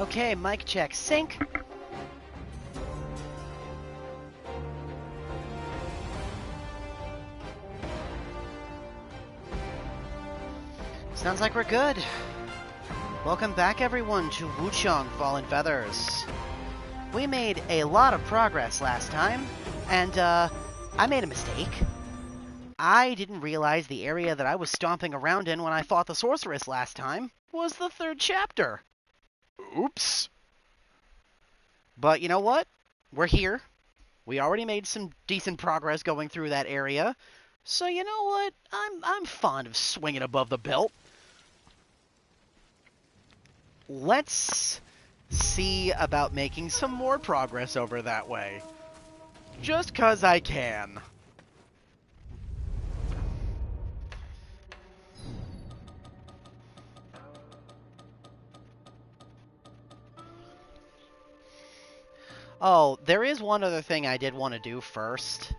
Okay, mic check. Sync. Sounds like we're good. Welcome back, everyone, to WUCHANG Fallen Feathers. We made a lot of progress last time, and, I made a mistake. I didn't realize the area that I was stomping around in when I fought the sorceress last time was the 3rd chapter. Oops. But you know what? We're here. We already made some decent progress going through that area. So you know what? I'm fond of swinging above the belt. Let's see about making some more progress over that way. Just 'cause I can. Oh, there is one other thing I did want to do first.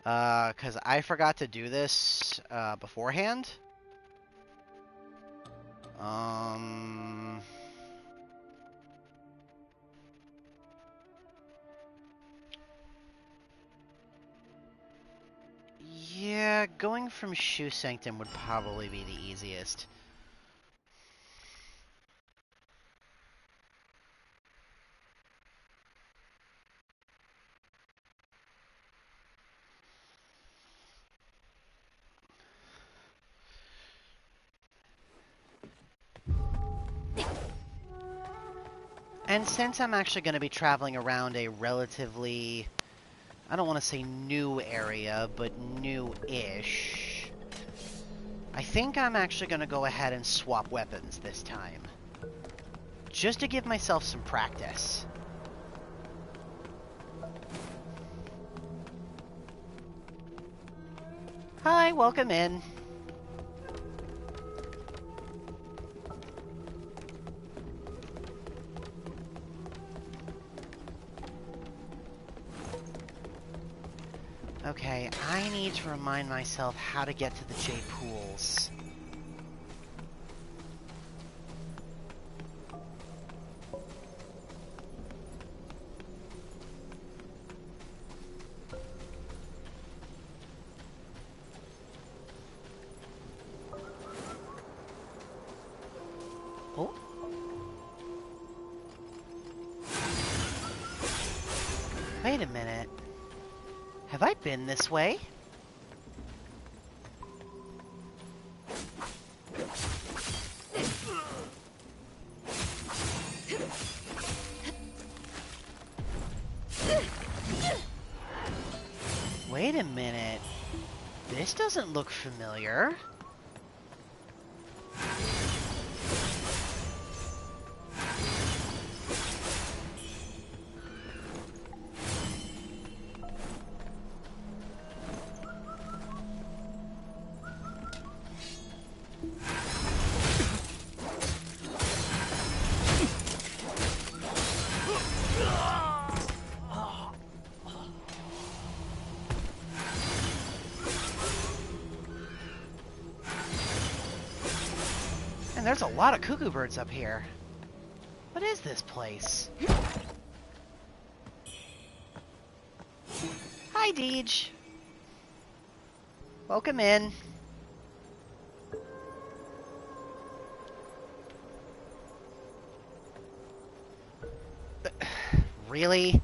'Cause I forgot to do this, beforehand. Yeah, going from Shoe Sanctum would probably be the easiest. And since I'm actually going to be traveling around a relatively, I don't want to say new area, but new-ish, I think I'm actually going to go ahead and swap weapons this time. Just to give myself some practice. Hi, welcome in. Okay, I need to remind myself how to get to the Jade Pools. Oh? Wait a minute. Have I been this way? Wait a minute. This doesn't look familiar. And there's a lot of cuckoo birds up here. What is this place? Hi, Deej. Welcome in. Really?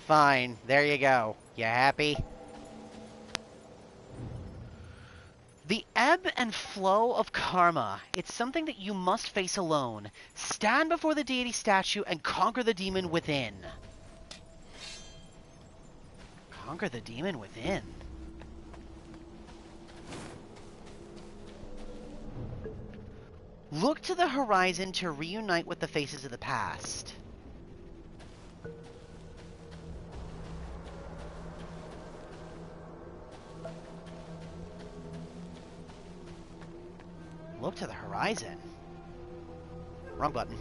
Fine. There you go. You happy? The ebb and flow of karma. It's something that you must face alone. Stand before the deity statue and conquer the demon within. Conquer the demon within? Look to the horizon to reunite with the faces of the past. Look to the horizon. Wrong button.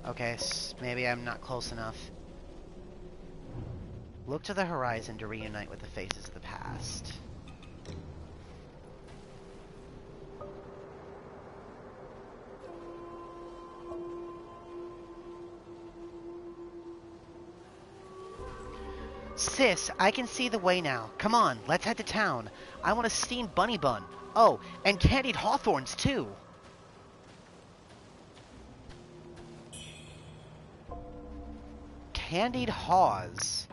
Okay, maybe I'm not close enough. Look to the horizon to reunite with the faces of the past. Sis, I can see the way now. Come on, let's head to town. I want a steamed bunny bun. Oh, and candied hawthorns, too. Candied haws.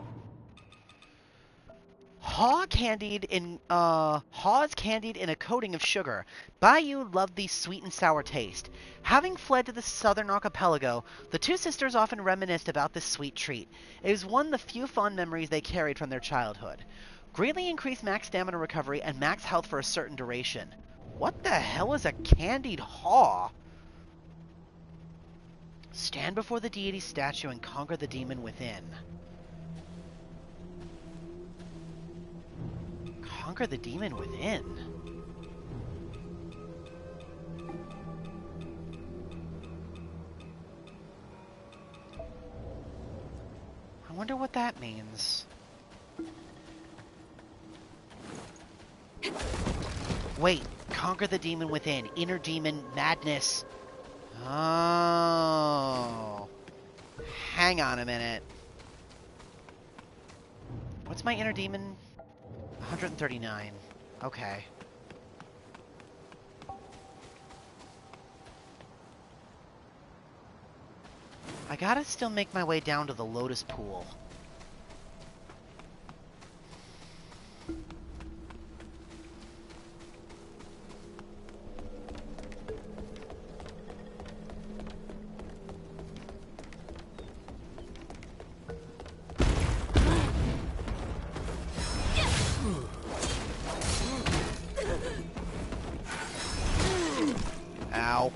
Haws candied in a coating of sugar. Bayou loved the sweet and sour taste. Having fled to the southern archipelago, the two sisters often reminisced about this sweet treat. It was one of the few fond memories they carried from their childhood. Greatly increased max stamina recovery and max health for a certain duration. What the hell is a candied haw? Stand before the deity statue and conquer the demon within. Conquer the demon within? I wonder what that means. Wait, conquer the demon within. Inner demon madness. Oh. Hang on a minute. What's my inner demon? 139. Okay. I gotta still make my way down to the Lotus Pool. Ow.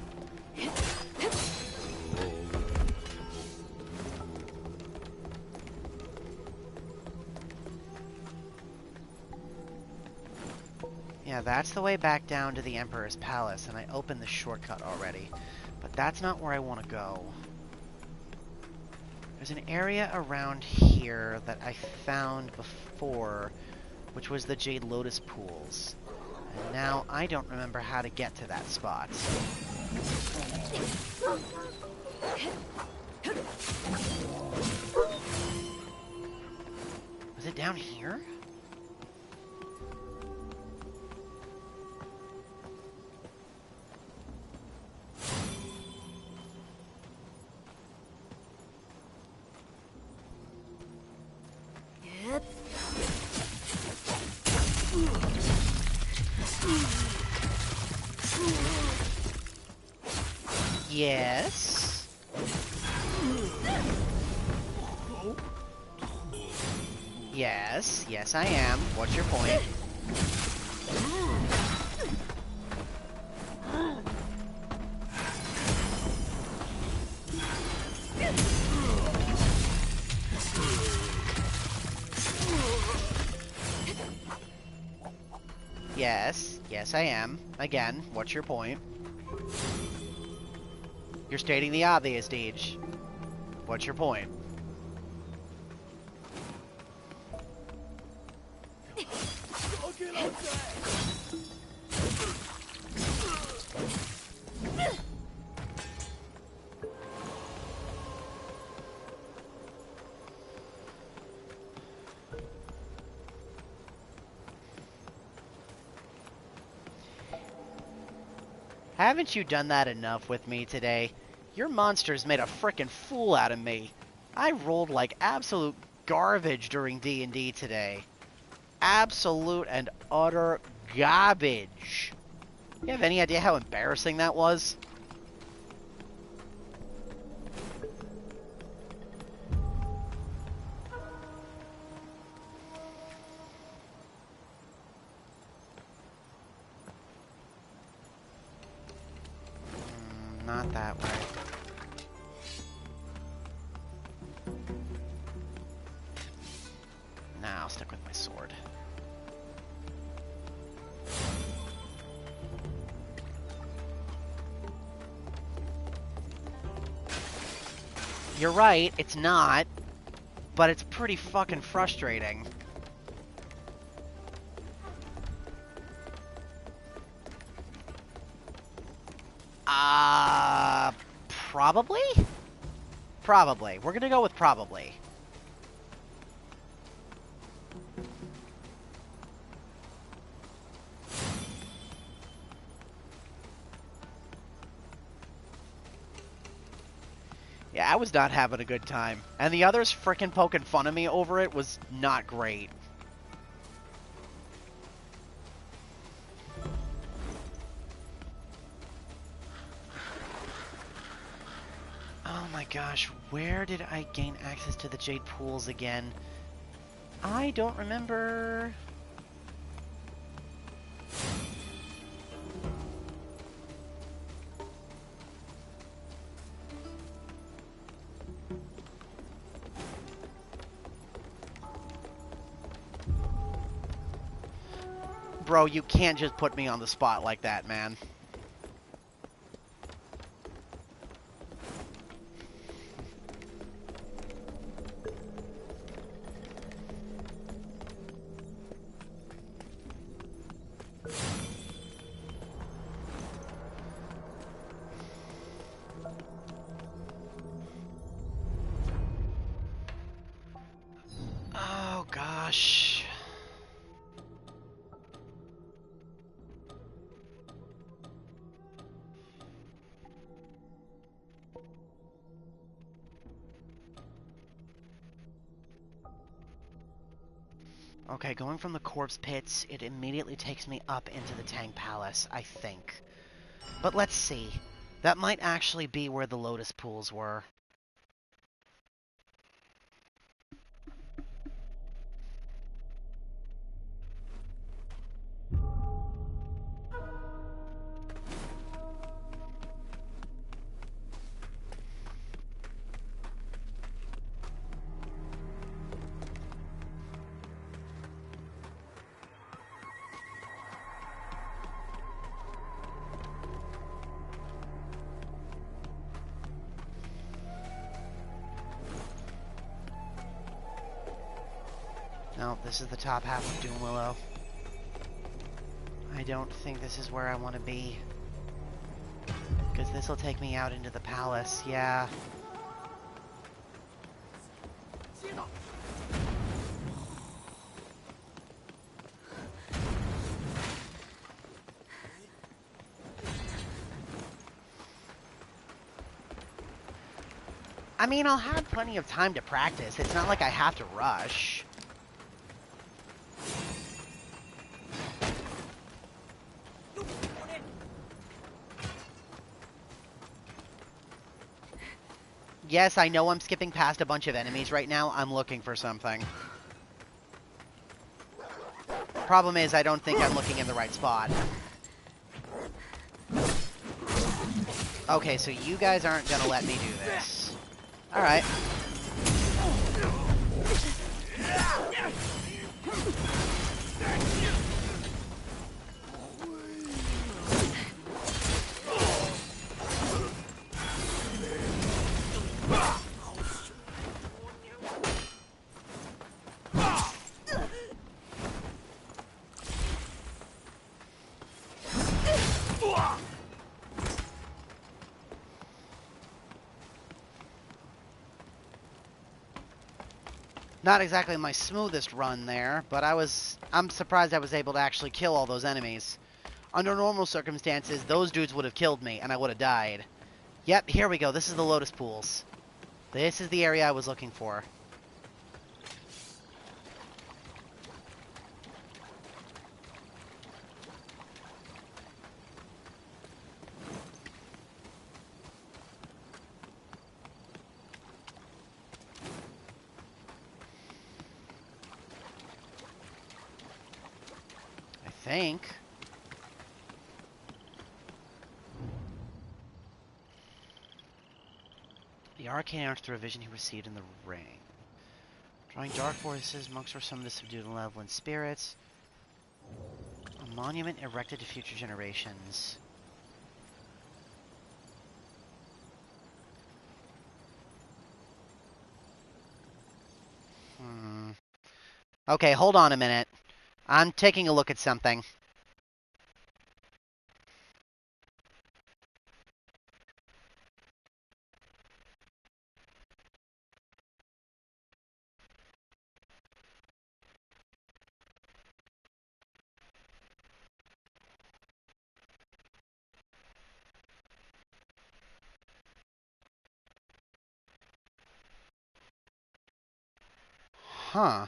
Yeah, that's the way back down to the Emperor's Palace, and I opened the shortcut already. But that's not where I want to go. There's an area around here that I found before, which was the Jade Lotus Pools. And now I don't remember how to get to that spot. Was it down here? Yes. Yes, yes I am. What's your point? Yes, yes I am. Again, what's your point? You're stating the obvious, Deej. What's your point? Haven't you done that enough with me today? Your monsters made a frickin' fool out of me. I rolled like absolute garbage during D&D today. Absolute and utter garbage. You have any idea how embarrassing that was? Not that way. Nah, I'll stick with my sword. You're right, it's not, but it's pretty fucking frustrating. Probably? Probably. We're gonna go with probably. Yeah, I was not having a good time. And the others frickin' poking fun of me over it was not great. Oh my gosh, where did I gain access to the Jade Pools again? I don't remember. Bro, you can't just put me on the spot like that, man. Oh, gosh. Okay, going from the corpse pits, it immediately takes me up into the Tang Palace, I think. But let's see. That might actually be where the Lotus Pools were. No, this is the top half of Doom Willow. I don't think this is where I want to be. Because this will take me out into the palace, yeah. I mean, I'll have plenty of time to practice. It's not like I have to rush. Yes, I know I'm skipping past a bunch of enemies right now. I'm looking for something. Problem is, I don't think I'm looking in the right spot. Okay, so you guys aren't gonna let me do this. Alright. Not exactly my smoothest run there, but I'm surprised I was able to actually kill all those enemies. Under normal circumstances, those dudes would have killed me, and I would have died. Yep, here we go. This is the Lotus Pools. This is the area I was looking for. I think. The arcane arts through a vision he received in the ring. Drawing dark forces, monks were summoned to subdue the malevolent spirits. A monument erected to future generations. Okay, hold on a minute. I'm taking a look at something. Huh.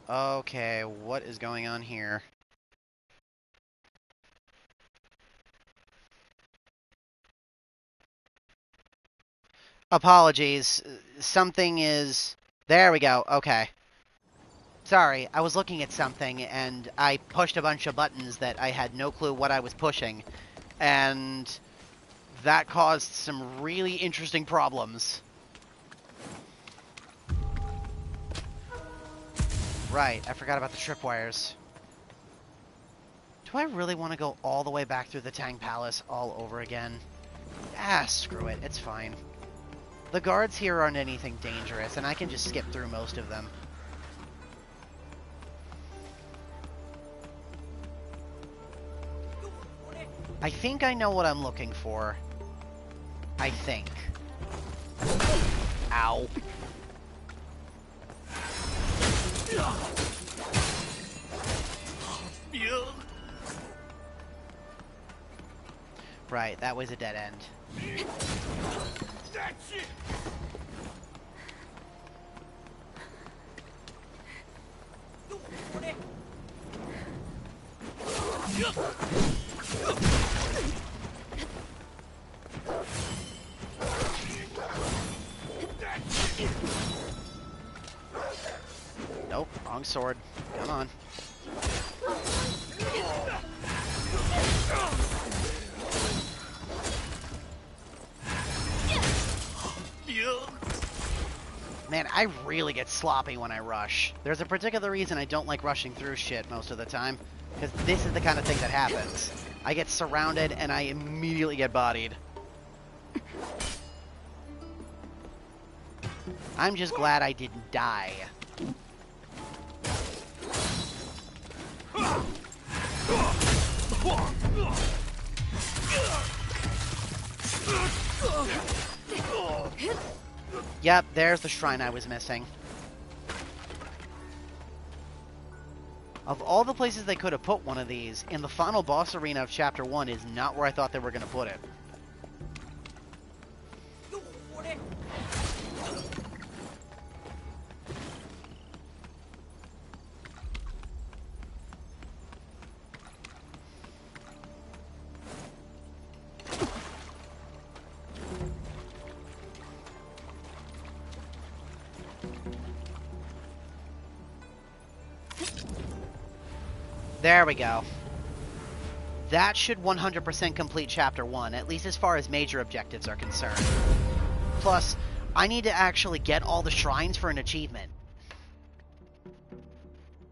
Okay, what is going on here? Apologies. Something is... There we go. Okay. Sorry, I was looking at something, and I pushed a bunch of buttons that I had no clue what I was pushing, and that caused some really interesting problems. Right, I forgot about the tripwires. Do I really want to go all the way back through the Tang Palace all over again? Ah, screw it, it's fine. The guards here aren't anything dangerous, and I can just skip through most of them. I think I know what I'm looking for. I think. Ow. Right, that was a dead end. Nope, wrong sword. Come on. Man, I really get sloppy when I rush. There's a particular reason I don't like rushing through shit most of the time, because this is the kind of thing that happens. I get surrounded and I immediately get bodied. I'm just glad I didn't die. Yep, there's the shrine I was missing. Of all the places they could have put one of these, in the final boss arena of Chapter 1 is not where I thought they were going to put it. There we go. That should 100% complete Chapter 1, at least as far as major objectives are concerned. Plus, I need to actually get all the shrines for an achievement.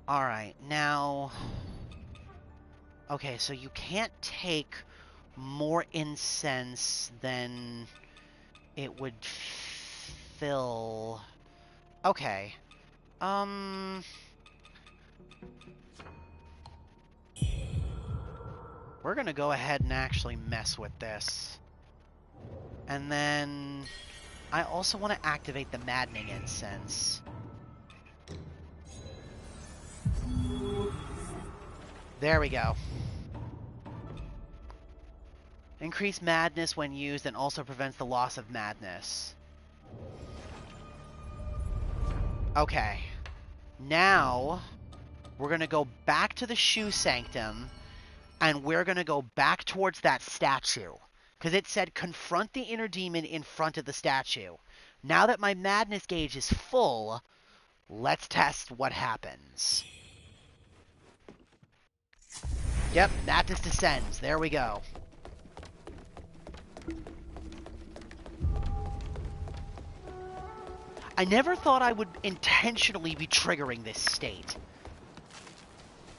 Alright, now... Okay, so you can't take more incense than it would fill... Okay. We're gonna go ahead and actually mess with this. And then... I also want to activate the Maddening Incense. There we go. Increase madness when used and also prevents the loss of madness. Okay. Now, we're gonna go back to the Shoe Sanctum, and we're gonna go back towards that statue. Because it said, confront the inner demon in front of the statue. Now that my madness gauge is full, let's test what happens. Yep, madness descends. There we go. I never thought I would intentionally be triggering this state.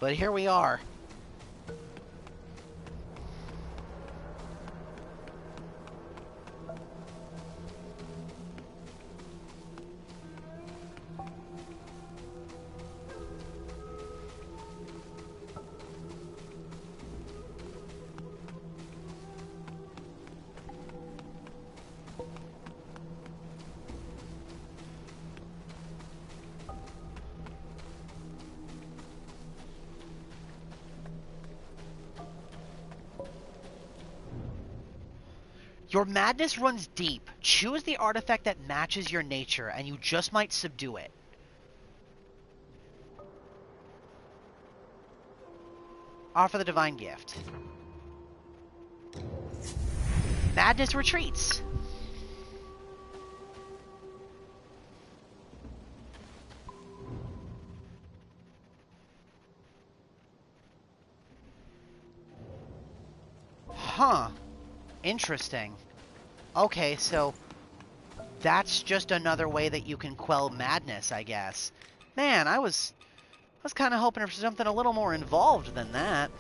But here we are. Your madness runs deep. Choose the artifact that matches your nature, and you just might subdue it. Offer the divine gift. Madness retreats. Huh. Interesting. Okay, so that's just another way that you can quell madness, I guess. Man, I was kind of hoping for something a little more involved than that.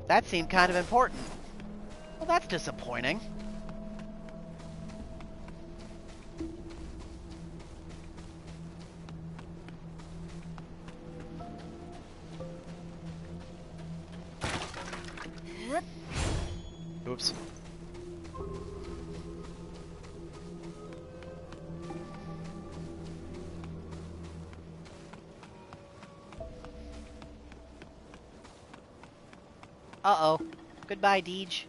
That seemed kind of important. Well, that's disappointing. Oops. Uh-oh. Goodbye, Deej.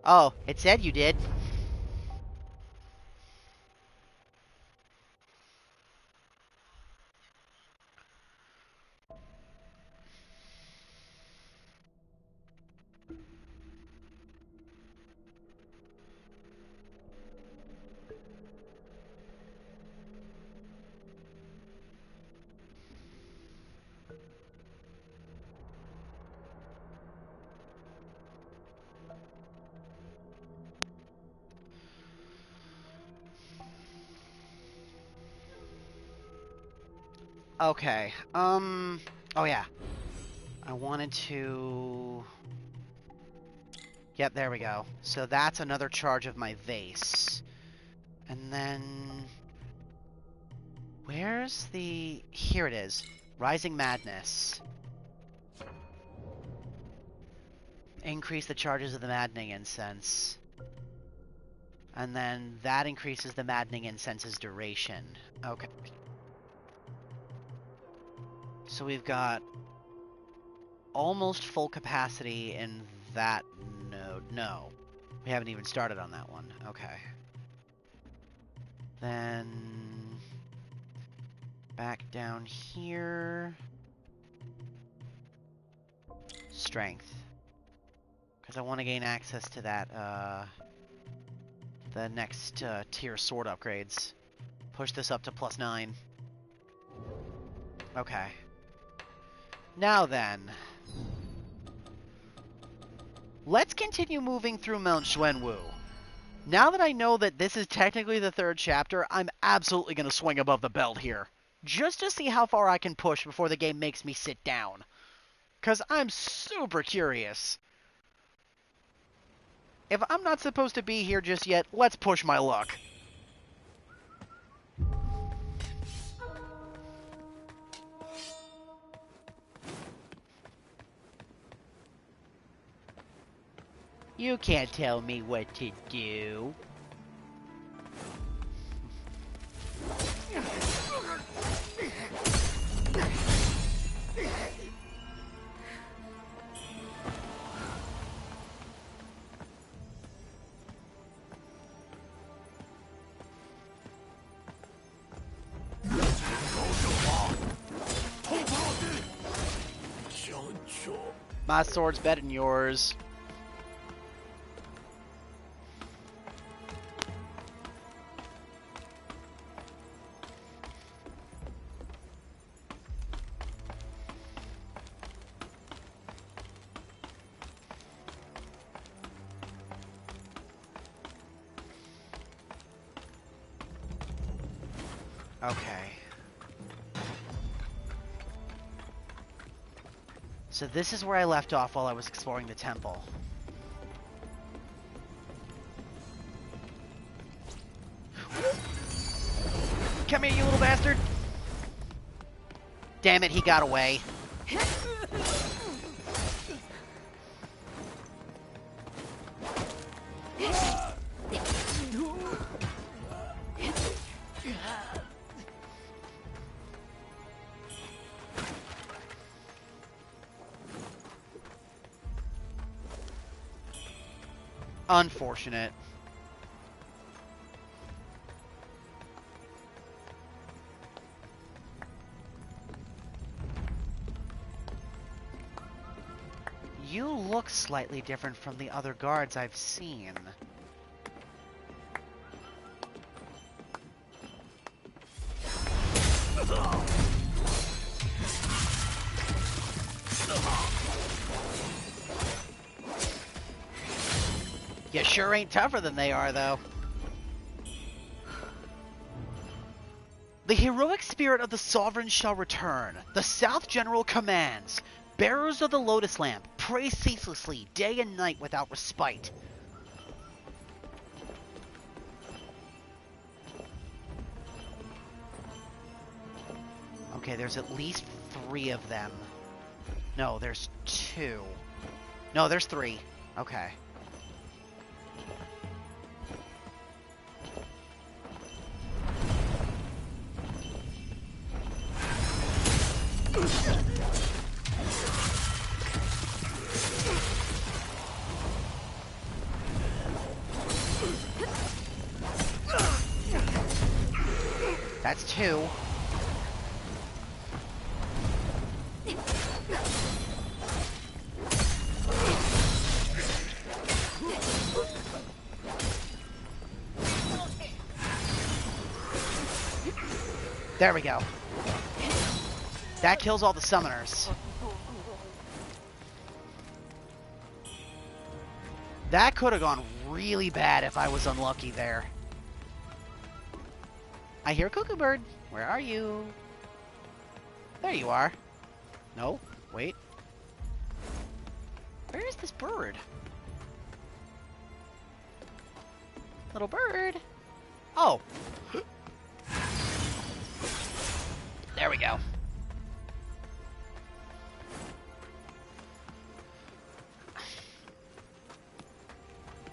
Oh, it said you did. Okay, oh yeah. I wanted to... Yep, there we go. So that's another charge of my vase. And then... Where's the... Here it is. Rising Madness. Increase the charges of the Maddening Incense. And then that increases the Maddening Incense's duration. Okay. So we've got almost full capacity in that node. No. We haven't even started on that one. Okay. Then... back down here... Strength. Because I want to gain access to that, the next tier sword upgrades. Push this up to +9. Okay. Now then. Let's continue moving through Mount Xuanwu. Now that I know that this is technically the 3rd chapter, I'm absolutely going to swing above the belt here. Just to see how far I can push before the game makes me sit down. Because I'm super curious. If I'm not supposed to be here just yet, let's push my luck. You can't tell me what to do. My sword's better than yours. Okay. So this is where I left off while I was exploring the temple. Come here, you little bastard! Damn it, he got away. Unfortunate. You look slightly different from the other guards I've seen. You sure ain't tougher than they are, though. The heroic spirit of the Sovereign shall return. The South General commands. Bearers of the Lotus Lamp, pray ceaselessly, day and night without respite. Okay, there's at least 3 of them. No, there's 2. No, there's 3. Okay. That's 2. There we go. That kills all the summoners. That could have gone really bad if I was unlucky there. I hear Cuckoo Bird. Where are you? There you are. No, wait. Where is this bird? Little bird. Oh. There we go.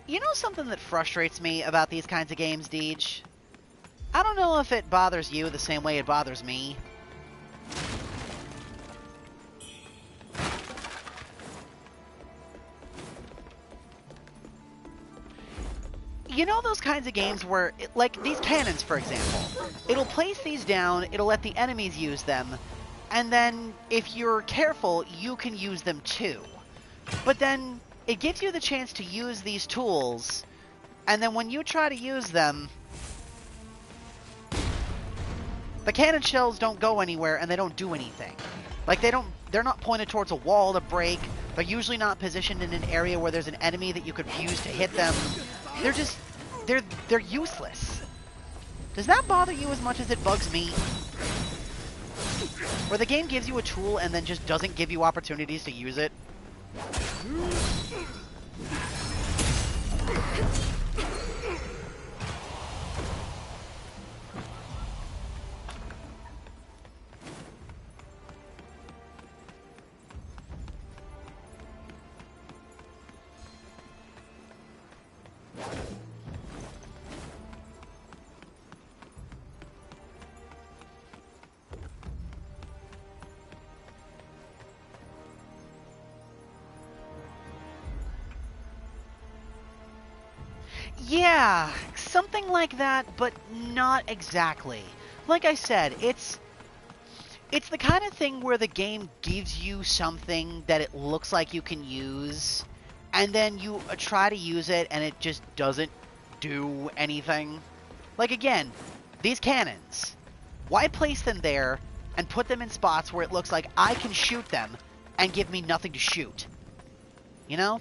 You know something that frustrates me about these kinds of games, Deej? I don't know if it bothers you the same way it bothers me. You know those kinds of games where, like these cannons, for example, it'll place these down, it'll let the enemies use them, and then if you're careful, you can use them too. But then it gives you the chance to use these tools, and then when you try to use them, the cannon shells don't go anywhere and they don't do anything. Like they're not pointed towards a wall to break. They're usually not positioned in an area where there's an enemy that you could use to hit them. They're useless. Does that bother you as much as it bugs me? Where the game gives you a tool and then just doesn't give you opportunities to use it? Yeah, something like that, but not exactly. Like I said, it's the kind of thing where the game gives you something that it looks like you can use, and then you try to use it and it just doesn't do anything. Like again, these cannons. Why place them there and put them in spots where it looks like I can shoot them and give me nothing to shoot? You know?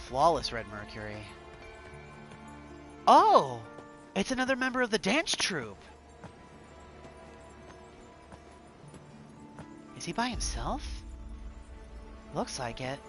Flawless Red Mercury. Oh! It's another member of the dance troupe. Is he by himself? Looks like it.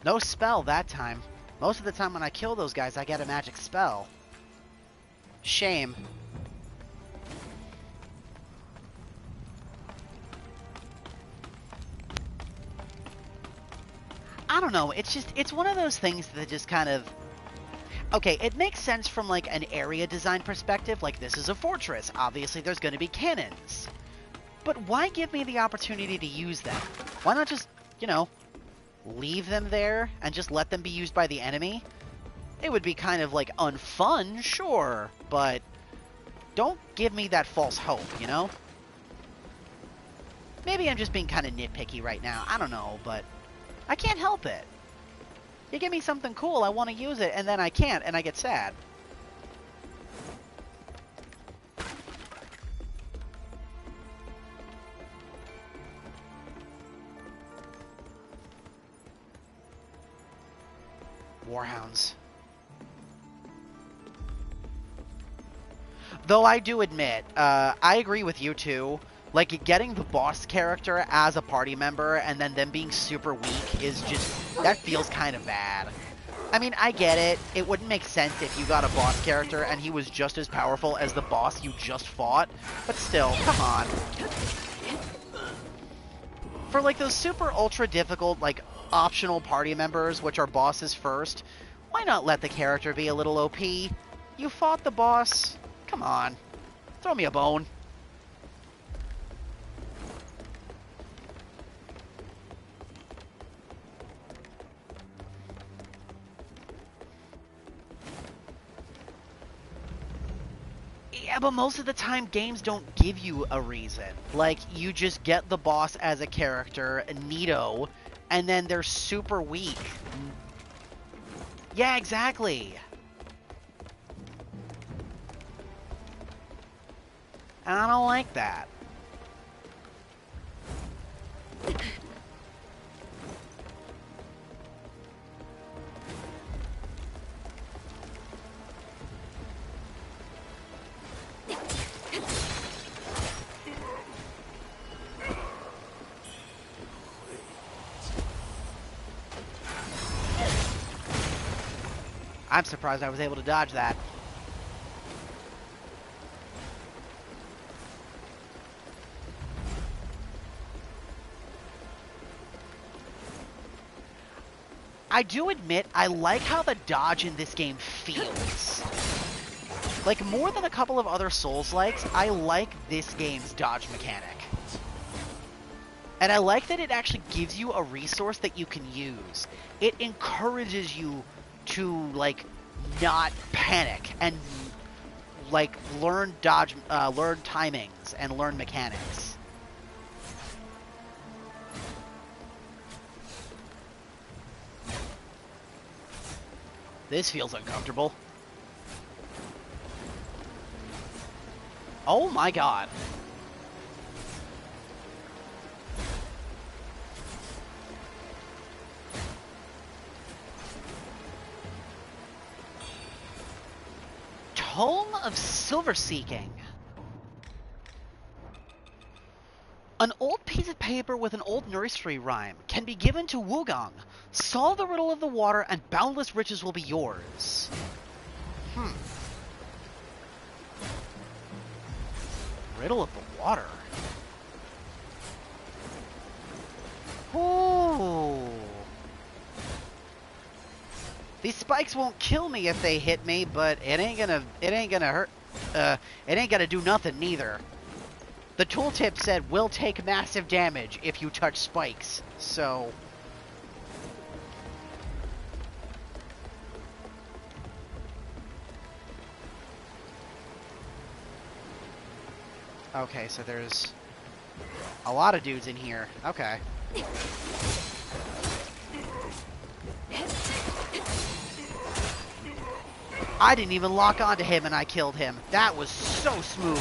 No spell that time. Most of the time when I kill those guys, I get a magic spell. Shame. I don't know, it's one of those things that just kind of... Okay, it makes sense from, like, an area design perspective, like, this is a fortress, obviously there's gonna be cannons. But why give me the opportunity to use them? Why not just, you know, leave them there and just let them be used by the enemy? It would be kind of, like, unfun, sure, but don't give me that false hope, you know? Maybe I'm just being kind of nitpicky right now, I don't know, but... I can't help it. You give me something cool, I want to use it, and then I can't, and I get sad. Warhounds. Though I do admit, I agree with you too. Like, getting the boss character as a party member and then them being super weak is just... That feels kind of bad. I mean, I get it. It wouldn't make sense if you got a boss character and he was just as powerful as the boss you just fought. But still, come on. For, like, those super ultra difficult, like, optional party members, which are bosses first, why not let the character be a little OP? You fought the boss. Come on. Throw me a bone. Yeah, but most of the time, games don't give you a reason. Like, you just get the boss as a character, neato, and then they're super weak. Yeah, exactly. And I don't like that. I'm surprised I was able to dodge that. I do admit, I like how the dodge in this game feels. Like, more than a couple of other Souls-likes, I like this game's dodge mechanic. And I like that it actually gives you a resource that you can use. It encourages you to, like, not panic and, like, learn timings and learn mechanics. This feels uncomfortable. Oh my god. Tome of Silver Seeking. An old piece of paper with an old nursery rhyme can be given to WUCHANG. Solve the riddle of the water and boundless riches will be yours. Riddle of the water. Ooh. These spikes won't kill me if they hit me, but it ain't gonna hurt. It ain't gonna do nothing neither. The tooltip said will take massive damage if you touch spikes, so... Okay, so there's a lot of dudes in here. Okay. I didn't even lock onto him and I killed him. That was so smooth.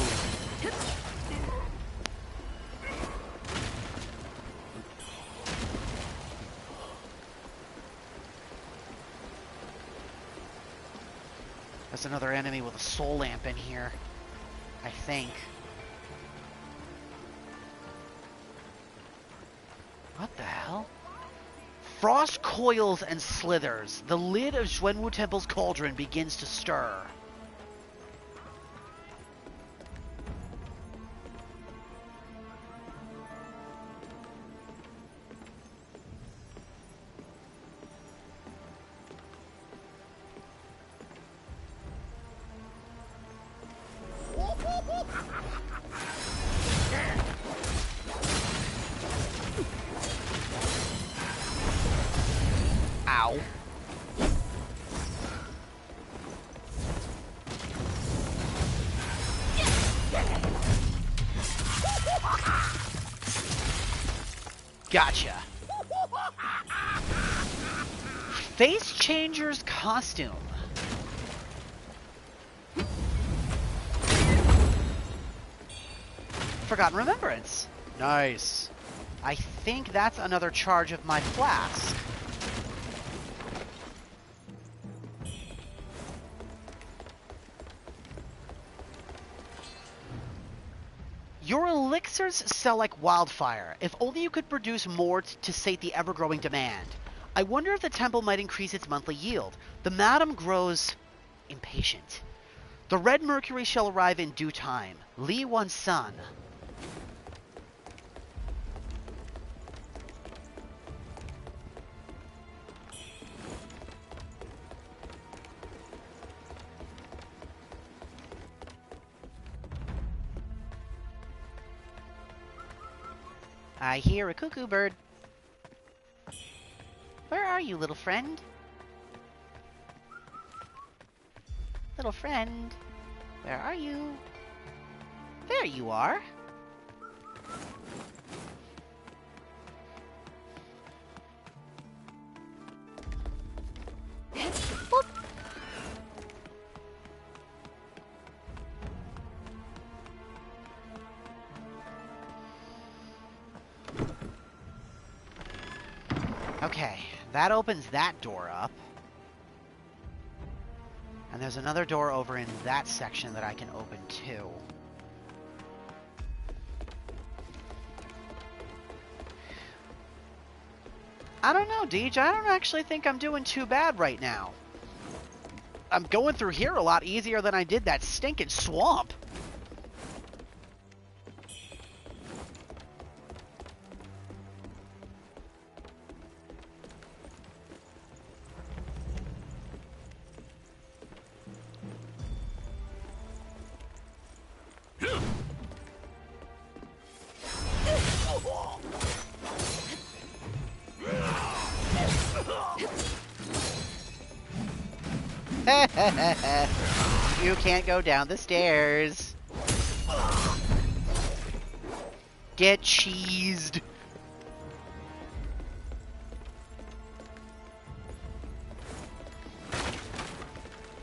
There's another enemy with a soul lamp in here, I think. What the hell? frost coils and slithers. The lid of Xuanwu Temple's cauldron begins to stir. Ow. Gotcha. Face Changer's costume. Forgotten Remembrance. Nice. I think that's another charge of my flask. Your elixirs sell like wildfire. If only you could produce more to sate the ever-growing demand. I wonder if the temple might increase its monthly yield. The madam grows impatient. The red mercury shall arrive in due time. Li Wan's son. I hear a cuckoo bird. Where are you, little friend? Little friend, where are you? There you are. Boop. Okay, that opens that door up. And there's another door over in that section that I can open too. I don't know, Deej. I don't actually think I'm doing too bad right now. I'm going through here a lot easier than I did that stinking swamp. You can't go down the stairs. Get cheesed.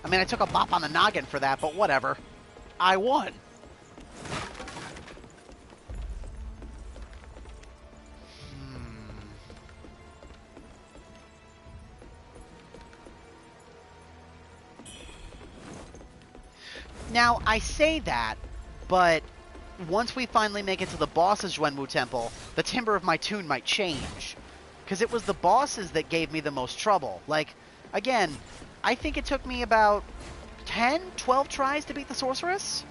I mean, I took a bop on the noggin for that, but whatever. I won. Now, I say that, but once we finally make it to the boss's Xuanwu Temple, the timbre of my tune might change. Because it was the bosses that gave me the most trouble. Like, again, I think it took me about 10, 12 tries to beat the sorceress.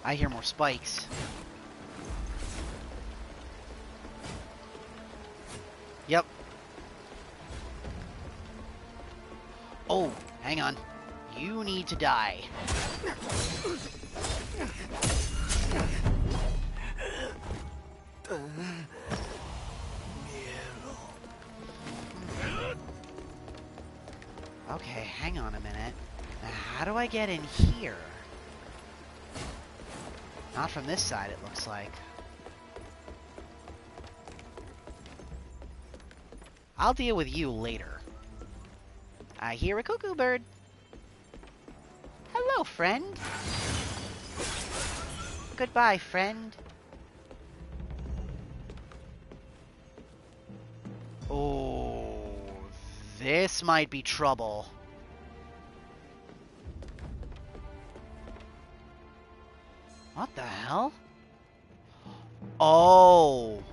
I hear more spikes. Yep. Oh, hang on. You need to die. Okay, hang on a minute. Now, how do I get in here? Not from this side, it looks like. I'll deal with you later. I hear a cuckoo bird. Hello, friend. Goodbye, friend. Oh, this might be trouble. What the hell? Oh!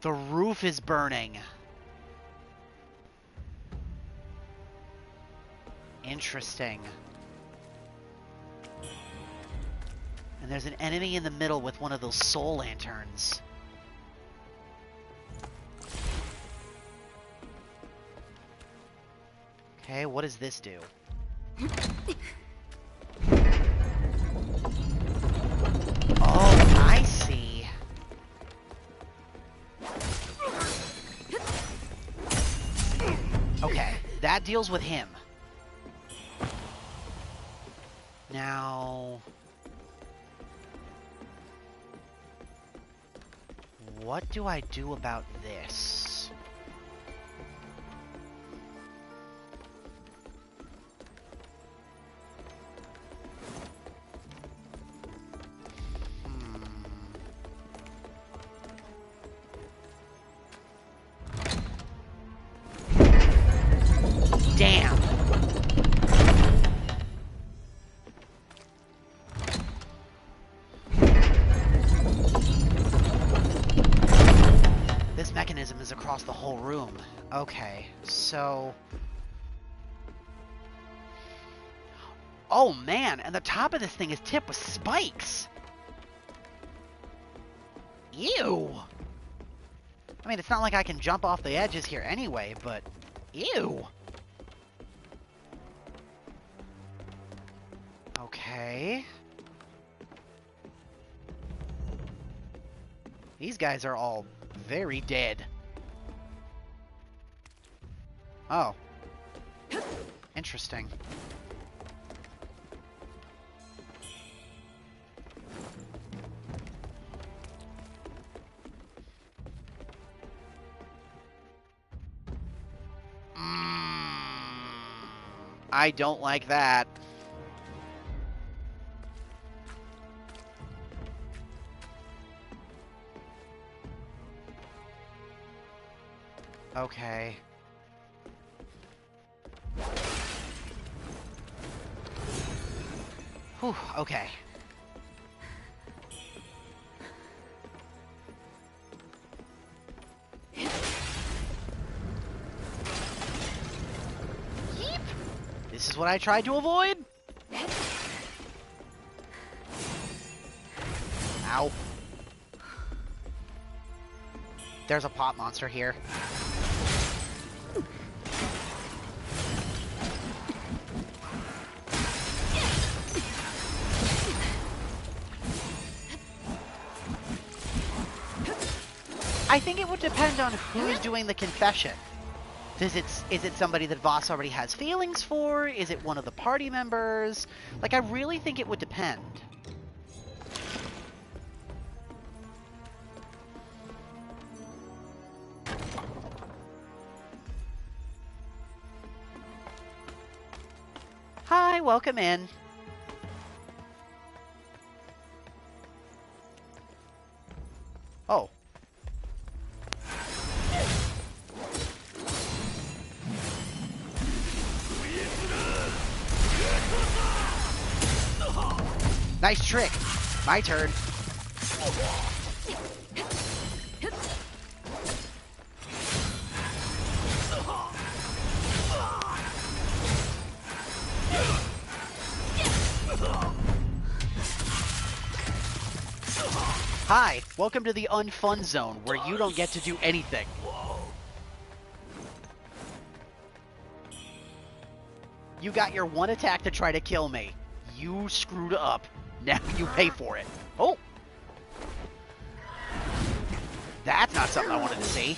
The roof is burning. Interesting. And there's an enemy in the middle with one of those soul lanterns. Okay, what does this do? Oh, I see. Okay, that deals with him. Now... what do I do about this? Damn. This mechanism is across the whole room. Okay, so... oh man, and the top of this thing is tipped with spikes! Ew! I mean, it's not like I can jump off the edges here anyway, but... ew! Okay... these guys are all very dead. Oh. Interesting. I don't like that. Okay. Whew, okay. Yeep. This is what I tried to avoid. Ow. There's a pot monster here. I think it would depend on who's doing the confession. Is it somebody that Voss already has feelings for? Is it one of the party members? Like, I really think it would depend. Hi, welcome in. Oh. Nice trick. My turn. Hi, welcome to the unfun zone, where you don't get to do anything. You got your one attack to try to kill me. You screwed up. Now you pay for it. Oh! That's not something I wanted to see.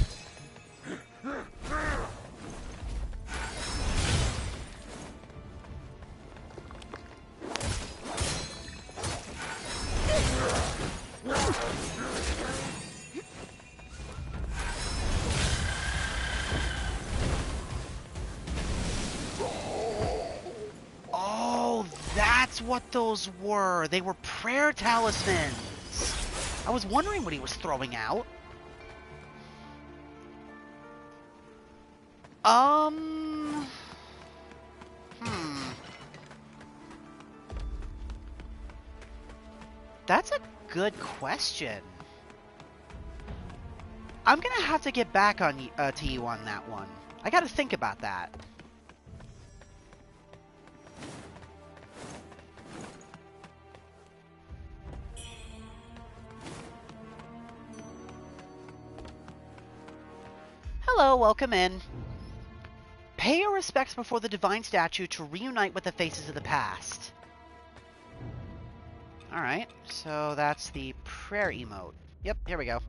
Oh, that's what those were. They were prayer talismans. I was wondering what he was throwing out. That's a good question. I'm gonna have to get back on to you on that one. I gotta think about that. Hello, welcome in. Pay your respects before the divine statue to reunite with the faces of the past. Alright, so that's the prayer emote. Yep, here we go.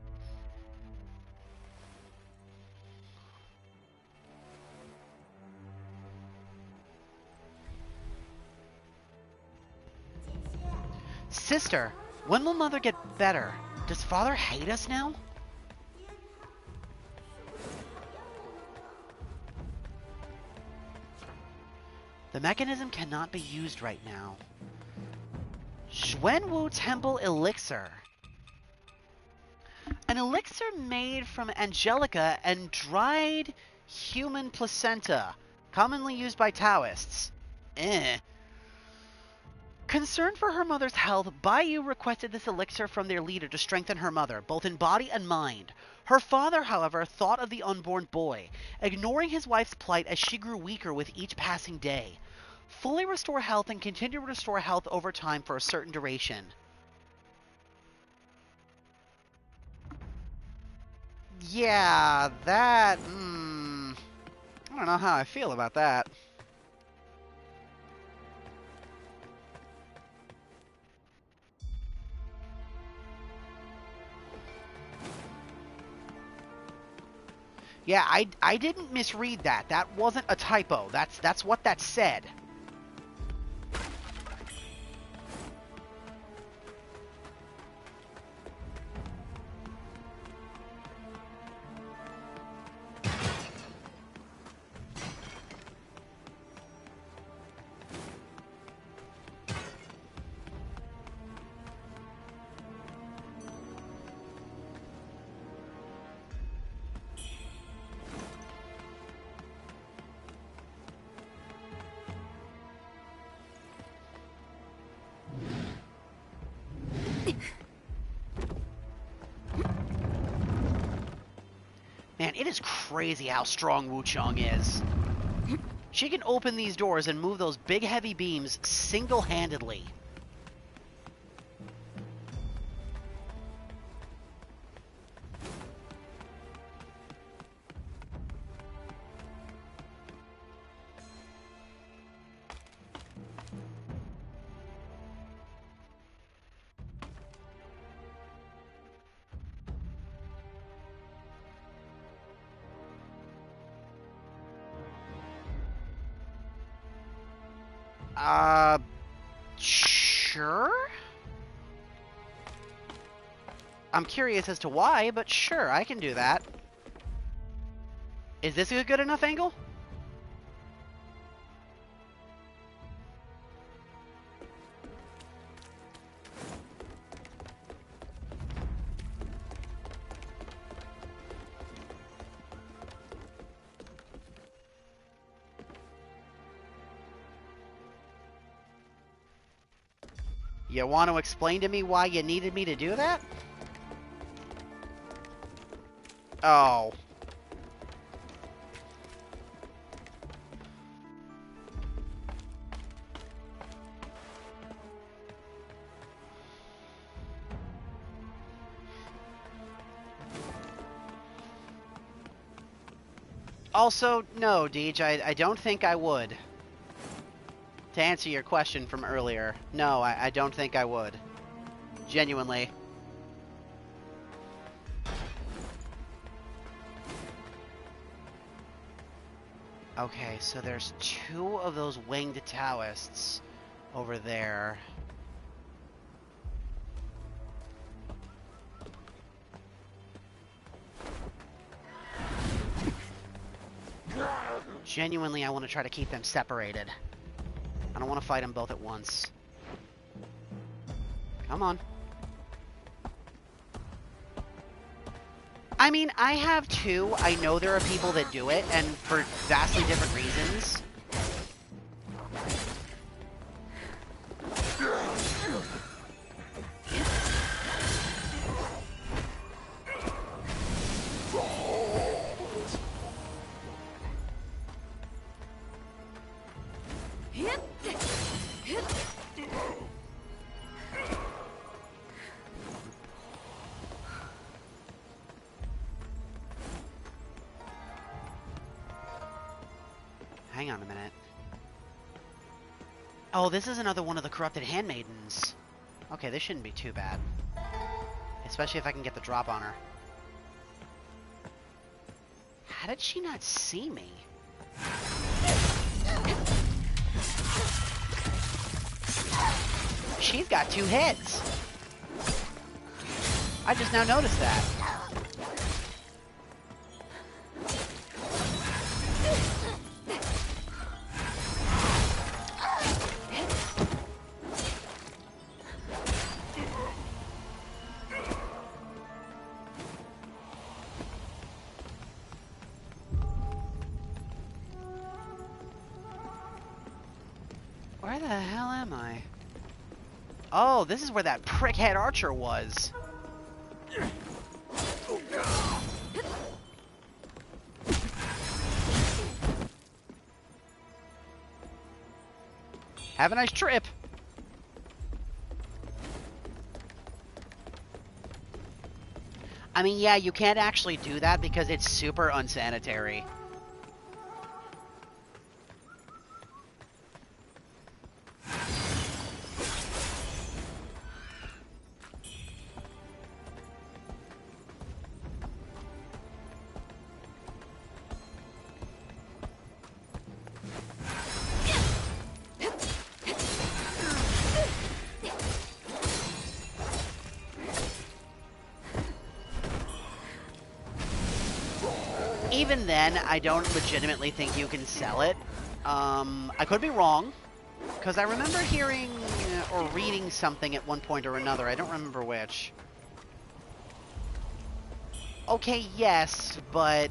Sister, when will Mother get better? Does Father hate us now? The mechanism cannot be used right now. Xuanwu Temple Elixir. An elixir made from angelica and dried human placenta, commonly used by Taoists. Concerned for her mother's health, Baiyu requested this elixir from their leader to strengthen her mother, both in body and mind. Her father, however, thought of the unborn boy, ignoring his wife's plight as she grew weaker with each passing day. Fully restore health and continue to restore health over time for a certain duration. Yeah, that... I don't know how I feel about that. Yeah, I didn't misread that. That wasn't a typo. That's what that said. Man, it is crazy how strong WUCHANG is. She can open these doors and move those big heavy beams single-handedly. Sure? I'm curious as to why, but sure, I can do that. Is this a good enough angle? You want to explain to me why you needed me to do that? Oh. Also, no, Deej, I don't think I would. To answer your question from earlier, no, I don't think I would. Genuinely. Okay, so there's two of those winged Taoists over there. Genuinely, I want to try to keep them separated. I don't want to fight them both at once. Come on. I mean, I have two. I know there are people that do it, and for vastly different reasons. hang on a minute. Oh, this is another one of the corrupted handmaidens. Okay, this shouldn't be too bad. Especially if I can get the drop on her. How did she not see me? She's got 2 heads. I just now noticed that. Where the hell am I? Oh, this is where that prickhead archer was. Have a nice trip. I mean, yeah, you can't actually do that because it's super unsanitary. Even then, I don't legitimately think you can sell it. I could be wrong, because I remember hearing or reading something at one point or another. I don't remember which. Okay, yes, but...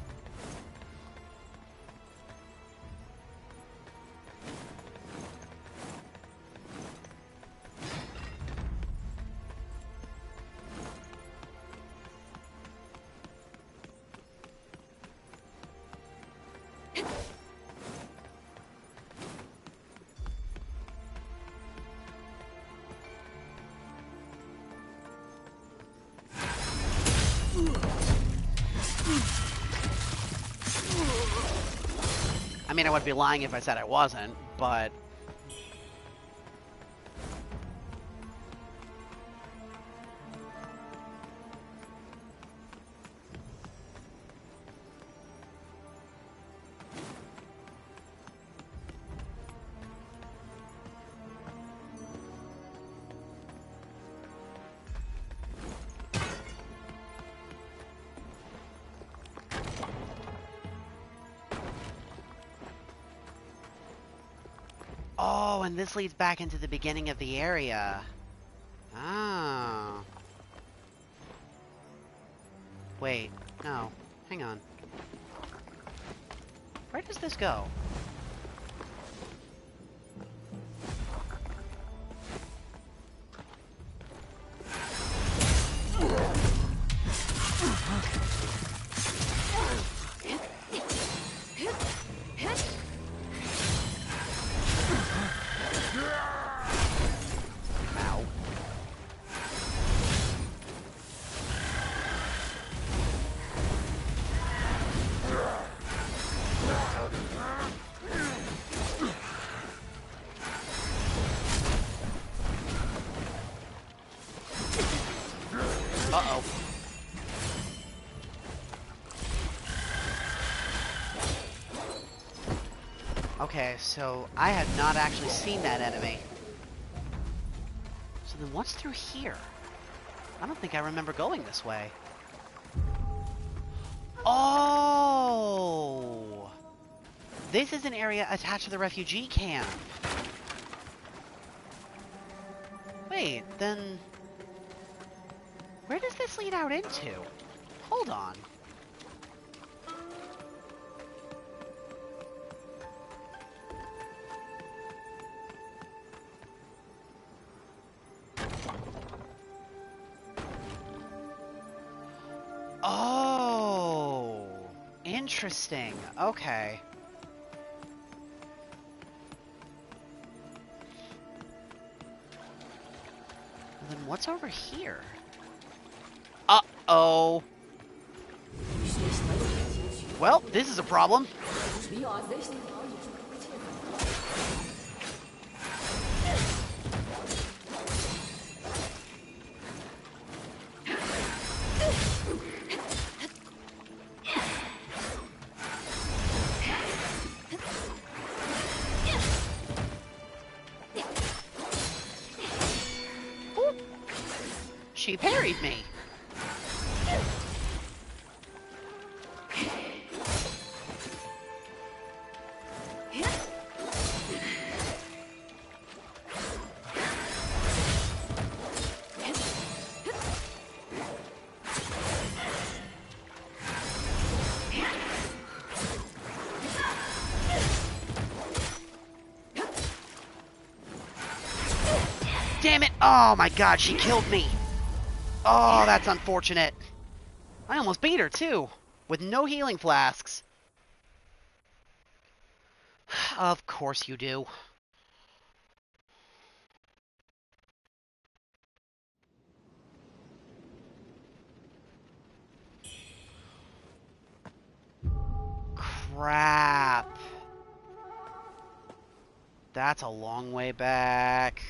I mean, I would be lying if I said I wasn't, but... Oh, and this leads back into the beginning of the area. Oh. Wait, no. Hang on. Where does this go? Uh-oh. Okay, so I had not actually seen that enemy. So then what's through here? I don't think I remember going this way. Oh! This is an area attached to the refugee camp. Wait, then... where does this lead out into? Hold on. Oh, interesting. Okay. Then what's over here? Uh-oh. Well, this is a problem. She parried me. Damn it! Oh my god, she killed me! Oh, that's unfortunate. I almost beat her, too, with no healing flasks. Of course you do. Crap. That's a long way back.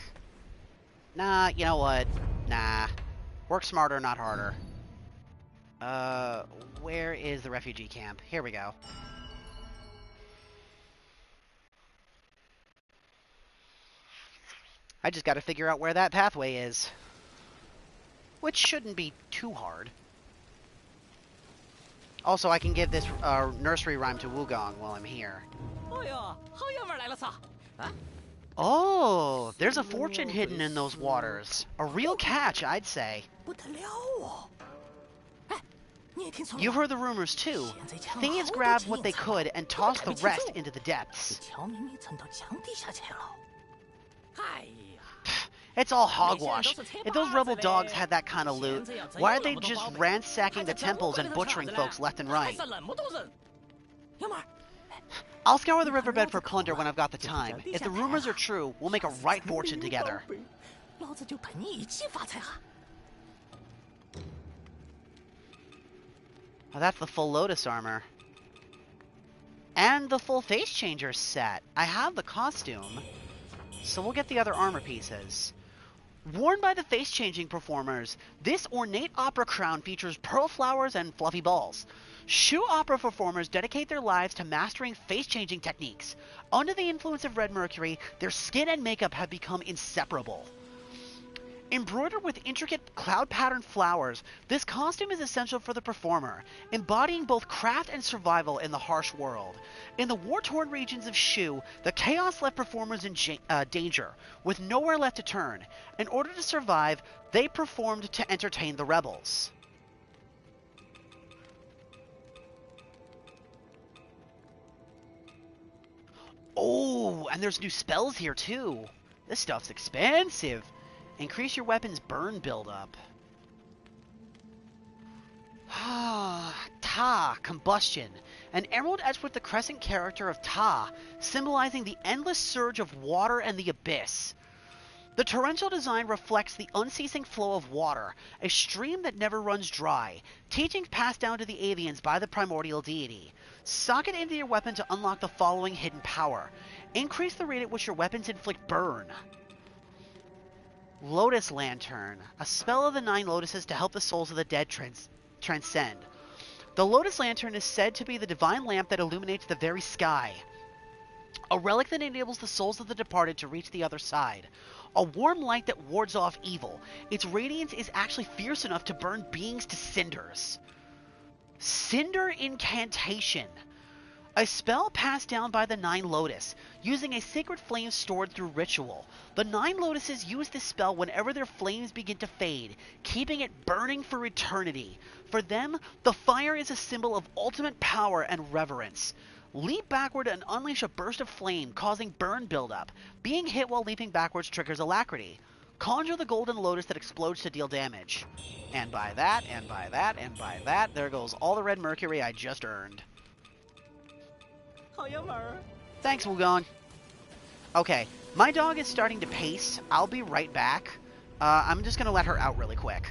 Nah, you know what? Nah. Work smarter, not harder. Where is the refugee camp? Here we go. I just gotta figure out where that pathway is. Which shouldn't be too hard. Also, I can give this nursery rhyme to Wugong while I'm here. Oh, there's a fortune hidden in those waters. A real catch, I'd say. You've heard the rumors too. Thieves grabbed what they could and tossed the rest into the depths. It's all hogwash. If those rebel dogs had that kind of loot, why are they just ransacking the temples and butchering folks left and right? I'll scour the riverbed for plunder when I've got the time. If the rumors are true, we'll make a right fortune together. Oh, that's the full Lotus armor. And the full face changer set. I have the costume, so we'll get the other armor pieces. Worn by the face-changing performers, this ornate opera crown features pearl flowers and fluffy balls. Shu opera performers dedicate their lives to mastering face-changing techniques. Under the influence of red mercury, their skin and makeup have become inseparable. Embroidered with intricate cloud-patterned flowers, this costume is essential for the performer, embodying both craft and survival in the harsh world. In the war-torn regions of Shu, the chaos left performers in danger, with nowhere left to turn. In order to survive, they performed to entertain the rebels. Oh, and there's new spells here too. This stuff's expensive. Increase your weapon's burn buildup. Ta, combustion. An emerald etched with the crescent character of Ta, symbolizing the endless surge of water and the abyss. The torrential design reflects the unceasing flow of water, a stream that never runs dry, teachings passed down to the avians by the primordial deity. Sock it into your weapon to unlock the following hidden power. Increase the rate at which your weapons inflict burn. Lotus Lantern, a spell of the 9 lotuses to help the souls of the dead transcend. The Lotus Lantern is said to be the divine lamp that illuminates the very sky, a relic that enables the souls of the departed to reach the other side. A warm light that wards off evil. Its radiance is actually fierce enough to burn beings to cinders. Cinder Incantation. A spell passed down by the 9 Lotus, using a sacred flame stored through ritual. The 9 Lotuses use this spell whenever their flames begin to fade, keeping it burning for eternity. For them, the fire is a symbol of ultimate power and reverence. Leap backward and unleash a burst of flame, causing burn buildup. Being hit while leaping backwards triggers alacrity. Conjure the golden lotus that explodes to deal damage. And by that, and by that, and by that, there goes all the red mercury I just earned. Thanks, Wugong. Okay, my dog is starting to pace. I'll be right back. I'm just gonna let her out really quick.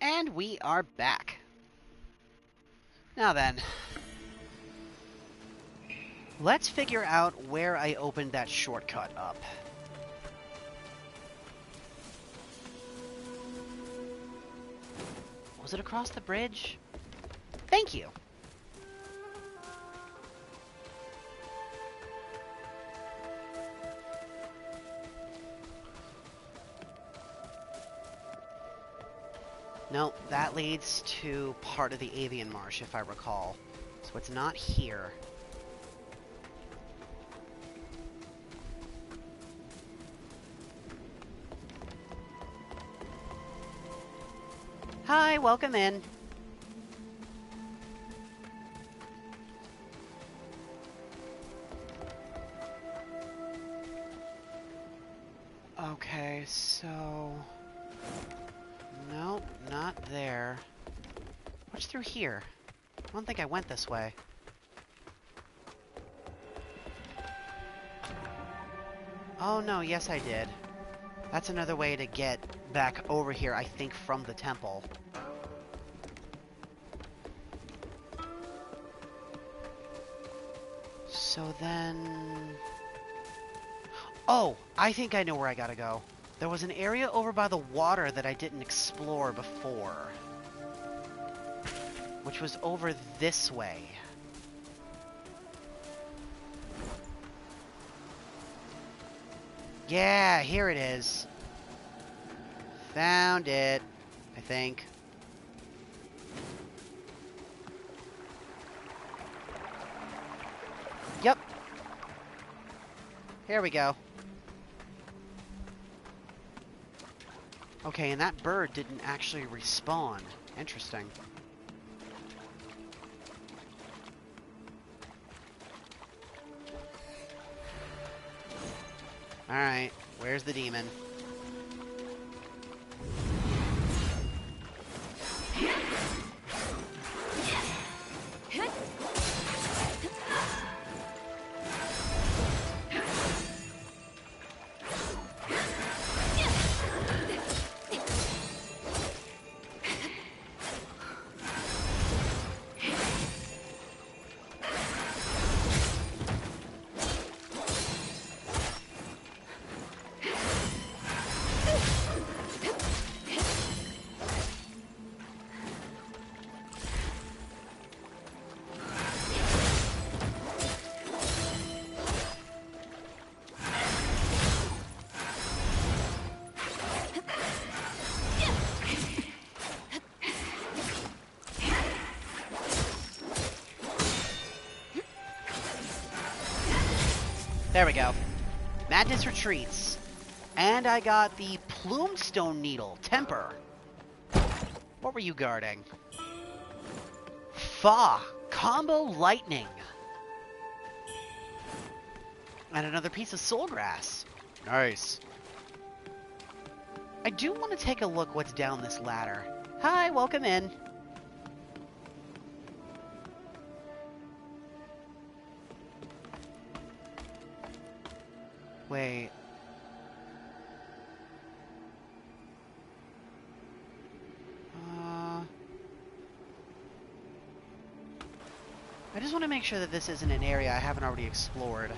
And we are back. Now then, let's figure out where I opened that shortcut up. Was it across the bridge? Thank you. No, that leads to part of the avian marsh, if I recall. So it's not here. Hi, welcome in. Okay, so... Nope, not there. What's through here? I don't think I went this way. Oh no, yes I did. That's another way to get back over here, I think, from the temple. So then... Oh! I think I know where I gotta go. There was an area over by the water that I didn't explore before. Which was over this way. Yeah, here it is. Found it, I think. Yep. Here we go. Okay, and that bird didn't actually respawn. Interesting. Alright, where's the demon? There we go. Madness retreats. And I got the Plumestone Needle. Temper. What were you guarding? Fa. Combo Lightning. And another piece of Soulgrass. Nice. I do want to take a look what's down this ladder. Hi, welcome in. Wait. I just want to make sure that this isn't an area I haven't already explored.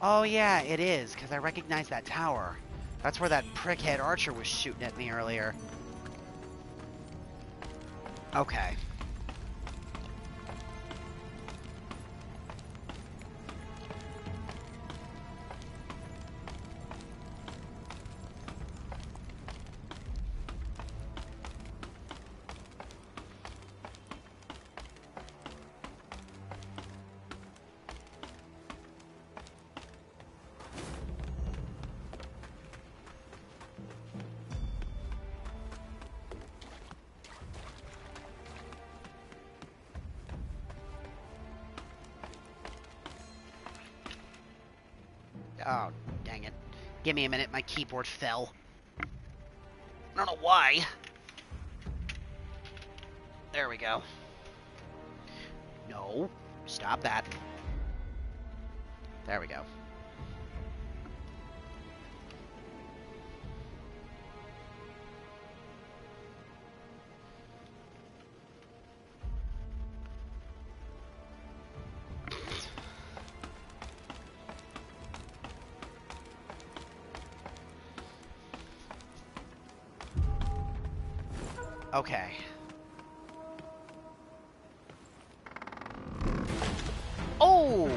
Oh yeah, it is, because I recognize that tower. That's where that prickhead archer was shooting at me earlier. Okay. Oh, dang it. Give me a minute, my keyboard fell. I don't know why. There we go. No, stop that. There we go. Okay. Oh!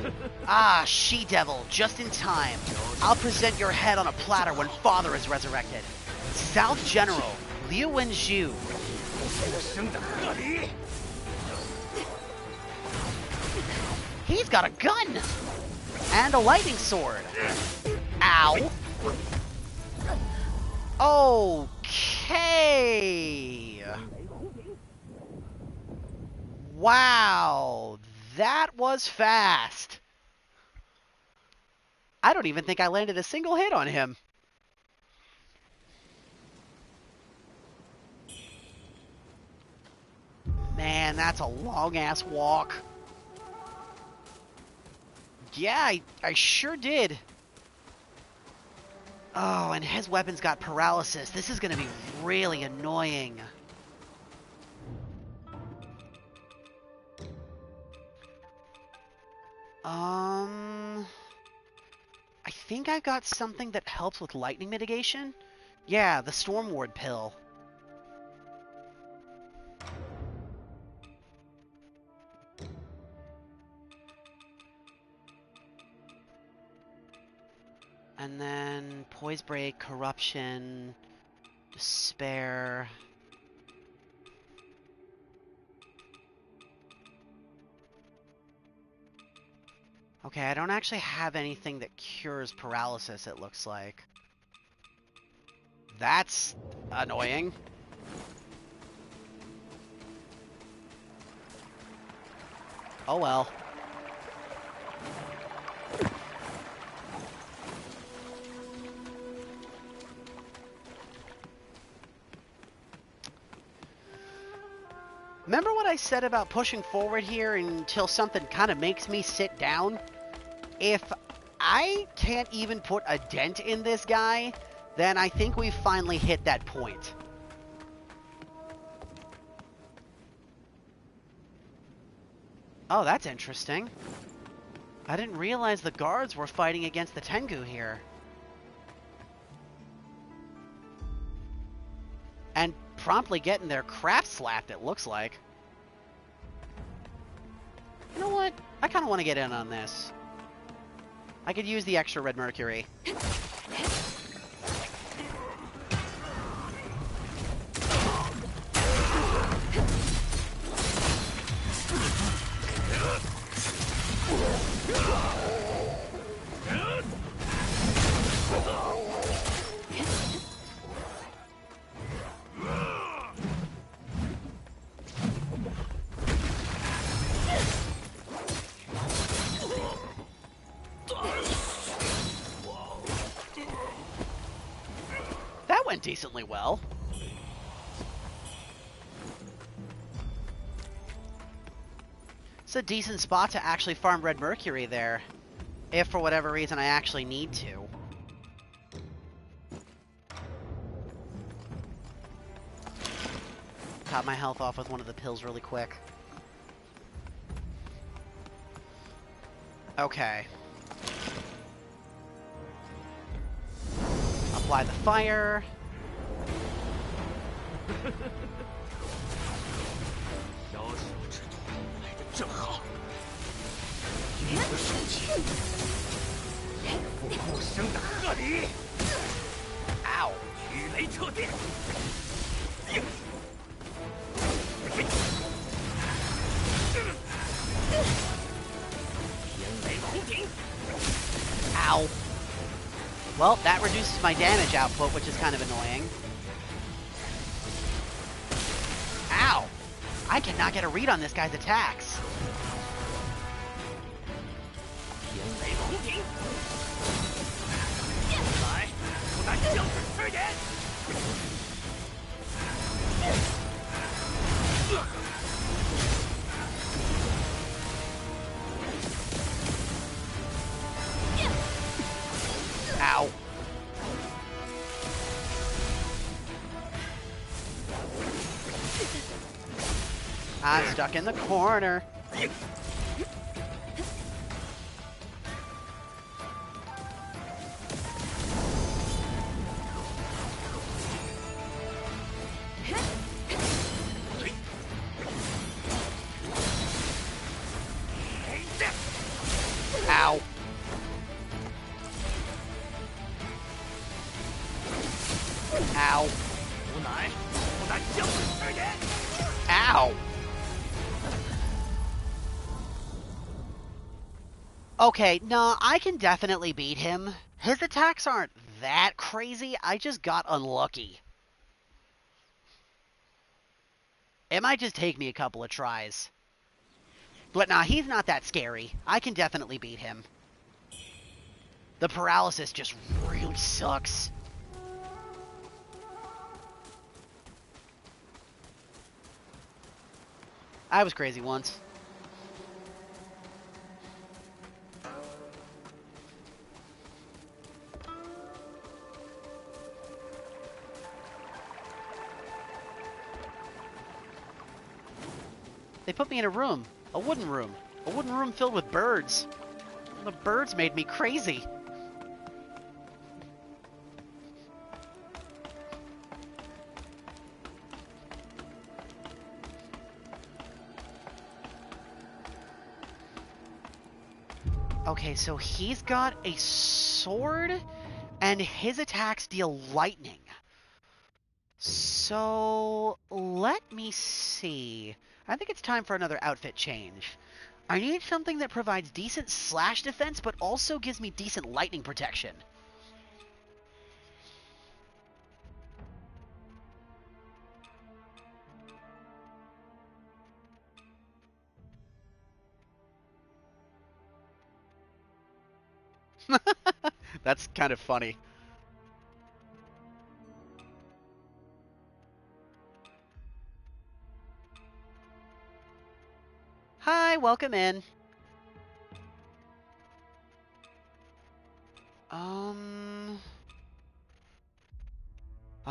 Ah, she-devil, just in time. I'll present your head on a platter when Father is resurrected. South General, Liu Wenju. He's got a gun! And a lightning sword. Ow. Okay. Wow. That was fast. I don't even think I landed a single hit on him. Man, that's a long-ass walk. Yeah, I sure did. Oh, and his weapon's got paralysis. This is going to be really annoying. I think I got something that helps with lightning mitigation. Yeah, the Storm Ward pill. And then Poise Break, Corruption, Despair. Okay, I don't actually have anything that cures paralysis, it looks like. That's annoying. Oh well. Remember what I said about pushing forward here until something kind of makes me sit down? If I can't even put a dent in this guy, then I think we've finally hit that point. Oh, that's interesting. I didn't realize the guards were fighting against the Tengu here. And promptly getting their crap slapped, it looks like. You know what? I kind of want to get in on this. I could use the extra red mercury. Went decently well. It's a decent spot to actually farm red mercury there, if for whatever reason I actually need to. Top my health off with one of the pills really quick. Okay. Apply the fire. Ow. Ow. Well, that reduces my damage output, which is kind of annoying. Ow! I cannot get a read on this guy's attacks. Ow. I'm stuck in the corner. Ow. Ow. Ow. Okay, no, I can definitely beat him. His attacks aren't that crazy. I just got unlucky. It might just take me a couple of tries. But nah, he's not that scary. I can definitely beat him. The paralysis just really sucks. I was crazy once. They put me in a room. A wooden room. A wooden room filled with birds. The birds made me crazy. Okay, so he's got a sword, and his attacks deal lightning. So, let me see. I think it's time for another outfit change. I need something that provides decent slash defense, but also gives me decent lightning protection. That's kind of funny. Hi, welcome in.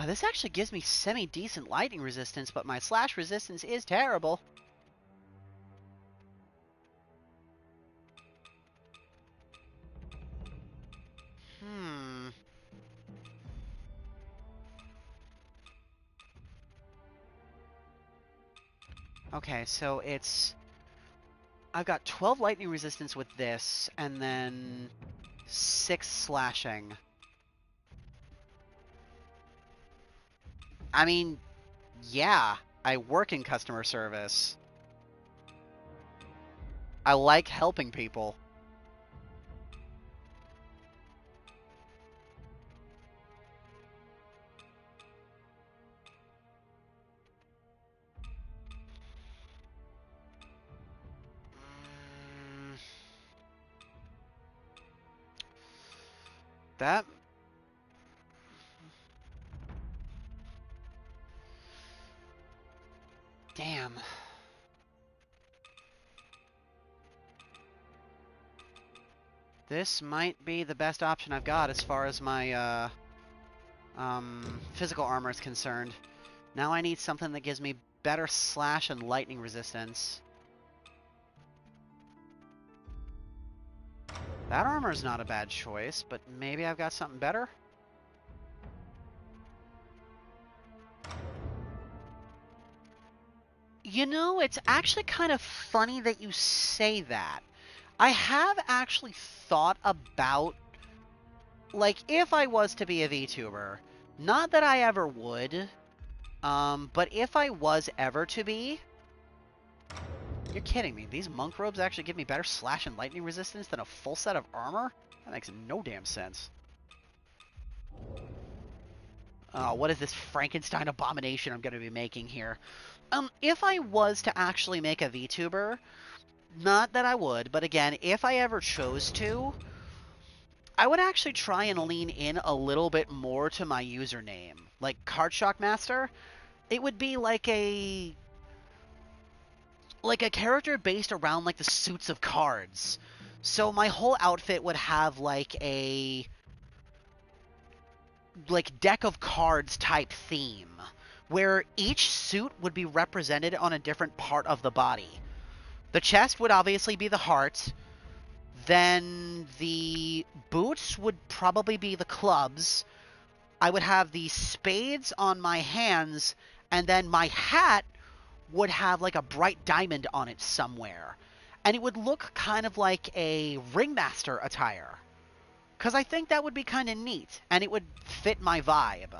This actually gives me semi-decent lightning resistance, but my slash resistance is terrible. Okay, so it's... I've got 12 lightning resistance with this, and then 6 slashing. I mean, yeah, I work in customer service. I like helping people. That... Damn. This might be the best option I've got as far as my, physical armor is concerned. Now I need something that gives me better slash and lightning resistance. That armor's not a bad choice, but maybe I've got something better? You know, it's actually kind of funny that you say that. I have actually thought about, like, if I was to be a VTuber, not that I ever would, but if I was ever to be... You're kidding me. These monk robes actually give me better slash and lightning resistance than a full set of armor? That makes no damn sense. What is this Frankenstein abomination I'm going to be making here? If I was to actually make a VTuber, not that I would, but again, if I ever chose to, I would actually try and lean in a little bit more to my username. Like Card Shock Master, it would be like a character based around like the suits of cards. So my whole outfit would have like a deck of cards type theme, where each suit would be represented on a different part of the body. The chest would obviously be the heart. Then the boots would probably be the clubs. I would have the spades on my hands, and then my hat would have like a bright diamond on it somewhere. And it would look kind of like a ringmaster attire. Because I think that would be kind of neat, and it would fit my vibe.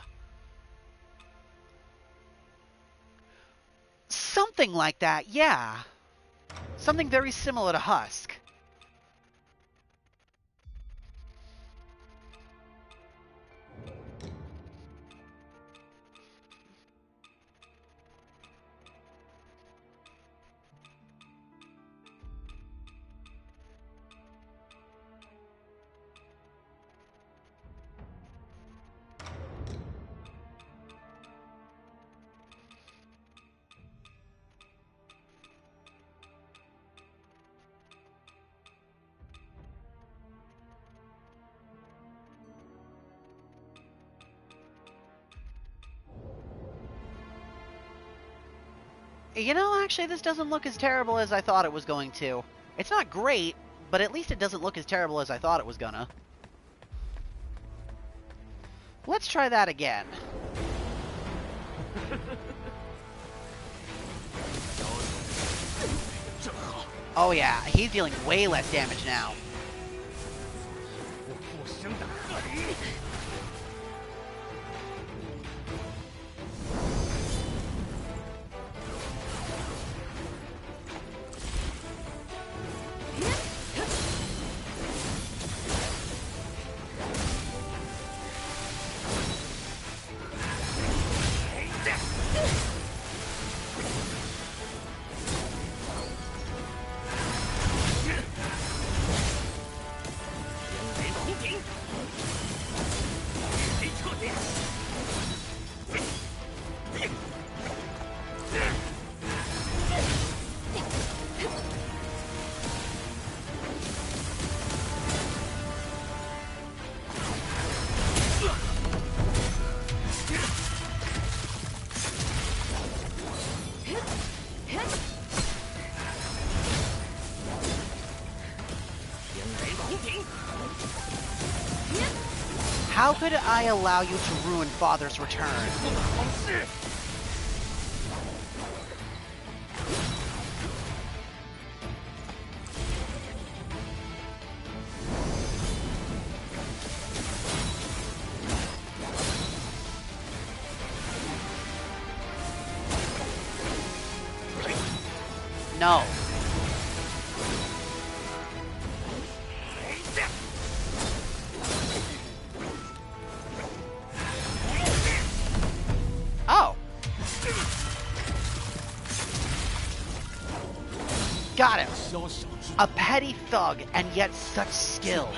Something like that, yeah. Something very similar to Husk. You know, actually, this doesn't look as terrible as I thought it was going to. It's not great, but at least it doesn't look as terrible as I thought it was gonna. Let's try that again. Oh yeah, he's dealing way less damage now. How could I allow you to ruin Father's return? No. Oh. Got him. A petty thug, and yet such skill.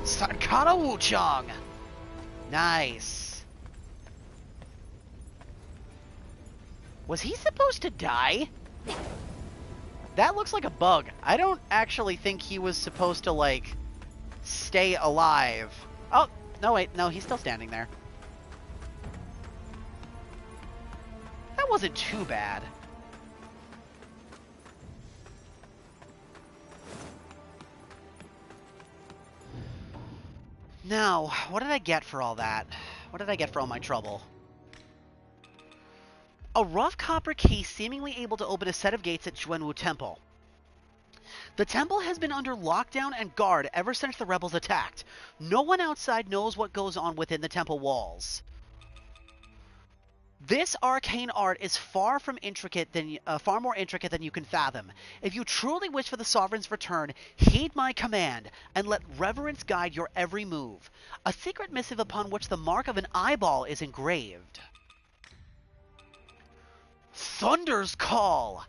Sarkana Wuchang. Nice. Was he supposed to die? That looks like a bug. I don't actually think he was supposed to, like, stay alive. Oh, no, wait. No, he's still standing there. That wasn't too bad. Now, what did I get for all that? What did I get for all my trouble? A rough copper key seemingly able to open a set of gates at Xuanwu Temple. The temple has been under lockdown and guard ever since the rebels attacked. No one outside knows what goes on within the temple walls. This arcane art is far more intricate than you can fathom. If you truly wish for the Sovereign's return, heed my command, and let reverence guide your every move. A secret missive upon which the mark of an eyeball is engraved. Thunder's Call!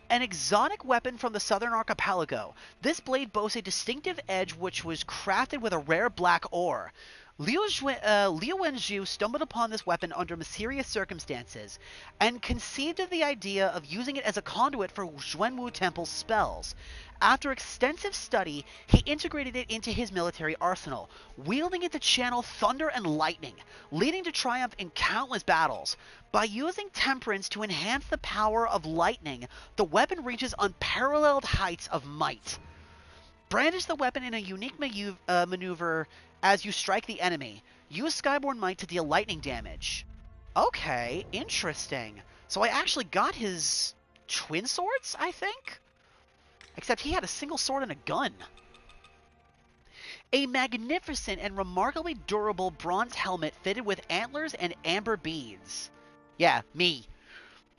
An exotic weapon from the southern archipelago, this blade boasts a distinctive edge which was crafted with a rare black ore. Liu Wenju stumbled upon this weapon under mysterious circumstances and conceived of the idea of using it as a conduit for Xuanwu Temple's spells. After extensive study, he integrated it into his military arsenal, wielding it to channel thunder and lightning, leading to triumph in countless battles. By using temperance to enhance the power of lightning, the weapon reaches unparalleled heights of might. Brandish the weapon in a unique maneuver as you strike the enemy. Use Skyborn Might to deal lightning damage. Okay, interesting. So I actually got his twin swords, I think? Except he had a single sword and a gun. A magnificent and remarkably durable bronze helmet fitted with antlers and amber beads. Yeah, me.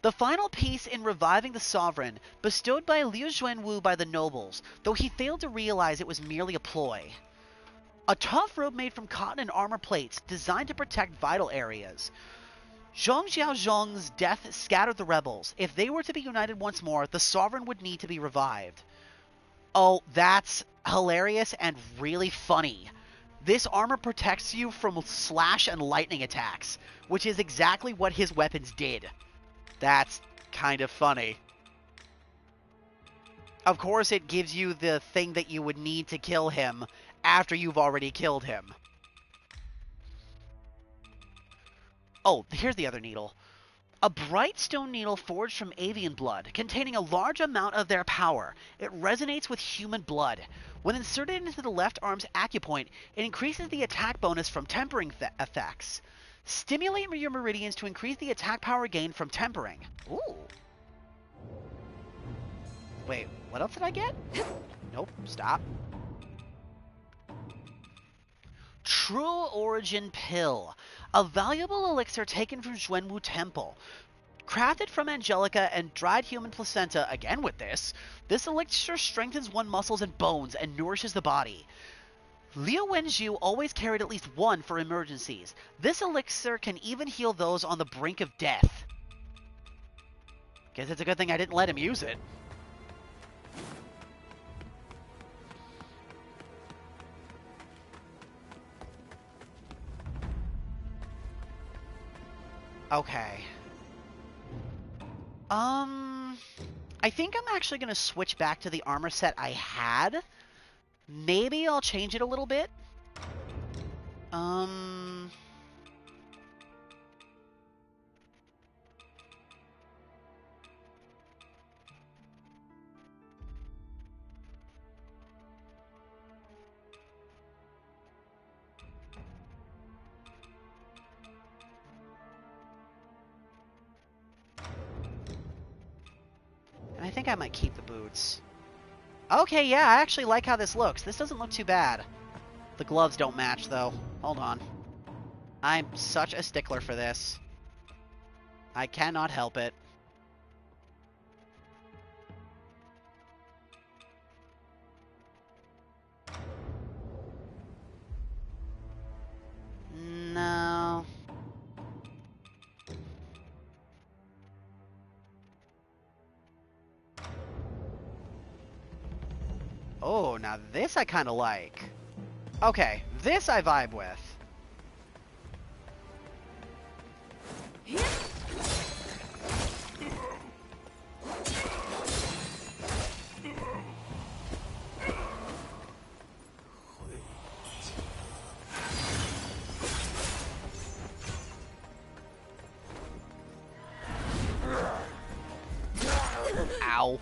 The final piece in reviving the sovereign, bestowed by Liu Xuanwu by the nobles, though he failed to realize it was merely a ploy. A tough robe made from cotton and armor plates, designed to protect vital areas. Zhong Xiaozhong's death scattered the rebels. If they were to be united once more, the sovereign would need to be revived. Oh, that's hilarious and really funny. This armor protects you from slash and lightning attacks, which is exactly what his weapons did. That's kind of funny. Of course, it gives you the thing that you would need to kill him after you've already killed him. Oh, here's the other needle. A bright stone needle forged from avian blood, containing a large amount of their power. It resonates with human blood. When inserted into the left arm's acupoint, it increases the attack bonus from tempering effects. Stimulate your meridians to increase the attack power gained from tempering. Ooh. Wait, what else did I get? Nope, stop. True Origin Pill. A valuable elixir taken from Xuanwu Temple. Crafted from Angelica and dried human placenta, again with this elixir strengthens one's muscles and bones and nourishes the body. Liu Wenju always carried at least one for emergencies. This elixir can even heal those on the brink of death. Guess it's a good thing I didn't let him use it. Okay. I think I'm actually going to switch back to the armor set I had. Maybe I'll change it a little bit. I think I might keep the boots. Okay, yeah, I actually like how this looks. This doesn't look too bad. The gloves don't match, though. Hold on. I'm such a stickler for this. I cannot help it. No. Oh, now this I kind of like. Okay, this I vibe with. Ow.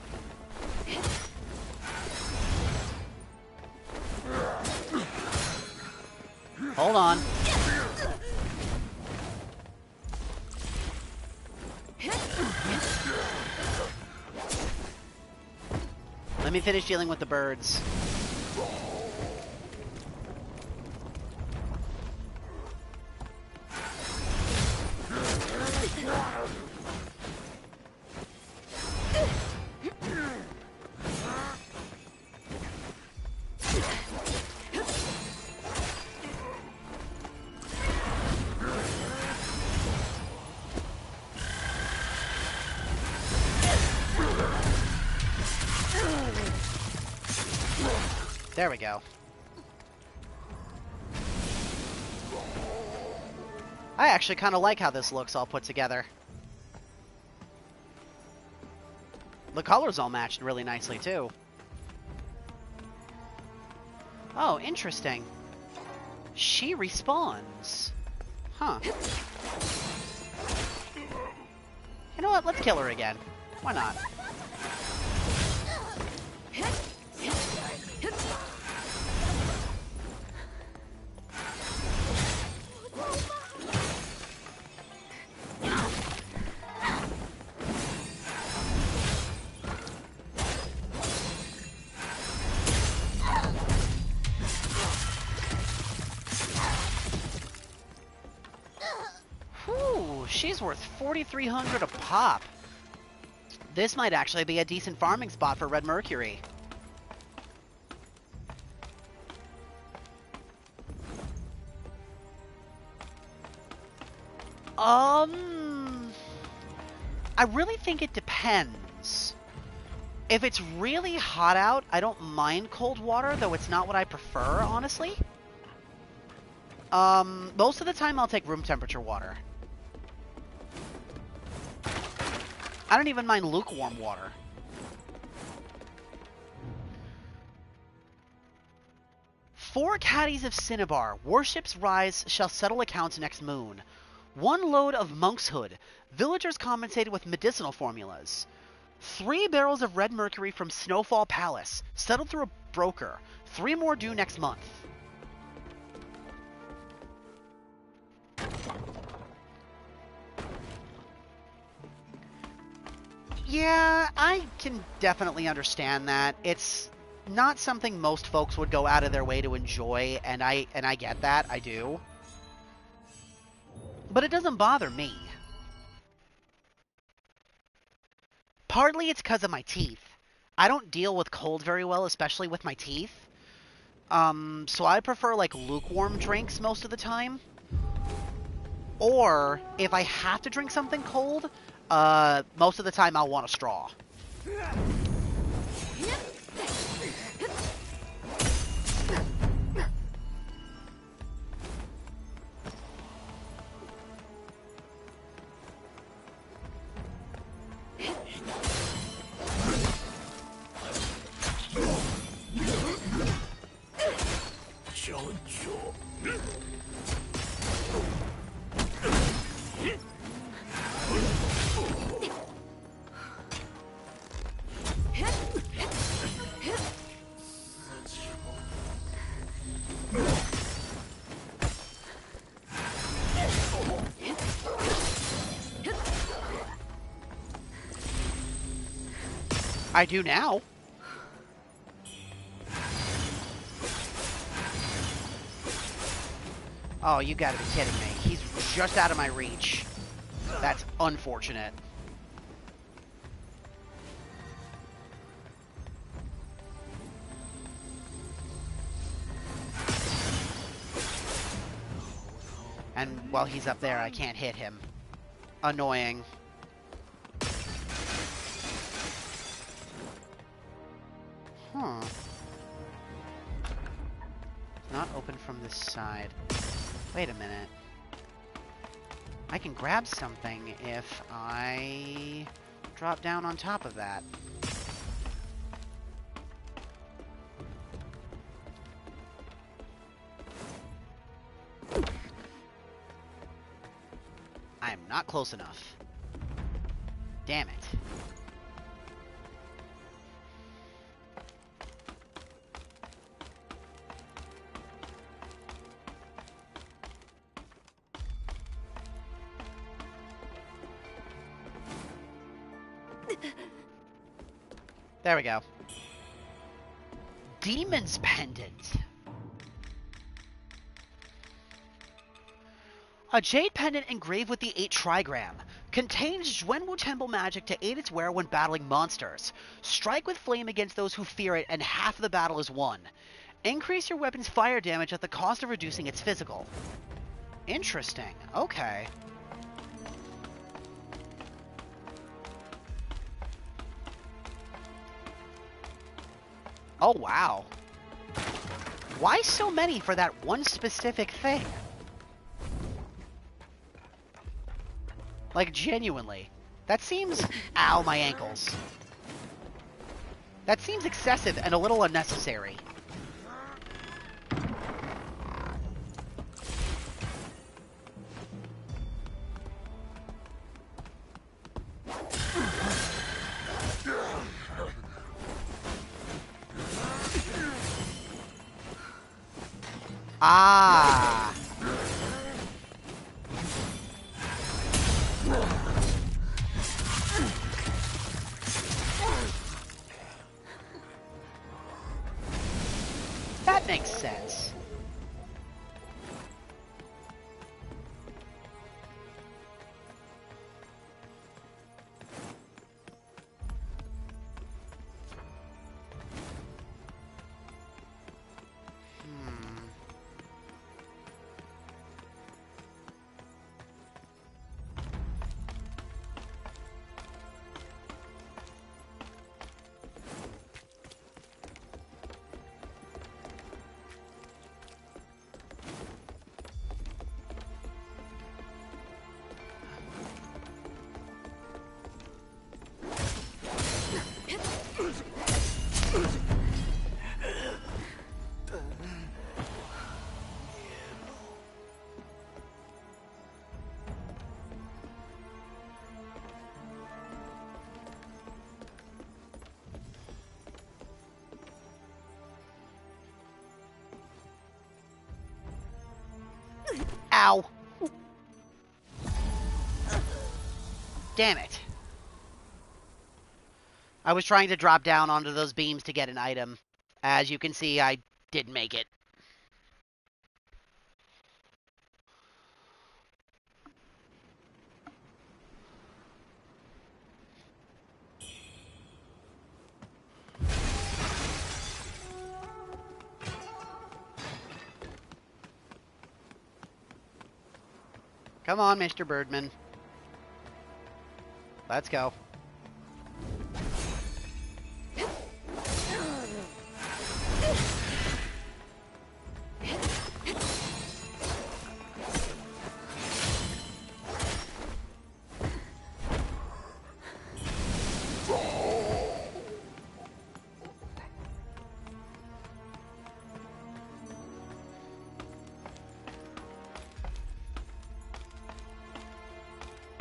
Hold on. Let me finish dealing with the birds. There we go. I actually kind of like how this looks all put together. The colors all matched really nicely, too. Oh, interesting. She respawns. Huh. You know what? Let's kill her again. Why not? Whew, she's worth 4,300 a pop. This might actually be a decent farming spot for Red Mercury. I really think it depends. If it's really hot out, I don't mind cold water, though it's not what I prefer, honestly. Most of the time I'll take room temperature water. I don't even mind lukewarm water. Four caddies of cinnabar. Warships rise shall settle accounts next moon. 1 load of monkshood. Villagers compensated with medicinal formulas. 3 barrels of red mercury from Snowfall Palace. Settled through a broker. 3 more due next month. Yeah, I can definitely understand that. It's not something most folks would go out of their way to enjoy, and I get that, I do. But it doesn't bother me. Partly it's because of my teeth. I don't deal with cold very well, especially with my teeth. So I prefer, like, lukewarm drinks most of the time. Or, if I have to drink something cold, most of the time I'll want a straw. I do now. Oh, you gotta be kidding me. He's just out of my reach. That's unfortunate. And while he's up there, I can't hit him. Annoying. Huh. Not open from this side. Wait a minute. I can grab something if I drop down on top of that. I am not close enough. Damn it. There we go. Demon's Pendant. A jade pendant engraved with the 8 trigram. Contains Zhuanwu Temple magic to aid its wearer when battling monsters. Strike with flame against those who fear it and half the battle is won. Increase your weapon's fire damage at the cost of reducing its physical. Interesting. Okay. Oh, wow. Why so many for that one specific thing? Like, genuinely. That seems... Ow, my ankles. That seems excessive and a little unnecessary. Ah. That makes sense. Ow. Damn it. I was trying to drop down onto those beams to get an item. As you can see, I didn't make it. Come on, Mr. Birdman. Let's go.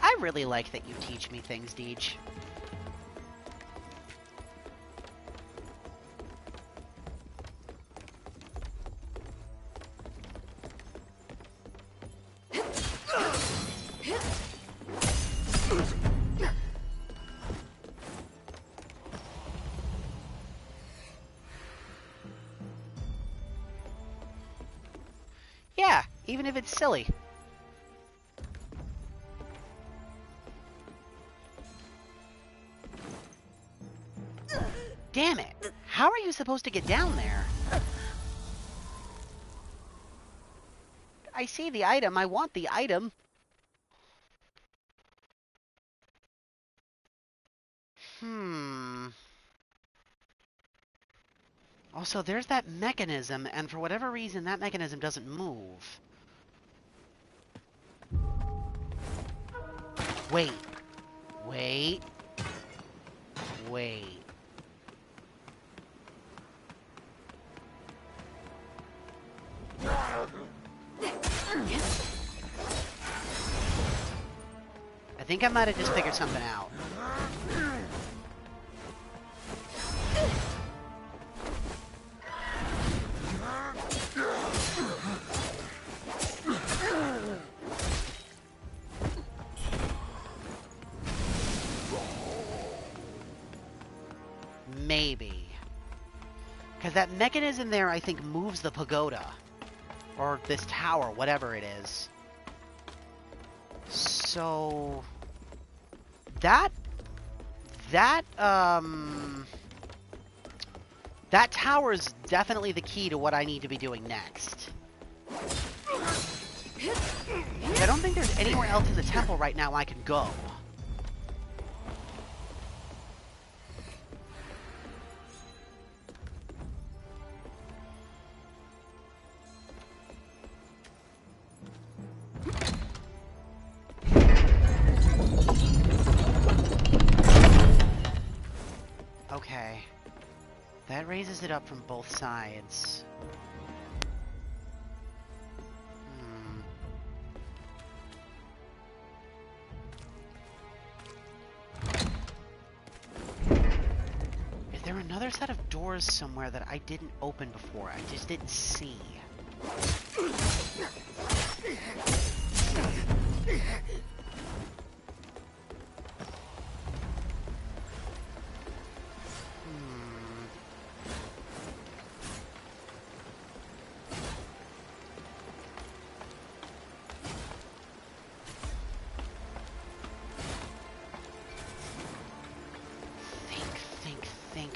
I really like that you teach me things, Deej. Yeah, even if it's silly. Damn it! How are you supposed to get down there? I see the item. I want the item. Also, there's that mechanism, and for whatever reason, that mechanism doesn't move. Wait. Wait. Wait. I think I might have just figured something out. Maybe. Because that mechanism there, I think, moves the pagoda. Or this tower, whatever it is. So... That tower is definitely the key to what I need to be doing next. I don't think there's anywhere else in the temple right now I can go. that raises it up from both sides. Is there another set of doors somewhere that I didn't open before? I just didn't see.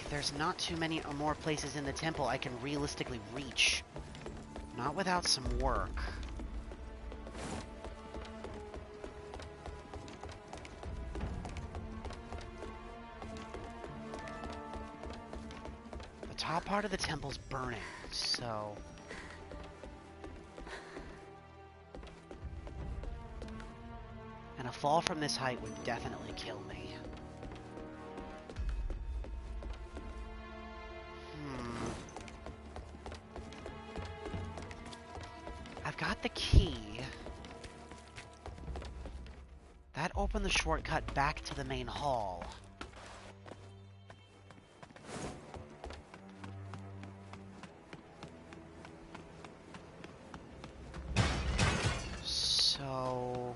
There's not too many more places in the temple I can realistically reach. Not without some work. The top part of the temple's burning, so... And a fall from this height would definitely kill me. Got the key. That opened the shortcut back to the main hall. So...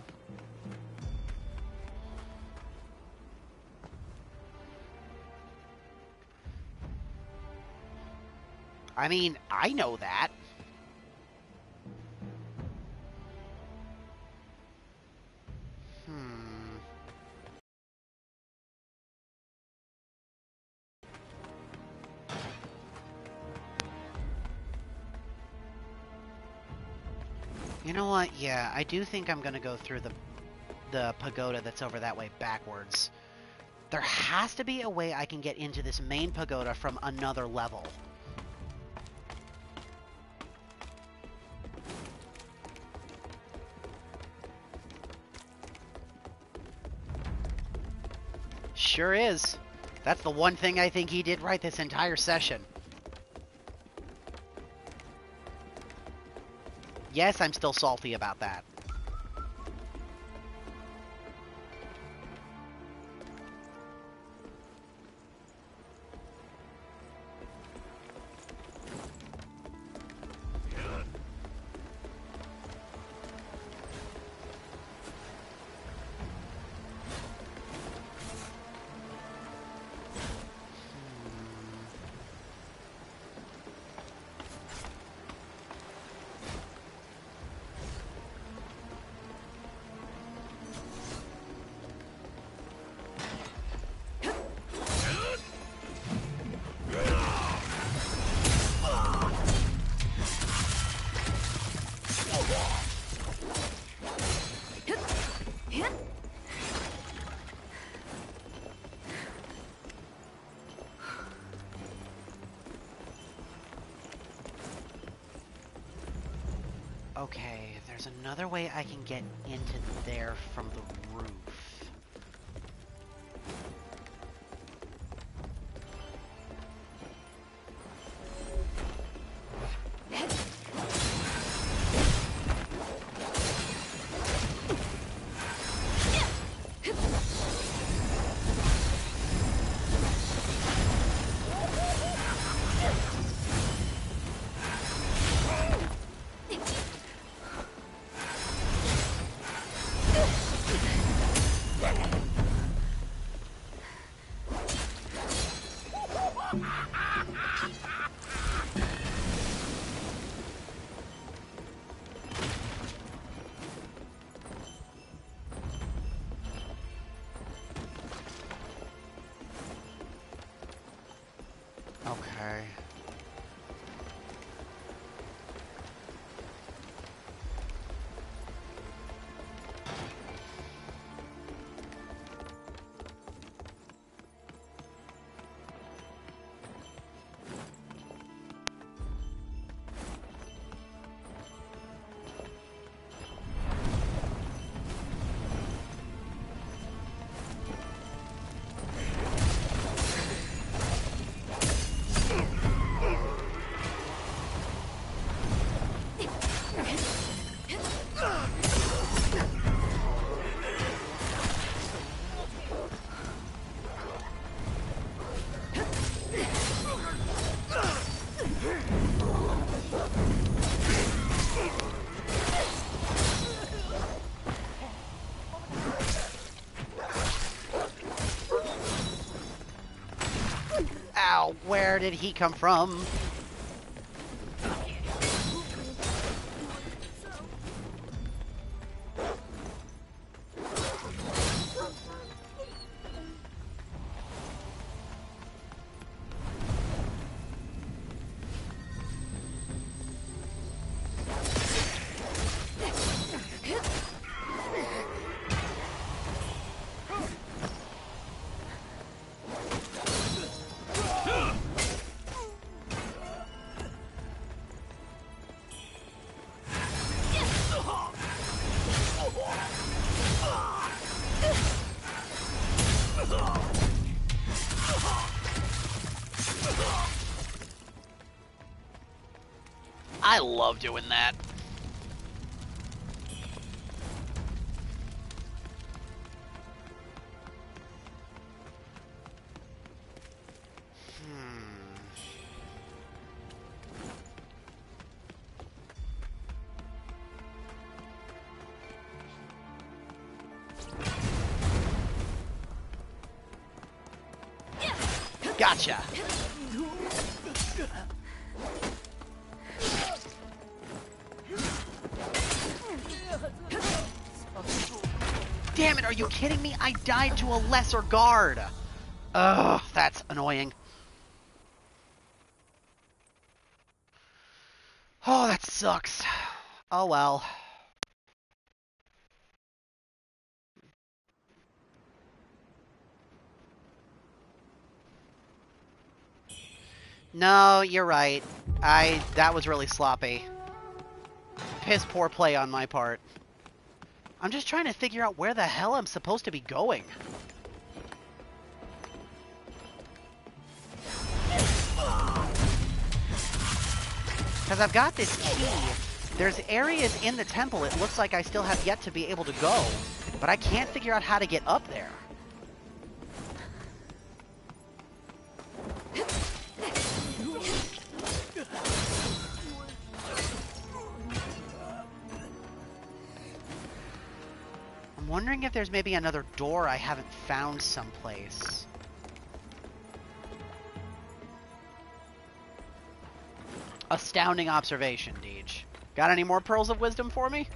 I mean, I know that. You know what? Yeah, I do think I'm gonna go through the pagoda that's over that way backwards. There has to be a way I can get into this main pagoda from another level. Sure is. That's the one thing I think he did right this entire session. Yes, I'm still salty about that. Okay, there's another way I can get into there from the roof. Okay. Wow, where did he come from? I love doing that. Gotcha. Damn it, are you kidding me? I died to a lesser guard. Ugh, that's annoying. Oh, that sucks. Oh well. No, you're right. That was really sloppy. Piss poor play on my part. I'm just trying to figure out where the hell I'm supposed to be going. Because I've got this key. There's areas in the temple it looks like I still have yet to be able to go. But I can't figure out how to get up there. I'm wondering if there's maybe another door I haven't found someplace. Astounding observation, Deej. Got any more pearls of wisdom for me?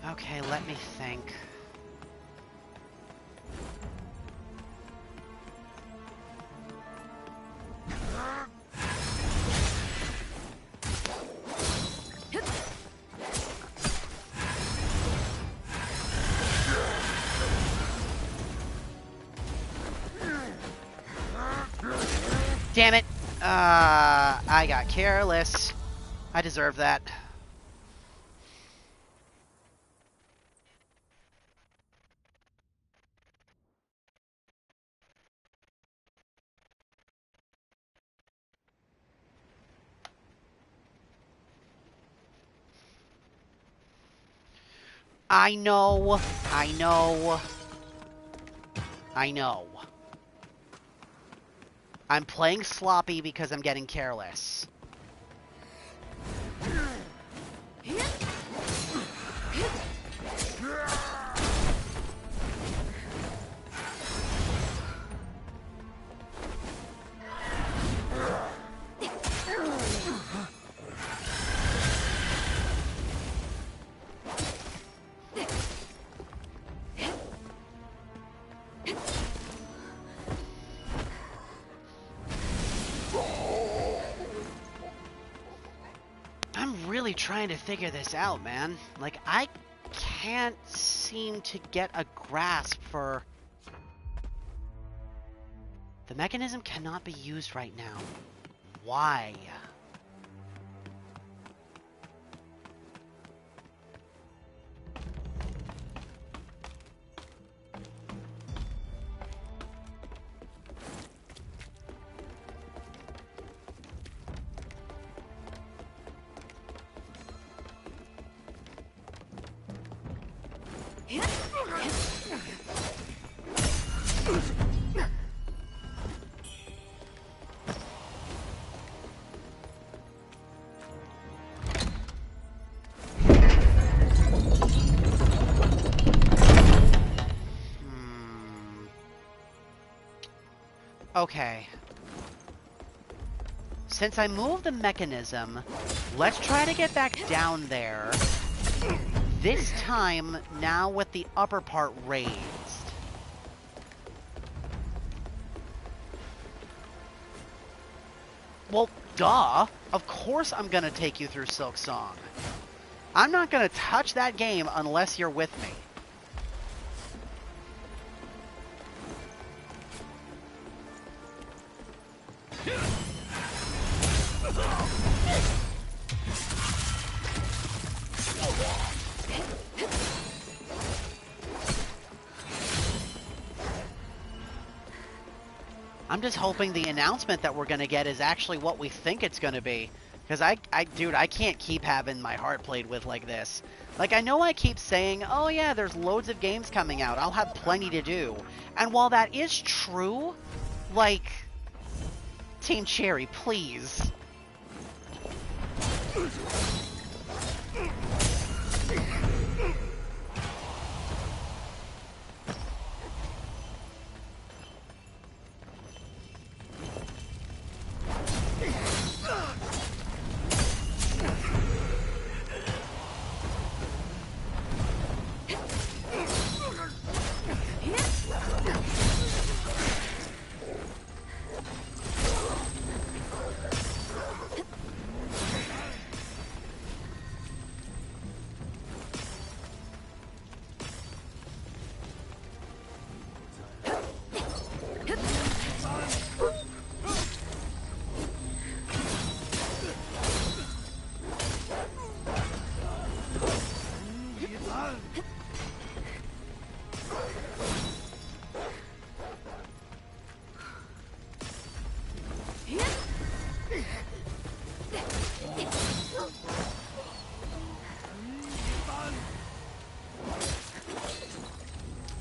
Okay, let me think. Damn it! I got careless. I deserve that. I know. I know. I know. I'm playing sloppy because I'm getting careless. really trying to figure this out, man. Like, I can't seem to get a grasp for... The mechanism cannot be used right now. Why? Okay. Since I moved the mechanism, let's try to get back down there. This time, now with the upper part raised. Well, duh! Of course I'm gonna take you through Silk Song. I'm not gonna touch that game unless you're with me. I'm just hoping the announcement that we're gonna get is actually what we think it's gonna be. Because dude, I can't keep having my heart played with like this. Like, I know I keep saying, oh yeah, there's loads of games coming out, I'll have plenty to do. And while that is true, like, Team Cherry, please.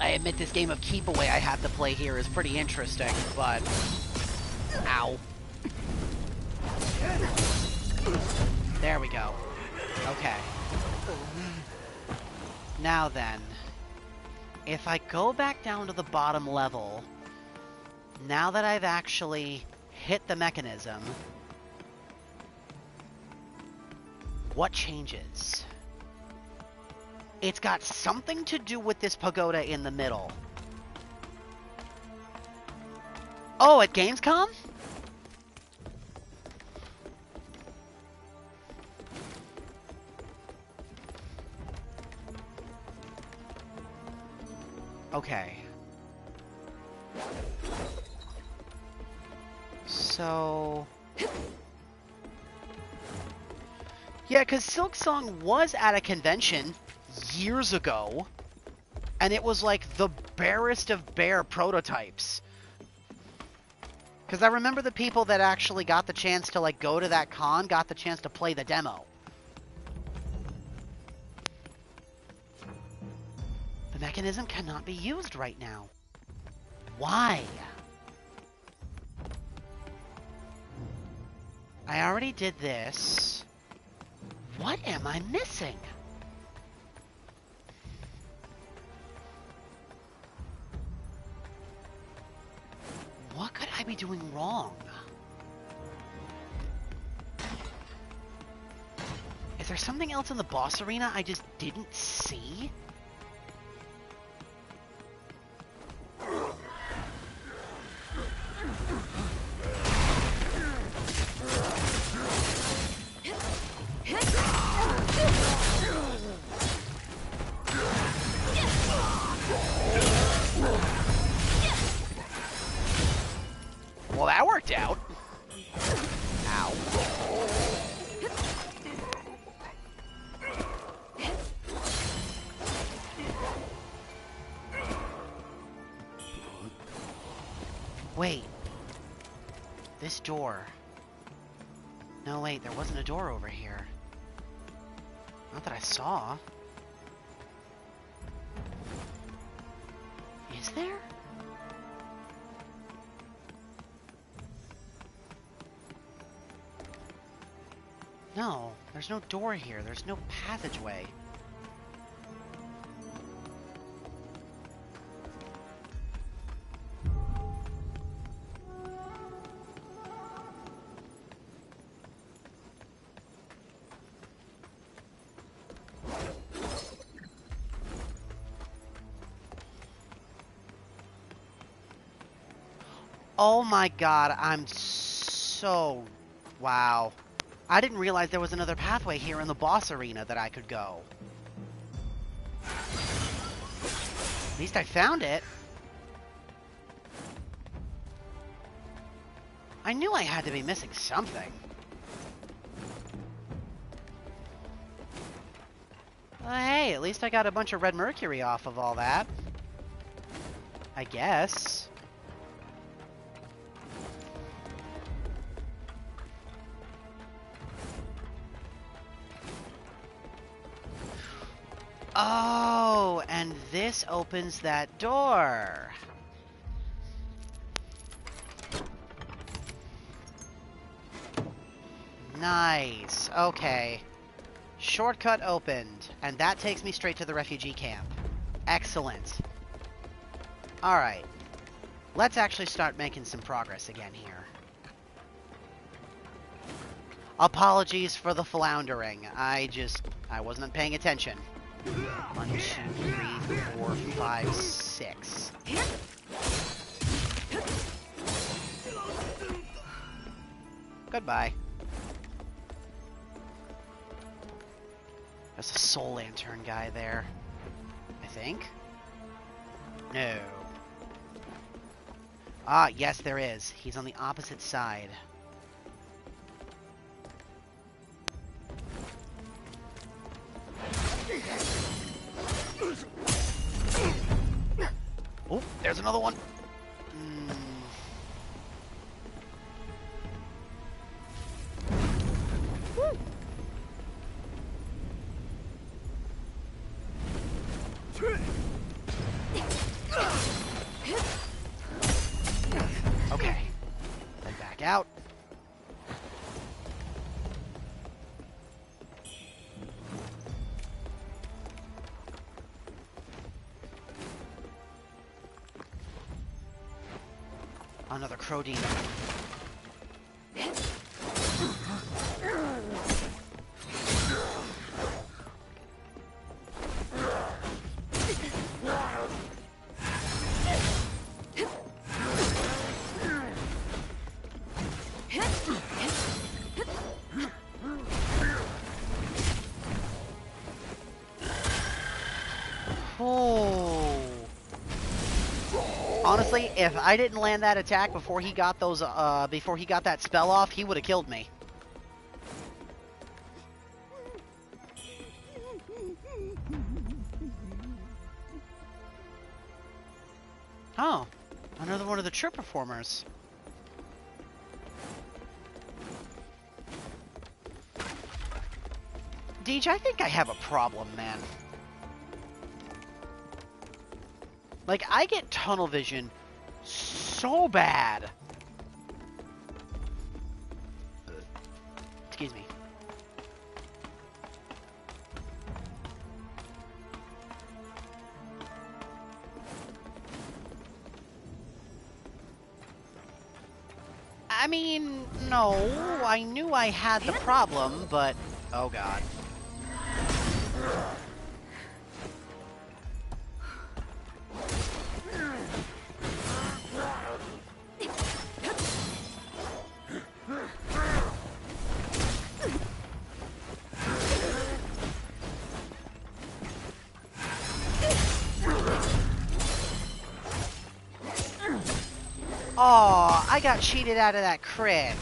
I admit this game of keep away I have to play here is pretty interesting, but... Ow. There we go. Okay. Now then, if I go back down to the bottom level, now that I've actually hit the mechanism, what changes? It's got something to do with this pagoda in the middle. Oh, at Gamescom? Okay. So... Yeah, because Silk Song was at a convention years ago, and it was like the barest of bare prototypes. Because I remember the people that actually got the chance to like go to that con got the chance to play the demo. The mechanism cannot be used right now. Why? I already did this. What am I missing? What could I be doing wrong? Is there something else in the boss arena I just didn't see? door. No, wait, there wasn't a door over here. Not that I saw. Is there? No, there's no door here. There's no passageway. Oh my god, I'm so... Wow. I didn't realize there was another pathway here in the boss arena that I could go. At least I found it. I knew I had to be missing something. Well, hey, at least I got a bunch of red mercury off of all that. I guess. Oh, and this opens that door. Nice. Okay. Shortcut opened, and that takes me straight to the refugee camp. Excellent. Alright. Let's actually start making some progress again here. Apologies for the floundering. I wasn't paying attention. 1, 2, 3, 4, 5, 6. Goodbye. There's a soul lantern guy there. I think? No. Ah, yes there is. He's on the opposite side. Oh, there's another one. Okay. Then back out. Another crow demon. Oh. Honestly, if I didn't land that attack before he got those, before he got that spell off, he would have killed me. Oh, another one of the trip performers. Deej, I think I have a problem, man. Like, I get tunnel vision so bad. Excuse me. I mean, no, I knew I had the problem, but... Oh, God. Oh, I got cheated out of that crit.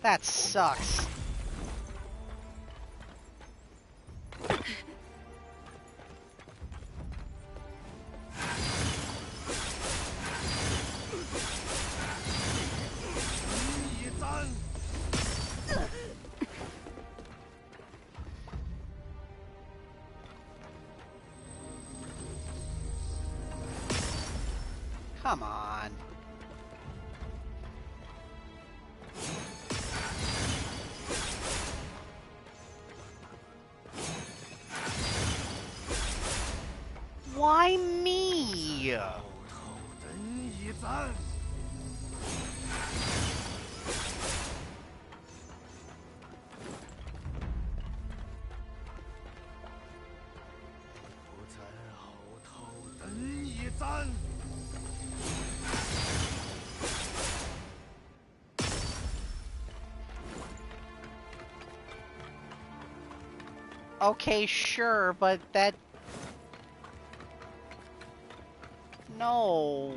That sucks. Come on. Why me? Okay, sure, but that... No.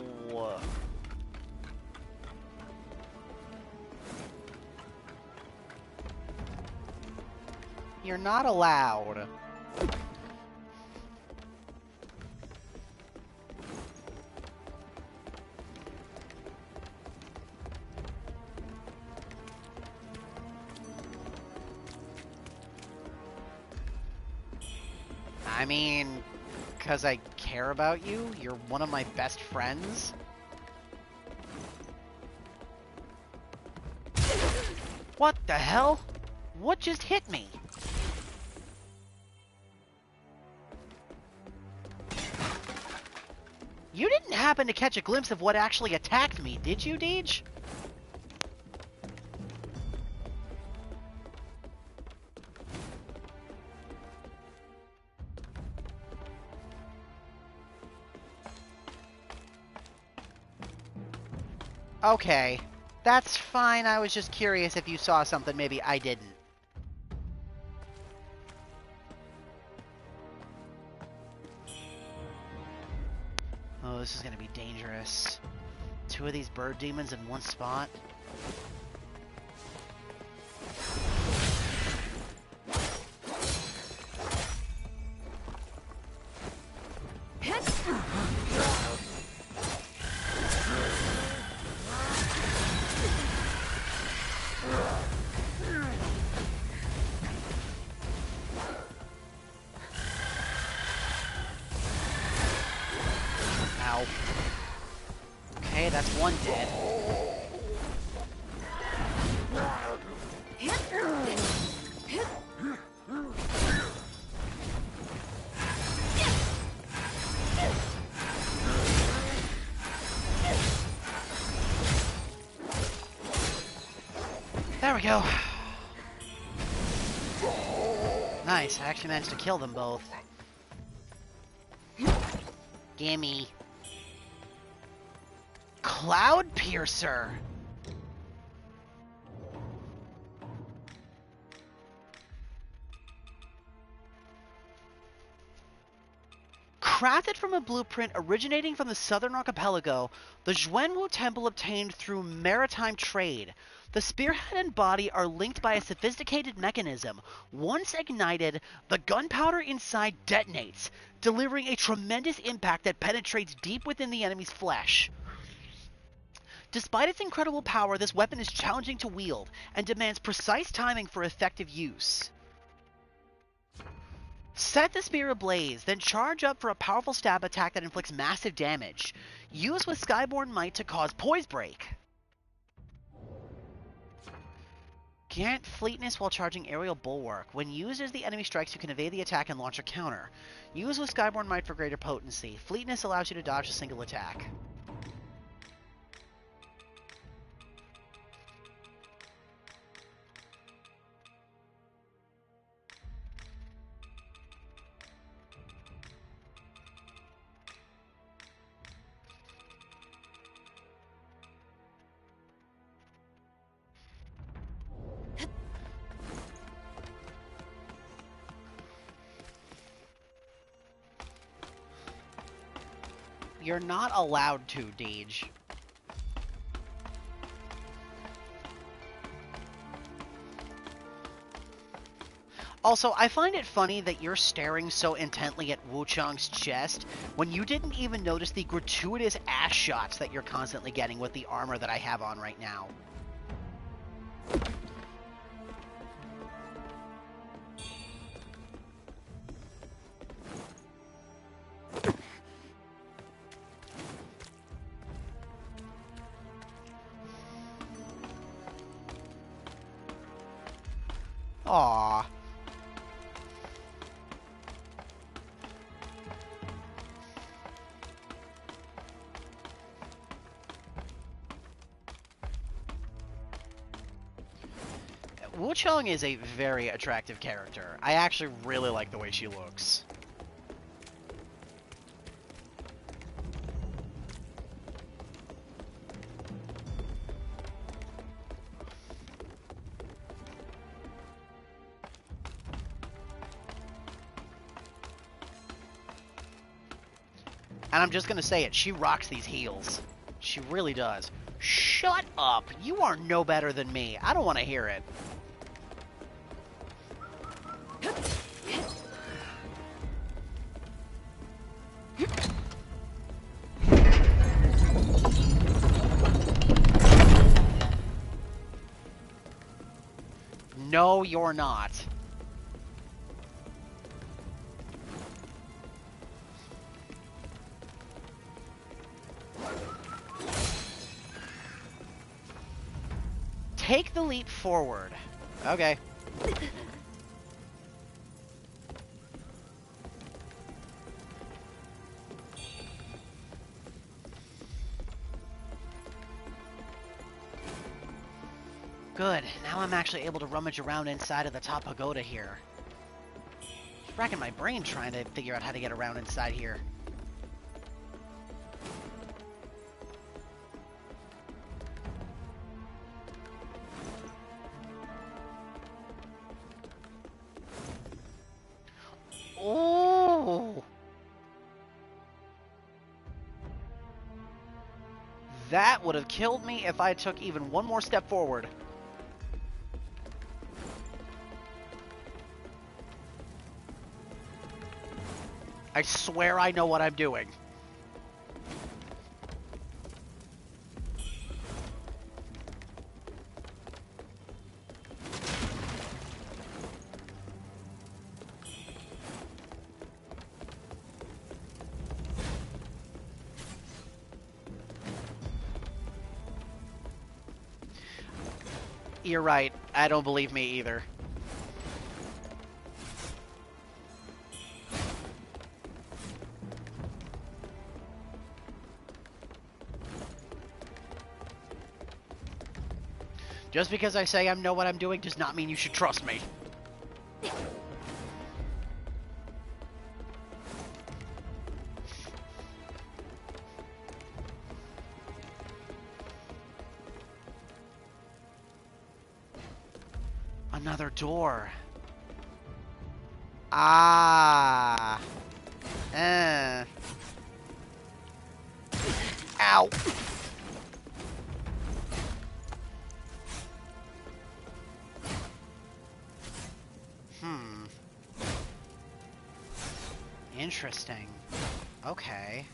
You're not allowed. I mean, 'cause I care about you? You're one of my best friends? What the hell? What just hit me? You didn't happen to catch a glimpse of what actually attacked me, did you, Deej? Okay. That's fine, I was just curious if you saw something maybe I didn't. Oh, this is gonna be dangerous. 2 of these bird demons in one spot. Ow. Okay, that's one dead. There we go. Nice, I actually managed to kill them both. Gimme. Cloud Piercer! Crafted from a blueprint originating from the southern archipelago, the Xuanwu Temple obtained through maritime trade. The spearhead and body are linked by a sophisticated mechanism. Once ignited, the gunpowder inside detonates, delivering a tremendous impact that penetrates deep within the enemy's flesh. Despite its incredible power, this weapon is challenging to wield and demands precise timing for effective use. Set the spear ablaze, then charge up for a powerful stab attack that inflicts massive damage. Use with Skyborn Might to cause poise break. Grant fleetness while charging aerial bulwark. When used as the enemy strikes, you can evade the attack and launch a counter. Use with Skyborn Might for greater potency. Fleetness allows you to dodge a single attack. You're not allowed to, Deej. Also, I find it funny that you're staring so intently at Wuchang's chest when you didn't even notice the gratuitous ass shots that you're constantly getting with the armor that I have on right now. Aww. WUCHANG is a very attractive character. I actually really like the way she looks. And I'm just gonna say it, she rocks these heels. She really does. Shut up! You are no better than me. I don't want to hear it. No, you're not. Take the leap forward. Okay. Good. Now I'm actually able to rummage around inside of the top pagoda here. Just racking my brain trying to figure out how to get around inside here. Oh! That would have killed me if I took even one more step forward. I swear I know what I'm doing. You're right. I don't believe me either. Just because I say I know what I'm doing does not mean you should trust me. Another door. Ah. Ow. Interesting. Okay.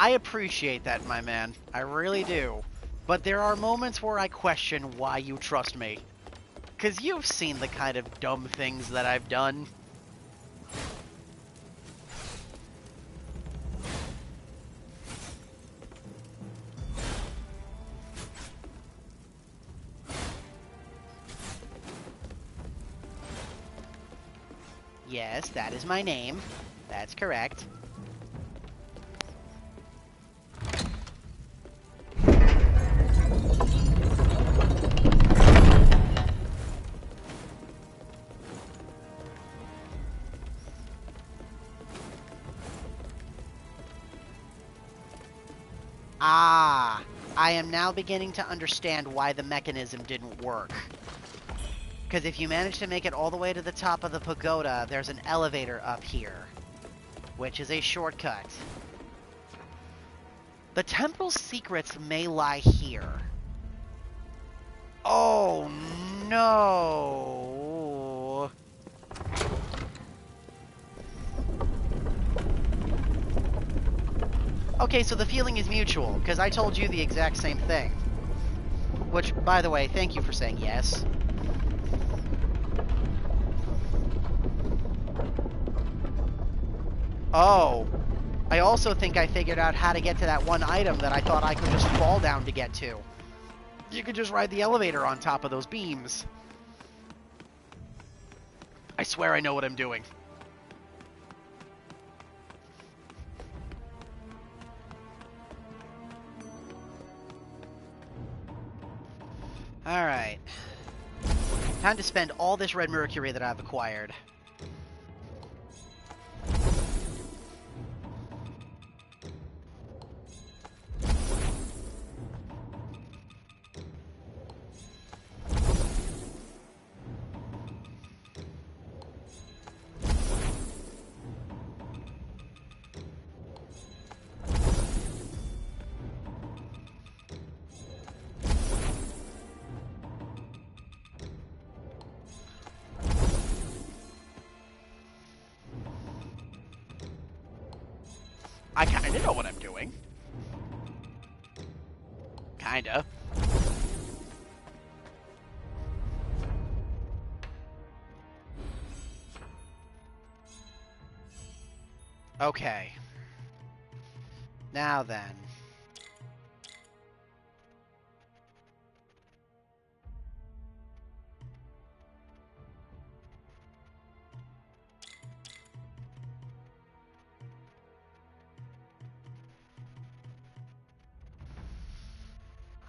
I appreciate that, my man. I really do. But there are moments where I question why you trust me. 'Cause you've seen the kind of dumb things that I've done. Yes, that is my name. That's correct. Ah, I am now beginning to understand why the mechanism didn't work. Because if you manage to make it all the way to the top of the pagoda, there's an elevator up here, which is a shortcut. The temple's secrets may lie here. Oh, no. Okay, so the feeling is mutual, because I told you the exact same thing. Which, by the way, thank you for saying yes. Oh. I also think I figured out how to get to that one item that I thought I could just fall down to get to. You could just ride the elevator on top of those beams. I swear I know what I'm doing. Alright. Time to spend all this red mercury that I've acquired. I kinda know what I'm doing. Kinda. Okay. Now then.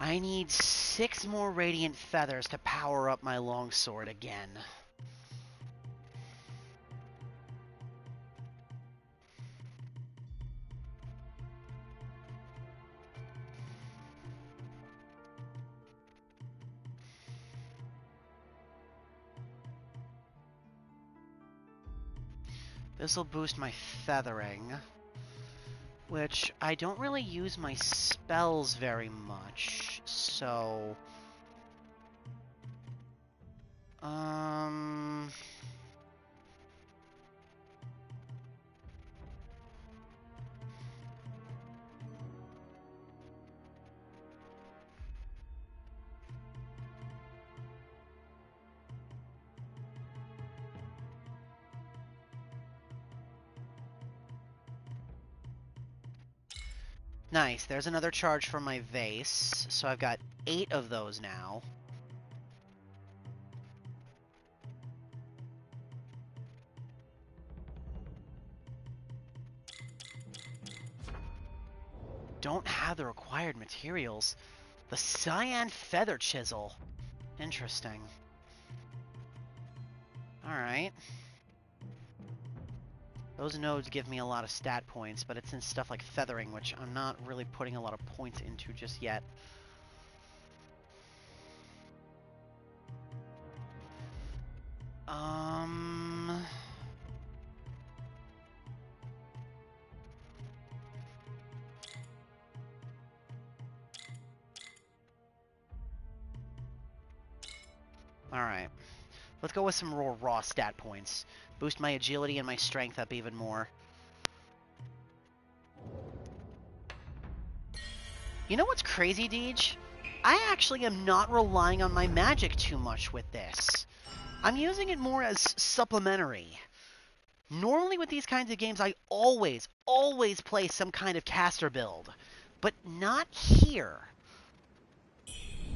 I need 6 more radiant feathers to power up my longsword again. This will boost my feathering, which I don't really use my spells very much, so... Nice, there's another charge for my vase, so I've got 8 of those now. Don't have the required materials. The cyan feather chisel. Interesting. Alright. Those nodes give me a lot of stat points, but it's in stuff like feathering, which I'm not really putting a lot of points into just yet. Alright. Let's go with some more raw stat points. Boost my agility and my strength up even more. You know what's crazy, Deej? I actually am not relying on my magic too much with this. I'm using it more as supplementary. Normally with these kinds of games, I always play some kind of caster build. But not here.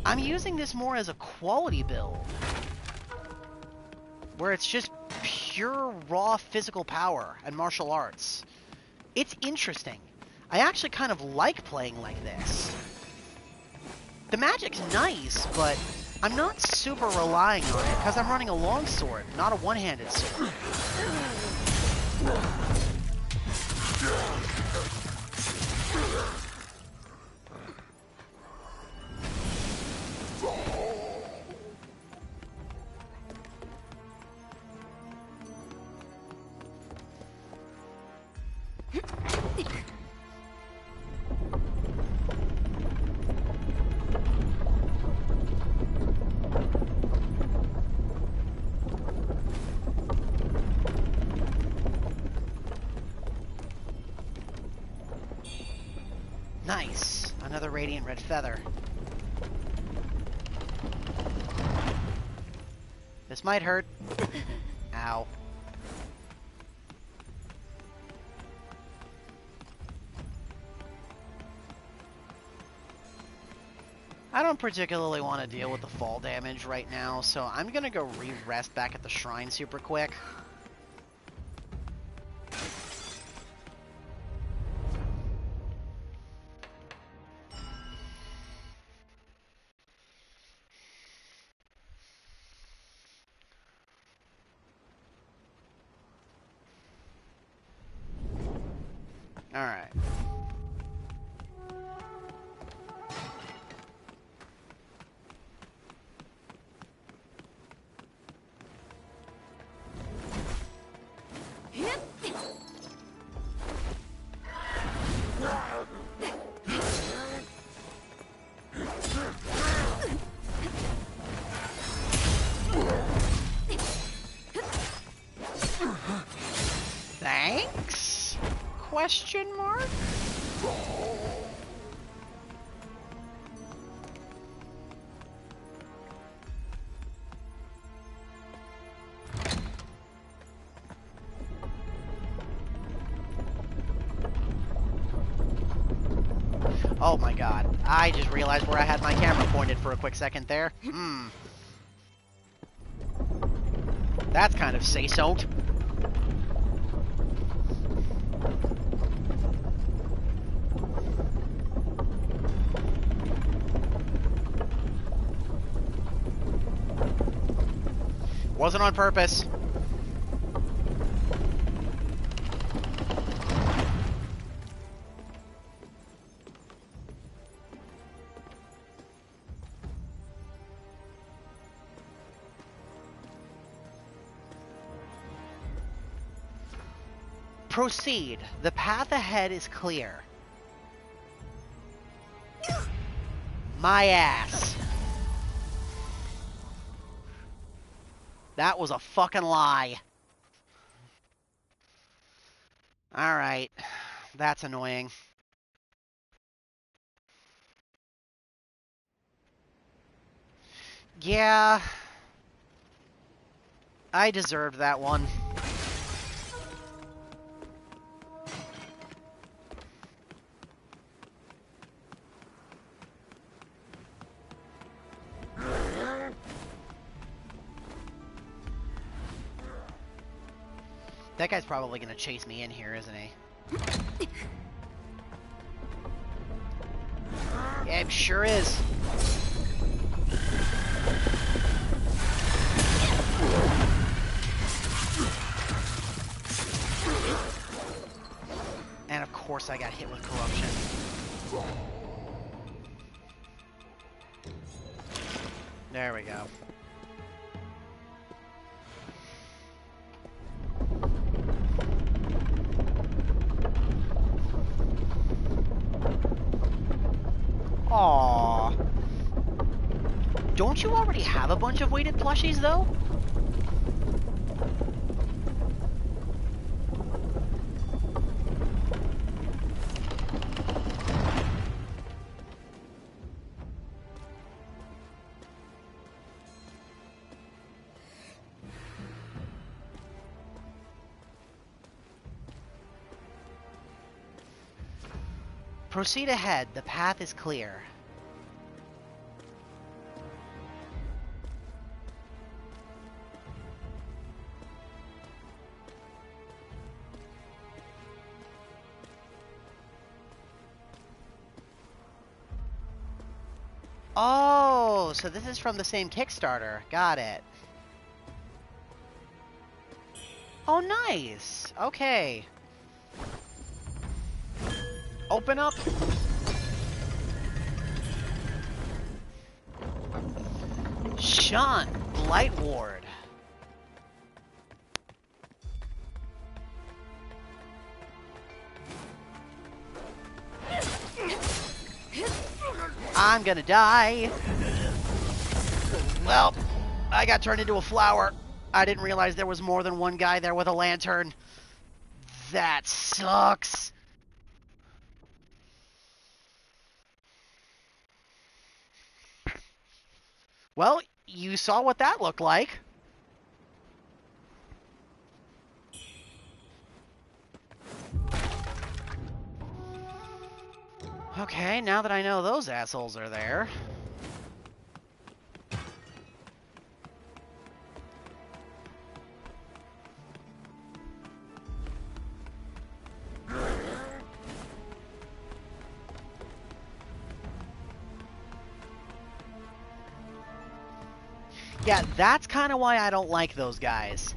I'm using this more as a quality build. Where it's just pure, raw physical power and martial arts. It's interesting. I actually kind of like playing like this. The magic's nice, but I'm not super relying on it, because I'm running a longsword, not a one-handed sword. radiant red feather. This might hurt. Ow. I don't particularly want to deal with the fall damage right now, so I'm gonna go re-rest back at the shrine super quick. Alright. Thanks? Question mark? Oh my god. I just realized where I had my camera pointed for a quick second there. That's kind of say-so. Wasn't on purpose. Proceed. The path ahead is clear. My ass. That was a fucking lie. Alright. That's annoying. Yeah. I deserved that one. That guy's probably gonna chase me in here, isn't he? Yeah, it sure is. And of course I got hit with corruption. There we go. Aww. Don't you already have a bunch of weighted plushies, though? Proceed ahead. The path is clear. Oh, so this is from the same Kickstarter. Got it. Oh, nice. Okay. Open up. Sean, Blight Ward. I'm gonna die. Well, I got turned into a flower. I didn't realize there was more than one guy there with a lantern. That sucks. Well, you saw what that looked like. Okay, now that I know those assholes are there... Yeah, that's kind of why I don't like those guys.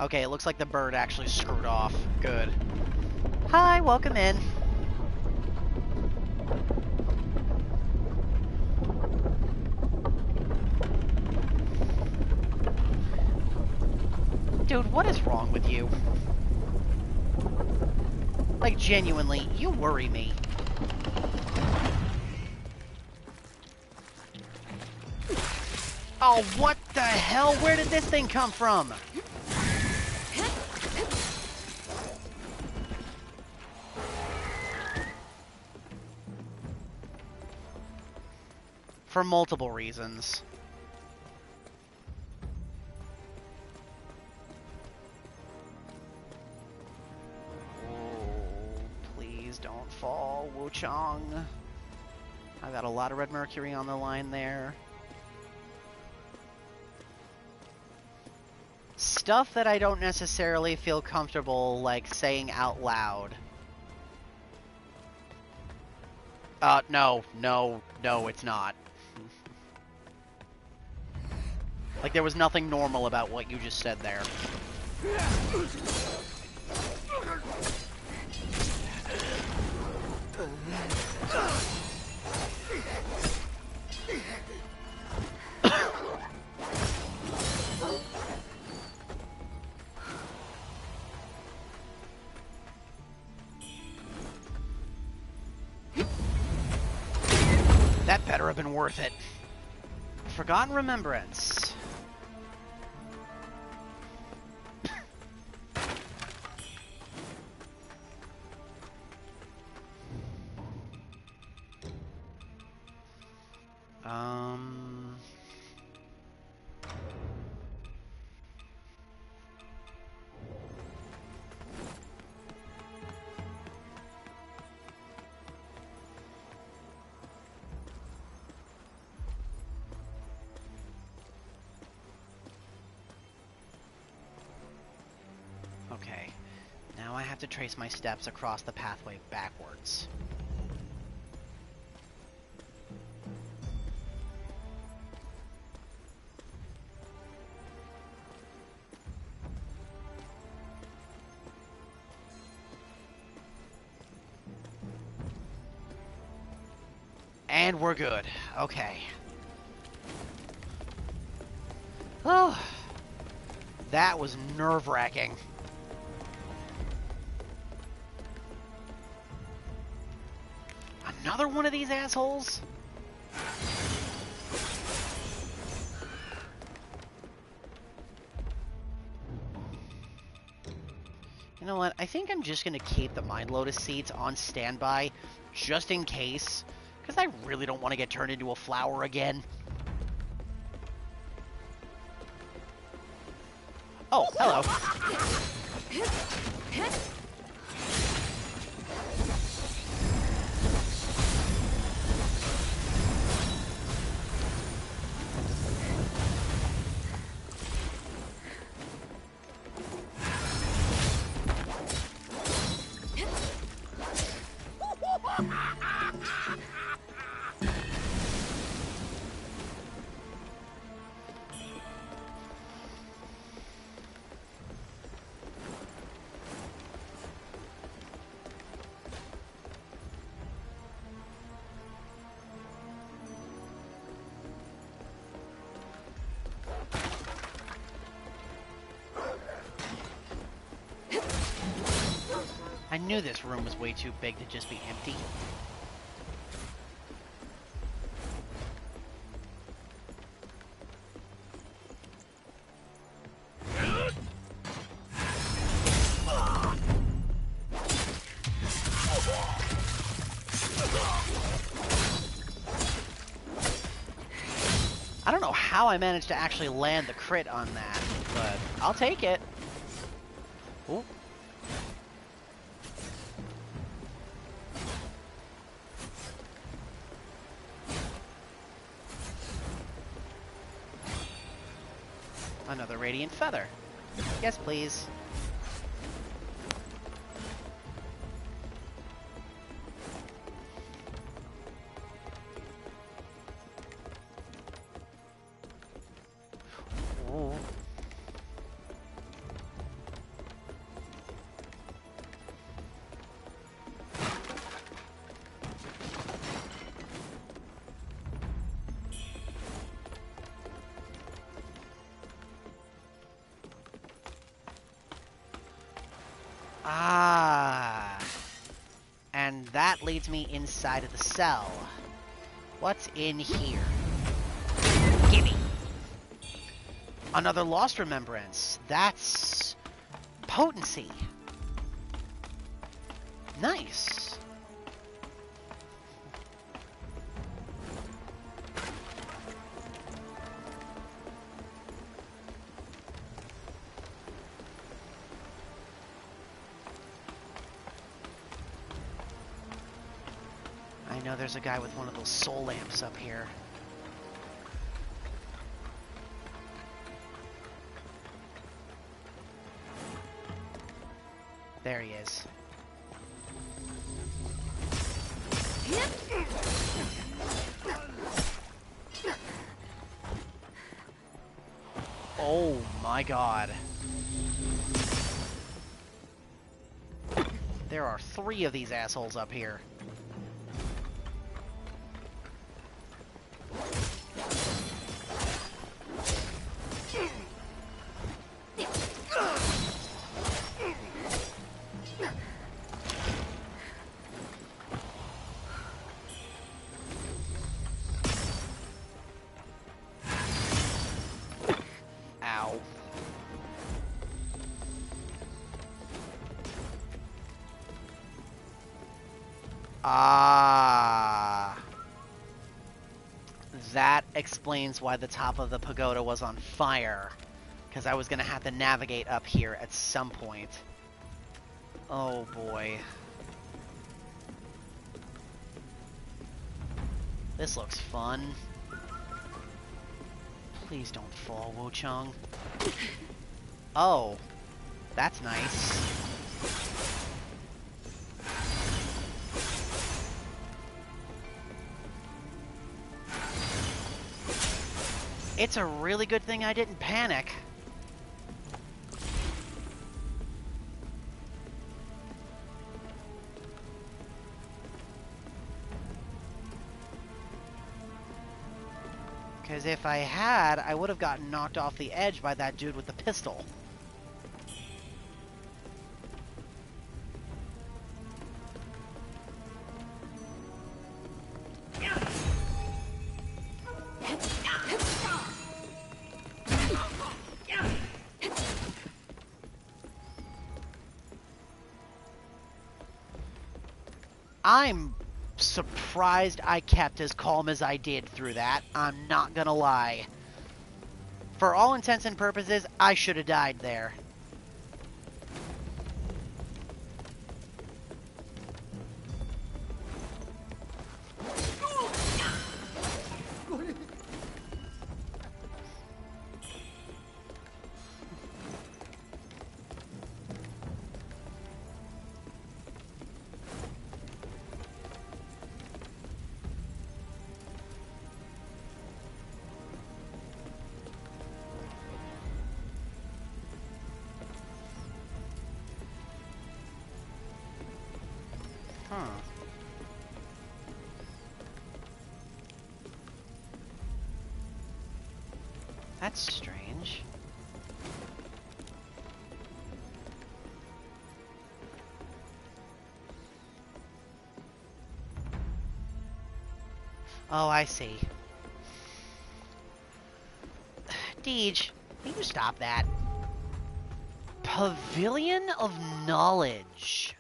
Okay, it looks like the bird actually screwed off. Good. Hi, welcome in. Dude, what is wrong with you? Like, genuinely, you worry me. Oh, what the hell? Where did this thing come from? For multiple reasons. Please don't fall, WUCHANG. I got a lot of red mercury on the line there. Stuff that I don't necessarily feel comfortable, like, saying out loud. No, it's not. Like, there was nothing normal about what you just said there. That better have been worth it. Forgotten Remembrance. Okay, now I have to trace my steps across the pathway backwards. And we're good. Okay. Oh, that was nerve-wracking. Another one of these assholes? You know what? I think I'm just going to keep the Mind Lotus seeds on standby, just in case, because I really don't want to get turned into a flower again. Oh, hello. I knew this room was way too big to just be empty. I don't know how I managed to actually land the crit on that, but I'll take it. Ooh. Another Radiant Feather. Yes, please. Ooh. Ah. And that leads me inside of the cell. What's in here? Gimme! Another Lost Remembrance. That's potency. Nice. I know there's a guy with one of those soul lamps up here. There he is. Oh my god. There are 3 of these assholes up here. Ow. Ah. That explains why the top of the pagoda was on fire. Because I was going to have to navigate up here at some point. Oh boy. This looks fun. Please don't fall, WUCHANG. Oh. That's nice. It's a really good thing I didn't panic. Because if I had, I would have gotten knocked off the edge by that dude with the pistol. I'm surprised I kept as calm as I did through that. I'm not gonna lie. For all intents and purposes, I should have died there. Huh. That's strange. Oh, I see. Deej, can you stop that? Pavilion of Knowledge.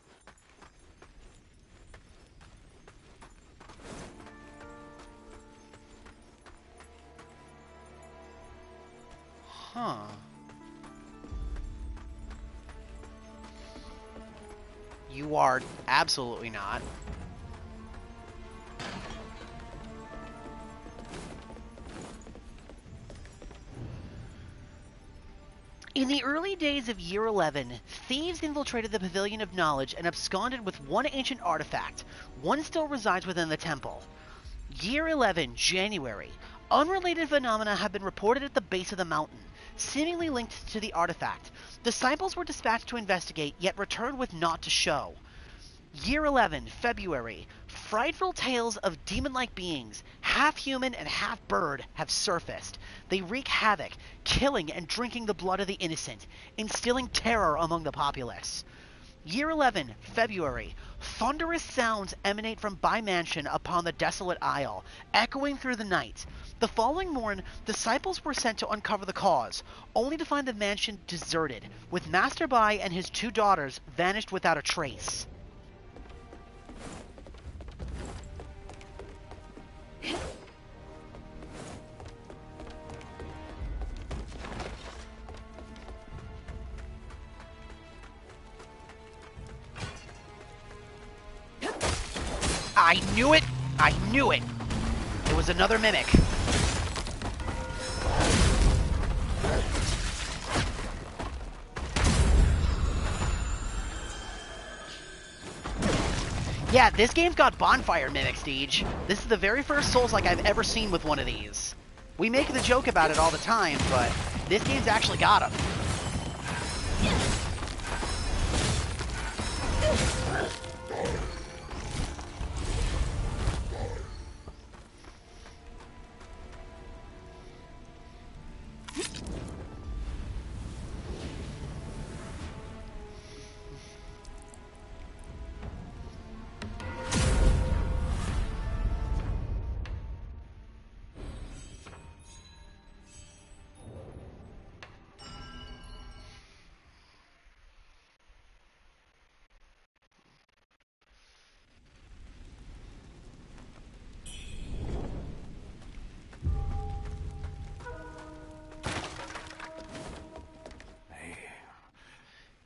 Huh. You are absolutely not. In the early days of Year 11, thieves infiltrated the Pavilion of Knowledge and absconded with one ancient artifact. One still resides within the temple. Year 11, January. Unrelated phenomena have been reported at the base of the mountain, seemingly linked to the artifact. Disciples were dispatched to investigate, yet returned with naught to show. Year 11, February. Frightful tales of demon-like beings, half human and half bird, have surfaced. They wreak havoc, killing and drinking the blood of the innocent, instilling terror among the populace. Year 11, February. Thunderous sounds emanate from Bai Mansion upon the desolate isle, echoing through the night. The following morn, disciples were sent to uncover the cause, only to find the mansion deserted, with Master Bai and his 2 daughters vanished without a trace. I knew it! I knew it! It was another mimic. Yeah, this game's got bonfire mimics, Deej. This is the very first Souls-like I've ever seen with one of these. We make the joke about it all the time, but this game's actually got them.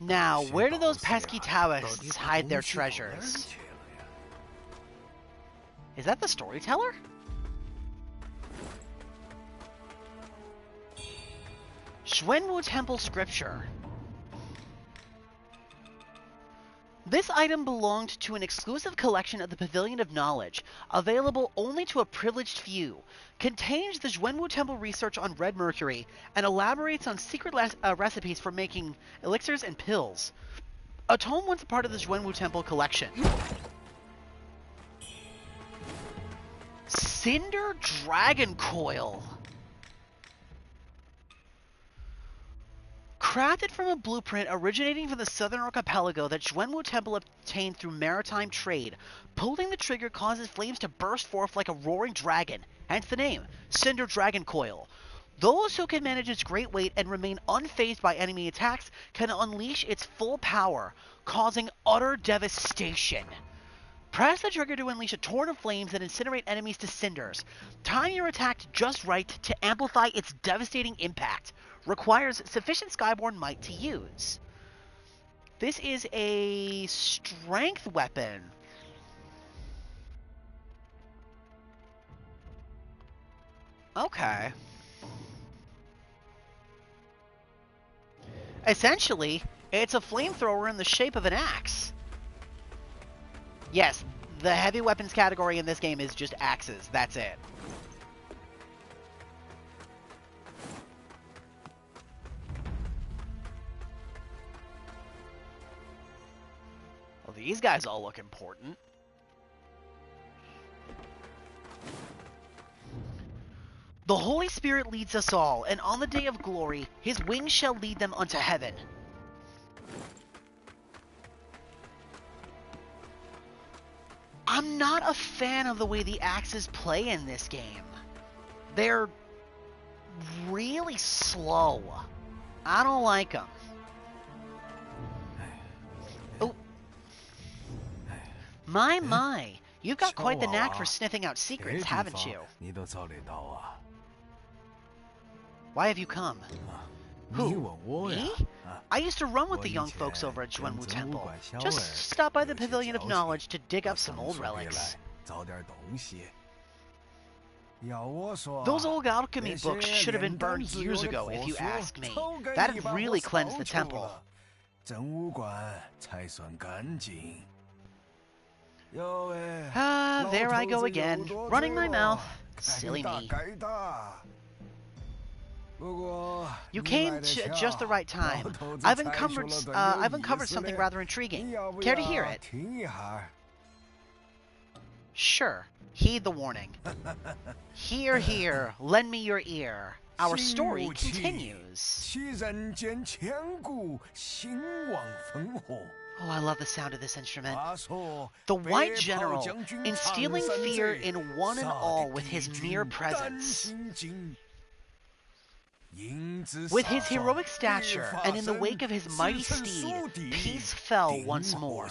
Now, where do those pesky Taoists hide their treasures? Is that the storyteller? Xuanwu Temple Scripture. This item belonged to an exclusive collection of the Pavilion of Knowledge, available only to a privileged few. Contains the Xuanwu Temple research on red mercury, and elaborates on secret recipes for making elixirs and pills. A tome once a part of the Xuanwu Temple collection. Cinder Dragon Coil. Crafted from a blueprint originating from the southern archipelago that Xuanwu Temple obtained through maritime trade, pulling the trigger causes flames to burst forth like a roaring dragon, hence the name, Cinder Dragon Coil. Those who can manage its great weight and remain unfazed by enemy attacks can unleash its full power, causing utter devastation. Press the trigger to unleash a torrent of flames that incinerate enemies to cinders. Time your attack just right to amplify its devastating impact. Requires sufficient Skyborn might to use. This is a strength weapon. Okay. Essentially, it's a flamethrower in the shape of an axe. Yes, the heavy weapons category in this game is just axes. That's it. Well, these guys all look important. The Holy Spirit leads us all, and on the day of glory, his wings shall lead them unto heaven. I'm not a fan of the way the axes play in this game. They're really slow. I don't like them. Oh. My. You've got quite the knack for sniffing out secrets, haven't you? Why have you come? Who? Me? I used to run with the young folks over at Zhuanwu Temple. Just stop by the Pavilion of Knowledge to dig up some old relics. Those old alchemy books should have been burned years ago, if you ask me. That'd really cleanse the temple. Ah, there I go again, running my mouth. Silly me. You came at just the right time. I've uncovered something rather intriguing. Care to hear it? Sure. Heed the warning. Hear, hear, lend me your ear. Our story continues. Oh, I love the sound of this instrument. The White General, instilling fear in one and all with his mere presence. With his heroic stature, and in the wake of his mighty steed, peace fell once more.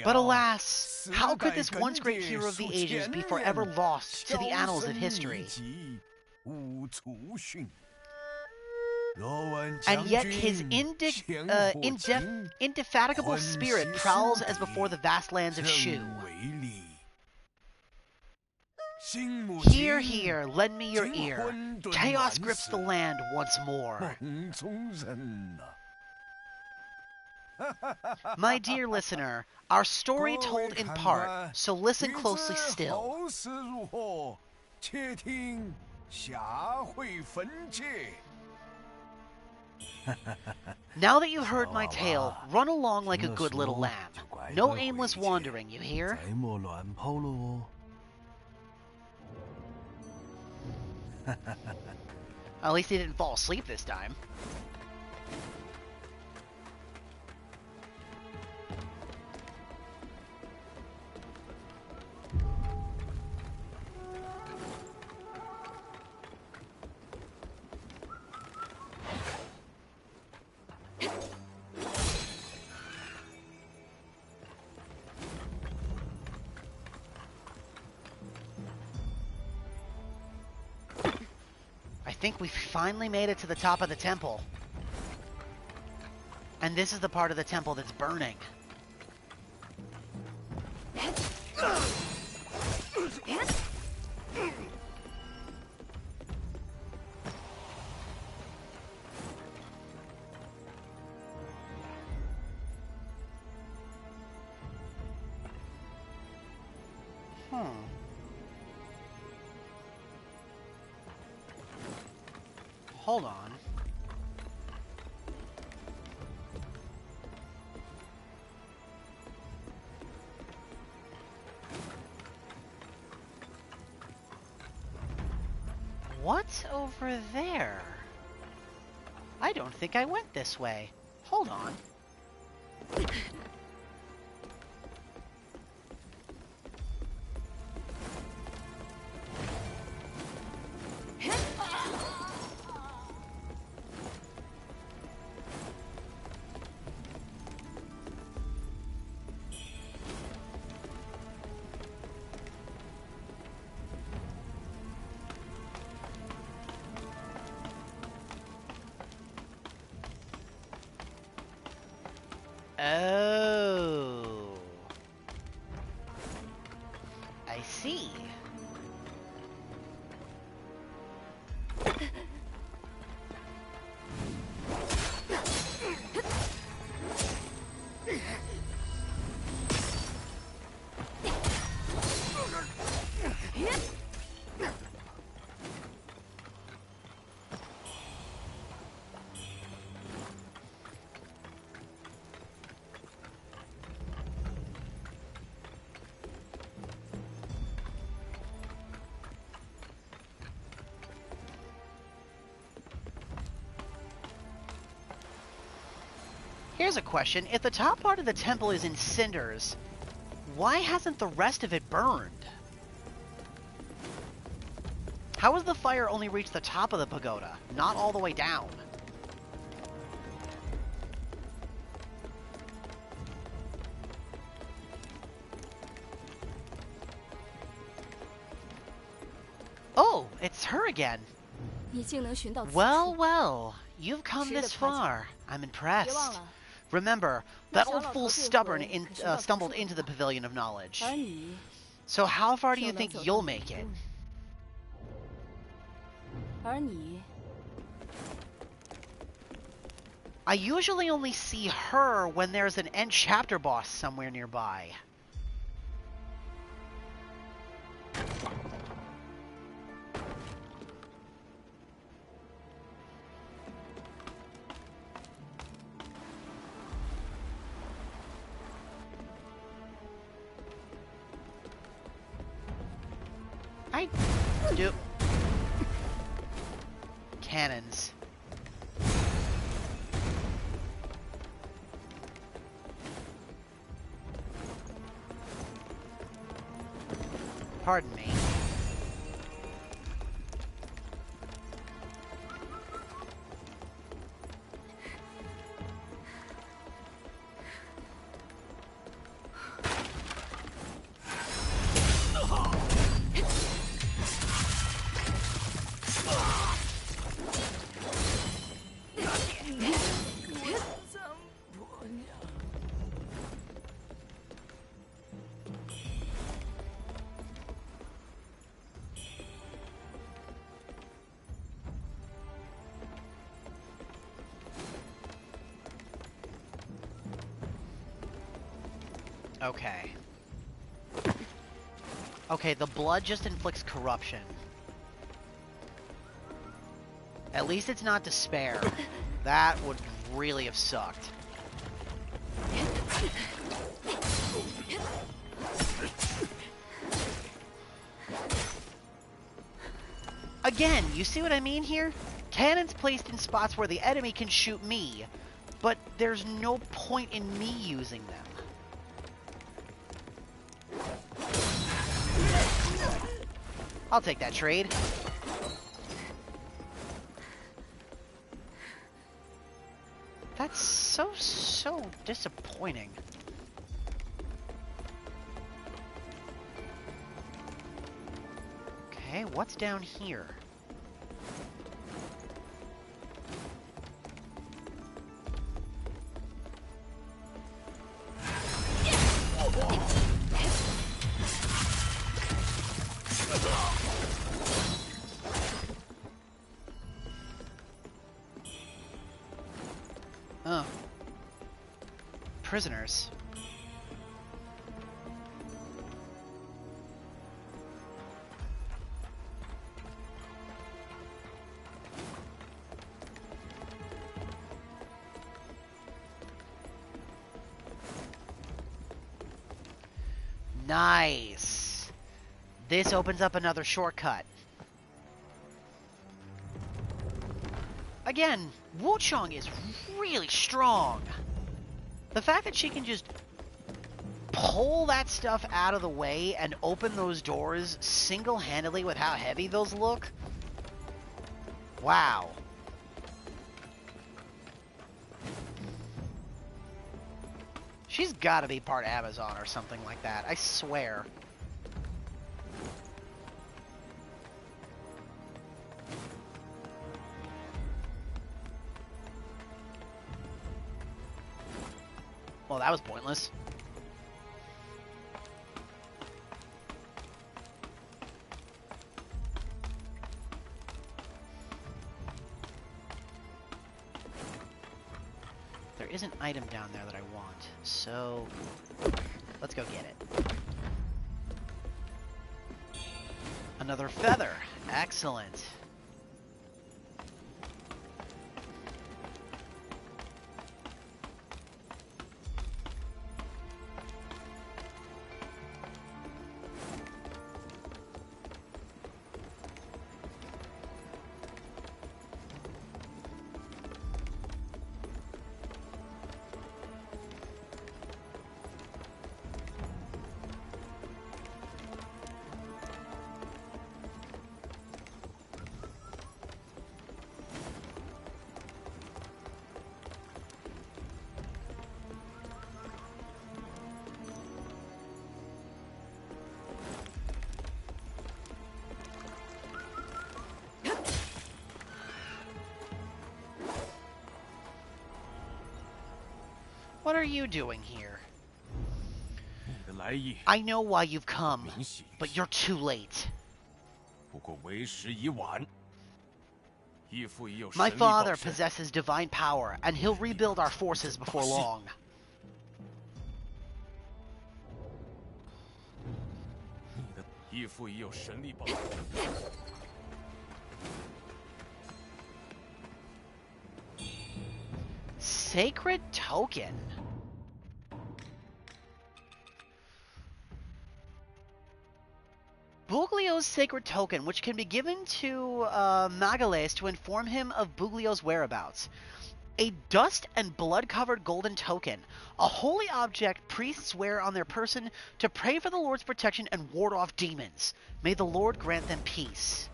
But alas, how could this once great hero of the ages be forever lost to the annals of history? And yet his indefatigable spirit prowls as before the vast lands of Shu. Hear, hear, lend me your ear. Chaos grips the land once more. My dear listener, our story told in part, so listen closely still. Now that you've heard my tale, run along like a good little lamb. No aimless wandering, you hear? At least he didn't fall asleep this time. I think we finally made it to the top of the temple. And this is the part of the temple that's burning. Hold on. What's over there? I don't think I went this way. Hold on. Oh. I see. Here's a question. If the top part of the temple is in cinders, why hasn't the rest of it burned? How has the fire only reached the top of the pagoda, not all the way down? Oh, it's her again. Well, well, you've come this far. I'm impressed. Remember, that old fool stumbled into the Pavilion of Knowledge. So how far do you think you'll make it? I usually only see her when there's an end chapter boss somewhere nearby. I do. Cannons. Pardon me. Okay. Okay, the blood just inflicts corruption. At least it's not despair. That would really have sucked. Again, you see what I mean here? Cannons placed in spots where the enemy can shoot me, but there's no point in me using them. I'll take that trade. That's so disappointing. Okay, what's down here? Oh. Prisoners. Nice. This opens up another shortcut. Again, WUCHANG is really strong. The fact that she can just pull that stuff out of the way and open those doors single-handedly with how heavy those look. Wow. She's gotta be part Amazon or something like that, I swear. Well, that was pointless. There is an item down there that I want, so let's go get it. Another feather. Excellent. What are you doing here? 你的来意 I know why you've come, 明显于 but 心， you're too late. 不过为时已晚。义父已有 My 神力保 father 身， possesses divine power, and he'll rebuild our forces before long. 你的义父已有神力保身。 Sacred token. Buglio's sacred token, which can be given to Magales to inform him of Buglio's whereabouts. A dust and blood-covered golden token, a holy object priests wear on their person to pray for the Lord's protection and ward off demons. May the Lord grant them peace.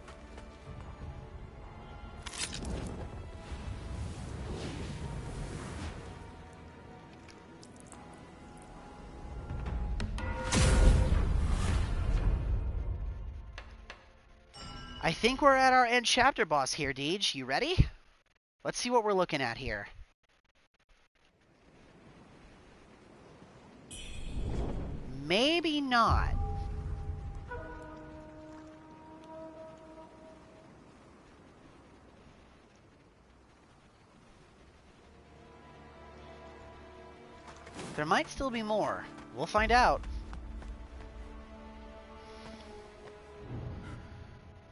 I think we're at our end chapter boss here, Deej. You ready? Let's see what we're looking at here. Maybe not. There might still be more. We'll find out.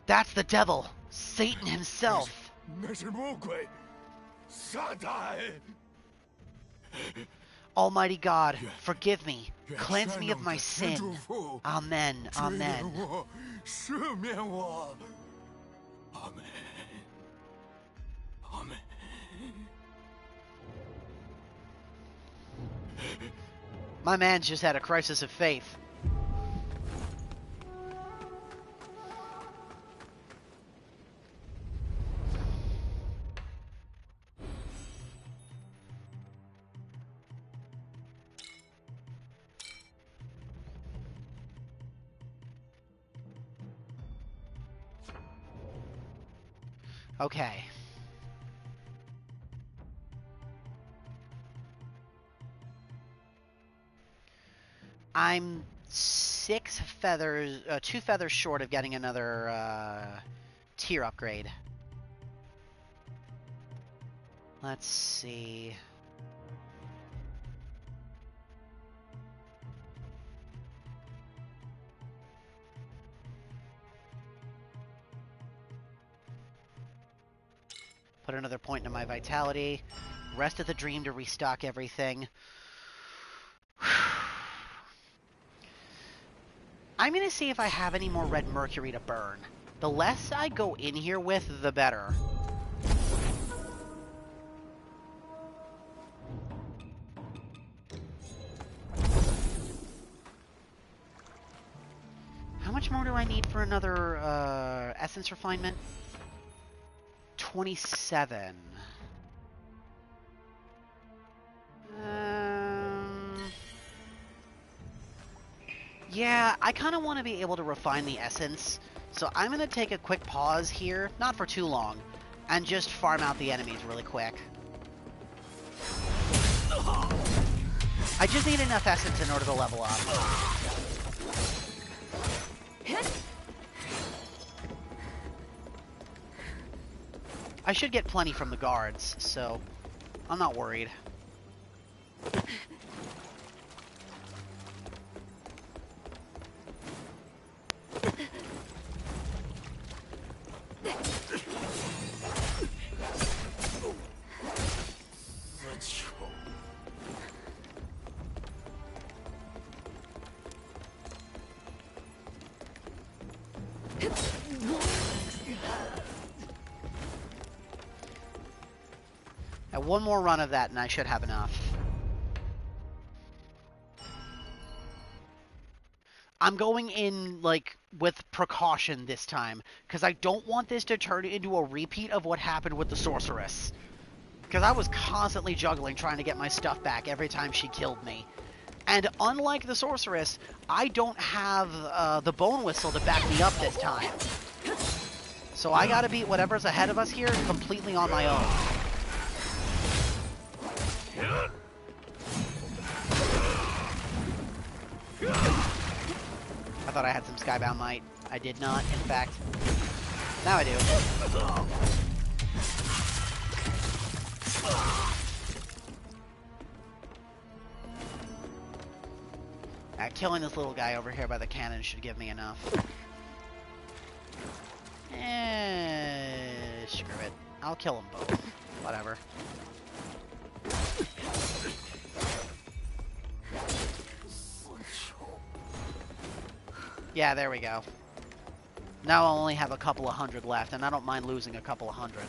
That's the devil, Satan himself. 那是魔鬼，撒旦。 Almighty God, forgive me, cleanse me of my sin. Amen, amen. 赦免我，阿门，阿门。 My man's just had a crisis of faith. Okay. I'm 2 feathers short of getting another tier upgrade. Let's see. Put another point into my vitality. Rest of the dream to restock everything. I'm going to see if I have any more red mercury to burn. The less I go in here with, the better. How much more do I need for another essence refinement? 27. Yeah, I kind of want to be able to refine the essence, so I'm going to take a quick pause here, not for too long, and just farm out the enemies really quick. I just need enough essence in order to level up. I should get plenty from the guards, so I'm not worried. One more run of that and I should have enough. I'm going in, like, with precaution this time, because I don't want this to turn into a repeat of what happened with the sorceress. Because I was constantly juggling trying to get my stuff back every time she killed me. And unlike the sorceress, I don't have the bone whistle to back me up this time. So I gotta beat whatever's ahead of us here completely on my own. I thought I had some Skybound Might. I did not, in fact. Now I do. Killing this little guy over here by the cannon should give me enough. Screw it. I'll kill them both. Whatever. Yeah, there we go. Now I'll only have a couple of hundred left, and I don't mind losing a couple of hundred.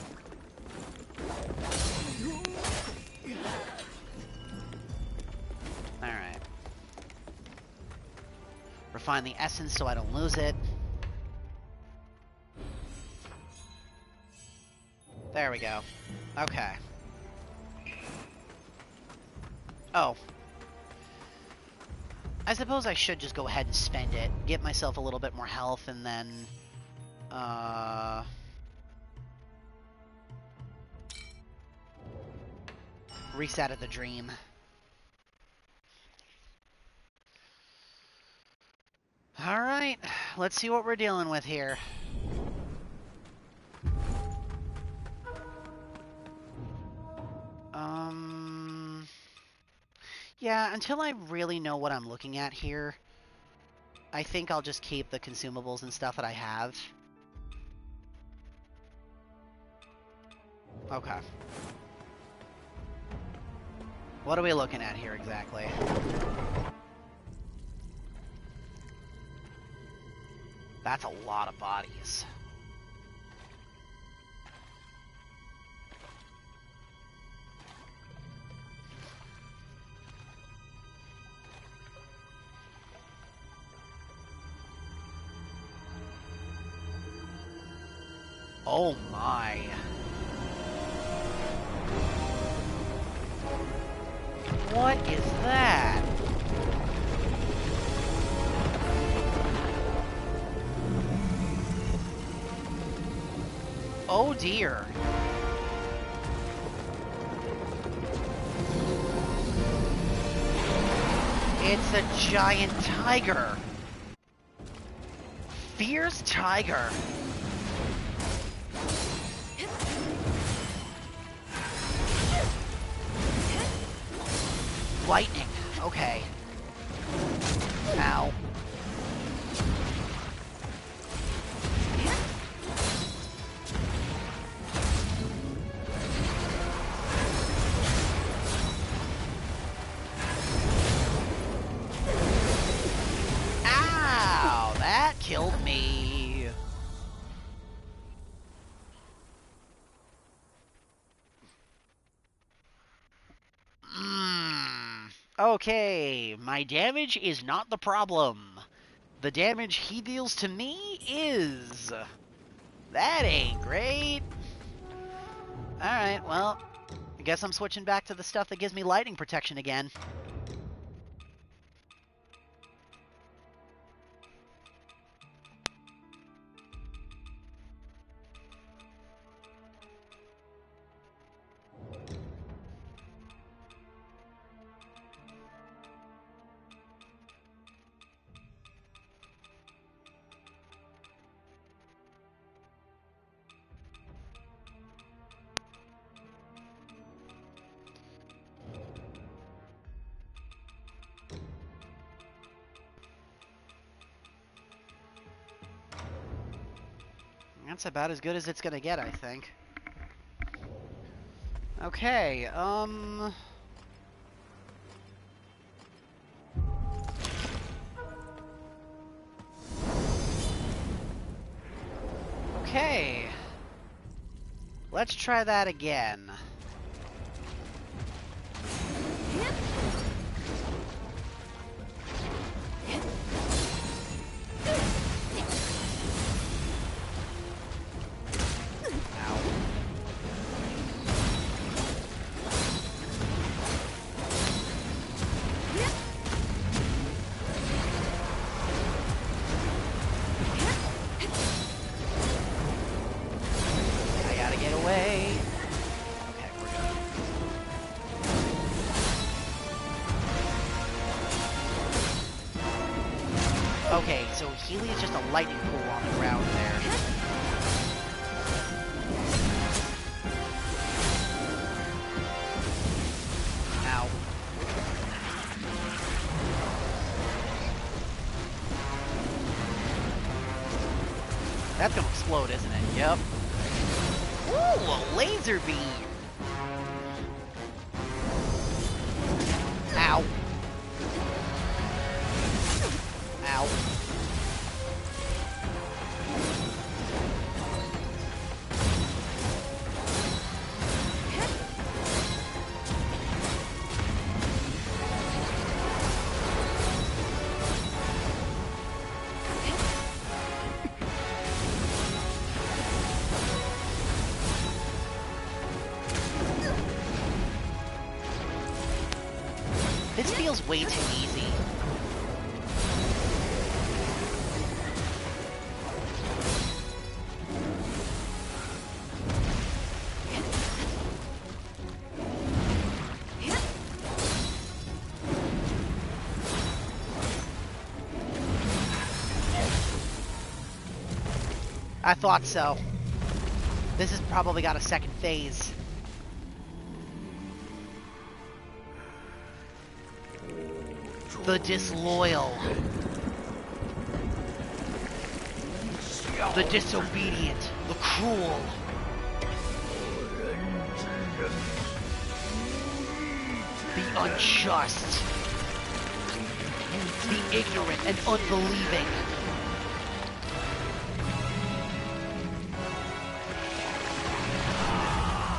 Alright. Refine the essence so I don't lose it. There we go. Okay. Oh. I suppose I should just go ahead and spend it, get myself a little bit more health, and then... reset at the dream. Alright, let's see what we're dealing with here. Yeah, until I really know what I'm looking at here, I think I'll just keep the consumables and stuff that I have. Okay. What are we looking at here exactly? That's a lot of bodies. Oh my. What is that? Oh dear. It's a giant tiger. Fierce tiger. Lightning. Okay. Ow. Ow! That killed me. Okay, my damage is not the problem. The damage he deals to me is. That ain't great. Alright, well, I guess I'm switching back to the stuff that gives me lightning protection again. That's about as good as it's gonna get, I think. Okay, Okay. Let's try that again. I gotta get away. Okay. Okay, so Healy is just a lightning pool on the ground there. Ow. That's gonna explode, isn't it? Yep. Ooh, a laser beam! Ow. Ow. This feels way too easy. I thought so. This has probably got a second phase. The disloyal. The disobedient. The cruel. The unjust. The ignorant and unbelieving.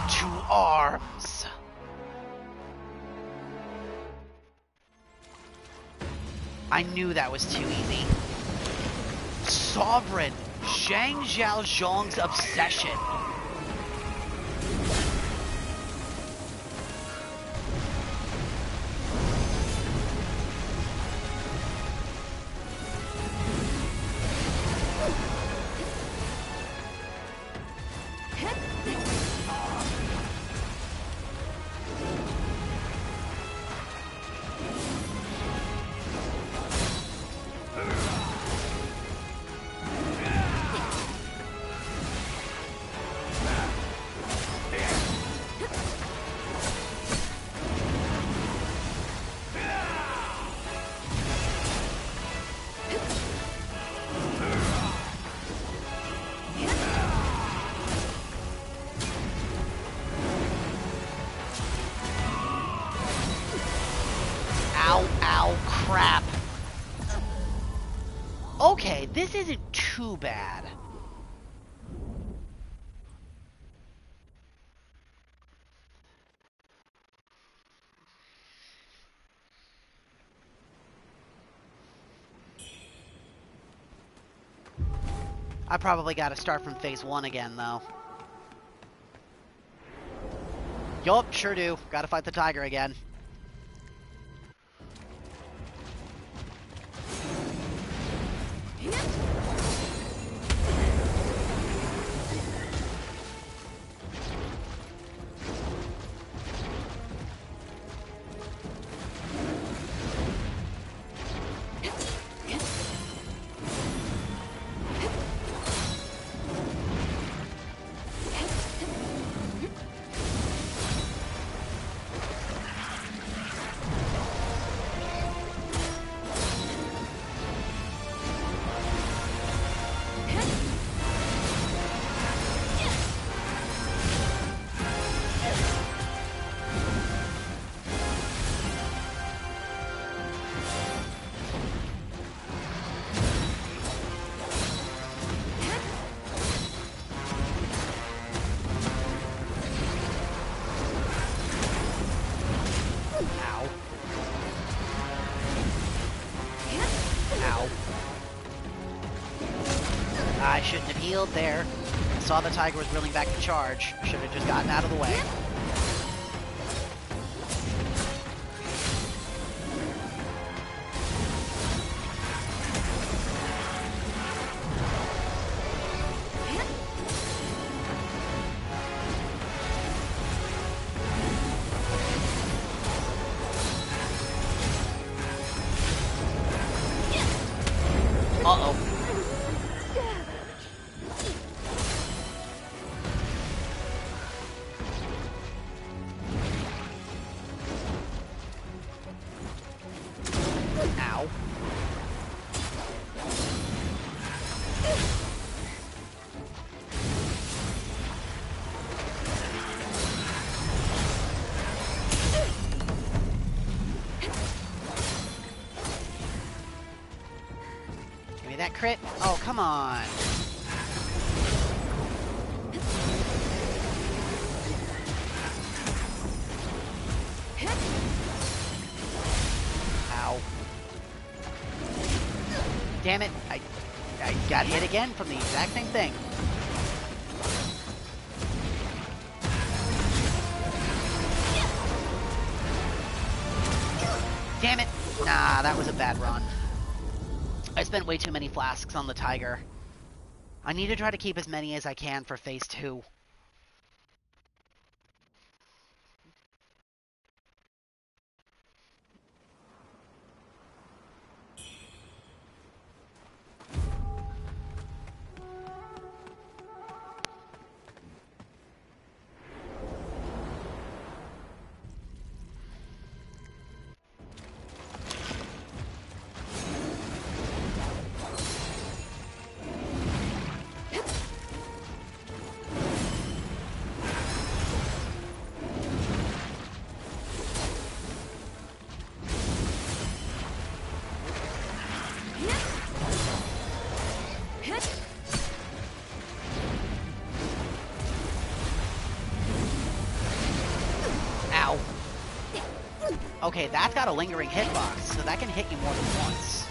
To arms. I knew that was too easy. Sovereign, Zhang Zhaozhong's obsession. Ow, crap. Okay, this isn't too bad. I probably gotta start from phase 1 again, though. Yup, sure do. Gotta fight the tiger again. I shouldn't have healed there. I saw the tiger was reeling back to charge. Should have just gotten out of the way. Uh-oh. Ow. Give me that crit. Oh, come on. Ow. Damn it. I got hit again from the exact same thing. Damn it. Nah, that was a bad run. I spent way too many flasks on the tiger. I need to try to keep as many as I can for phase 2. Okay, that's got a lingering hitbox, so that can hit you more than once.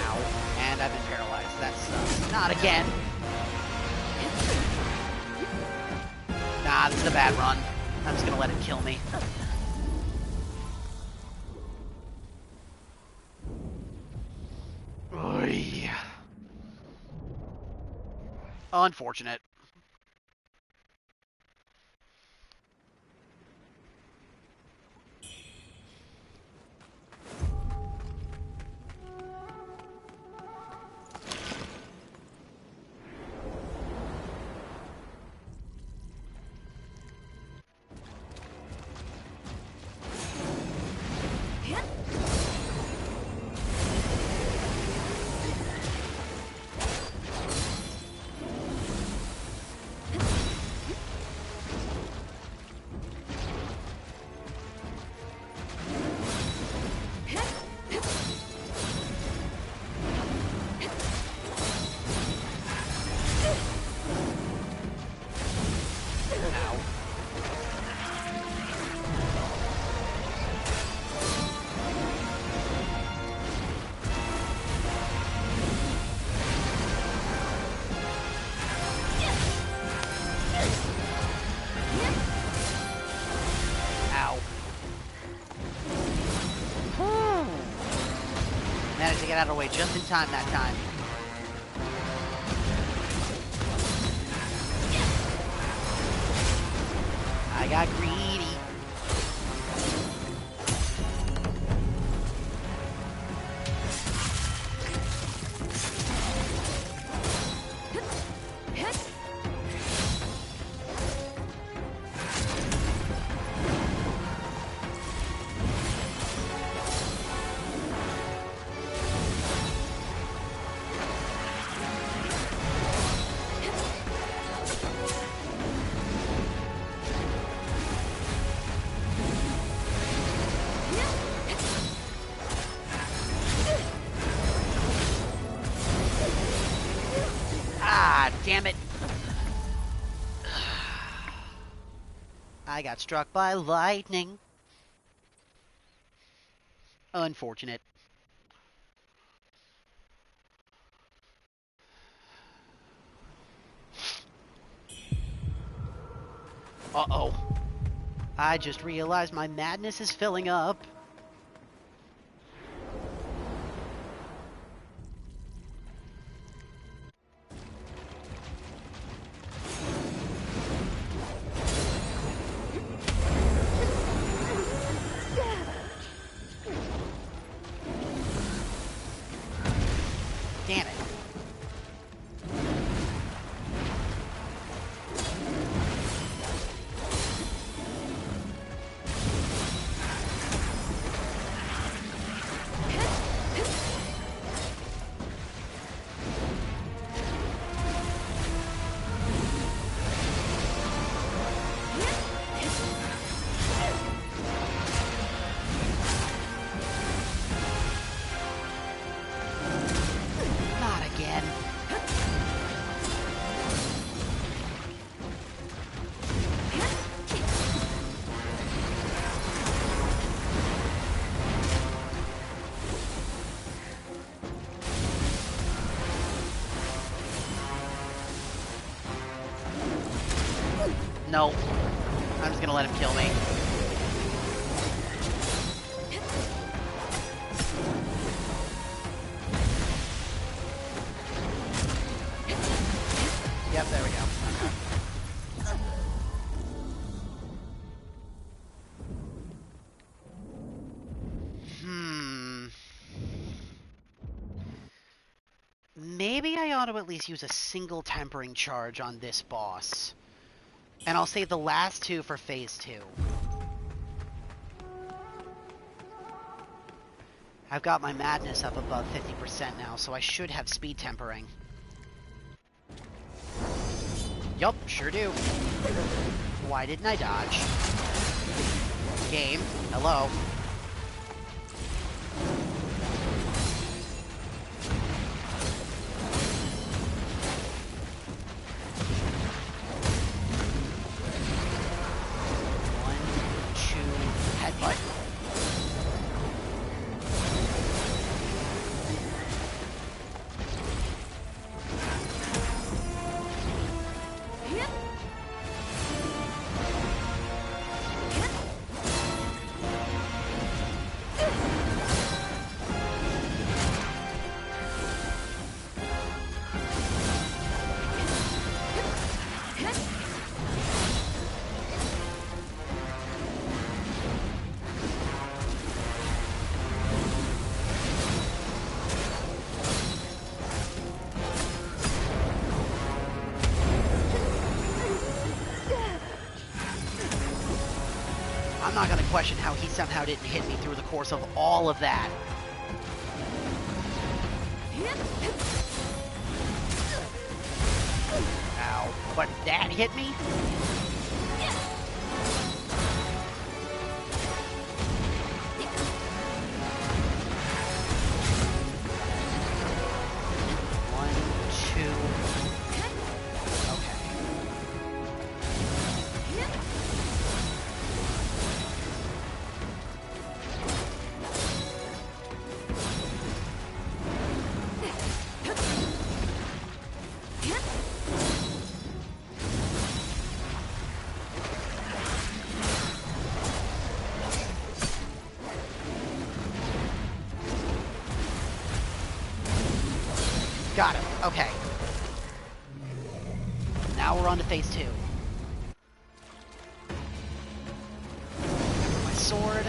Ow. And I've been paralyzed. That's not again. Nah, this is a bad run. I'm just gonna let it kill me. Oy. Unfortunate. Managed to get out of the way just in time that time. I got greedy. Damn it. I got struck by lightning. Unfortunate. Uh-oh. I just realized my madness is filling up. Damn it. Not again. Nope. I'm just gonna let him kill me. Yep, there we go. Okay. Maybe I ought to at least use a single tempering charge on this boss. And I'll save the last two for phase 2. I've got my madness up above 50% now, so I should have speed tempering. Yup, sure do. Why didn't I dodge? Game, hello. Headbutt. I'm not gonna question how he somehow didn't hit me through the course of all of that. Ow. But that hit me? One, two. Got him. Okay. Now we're on to phase 2. My sword.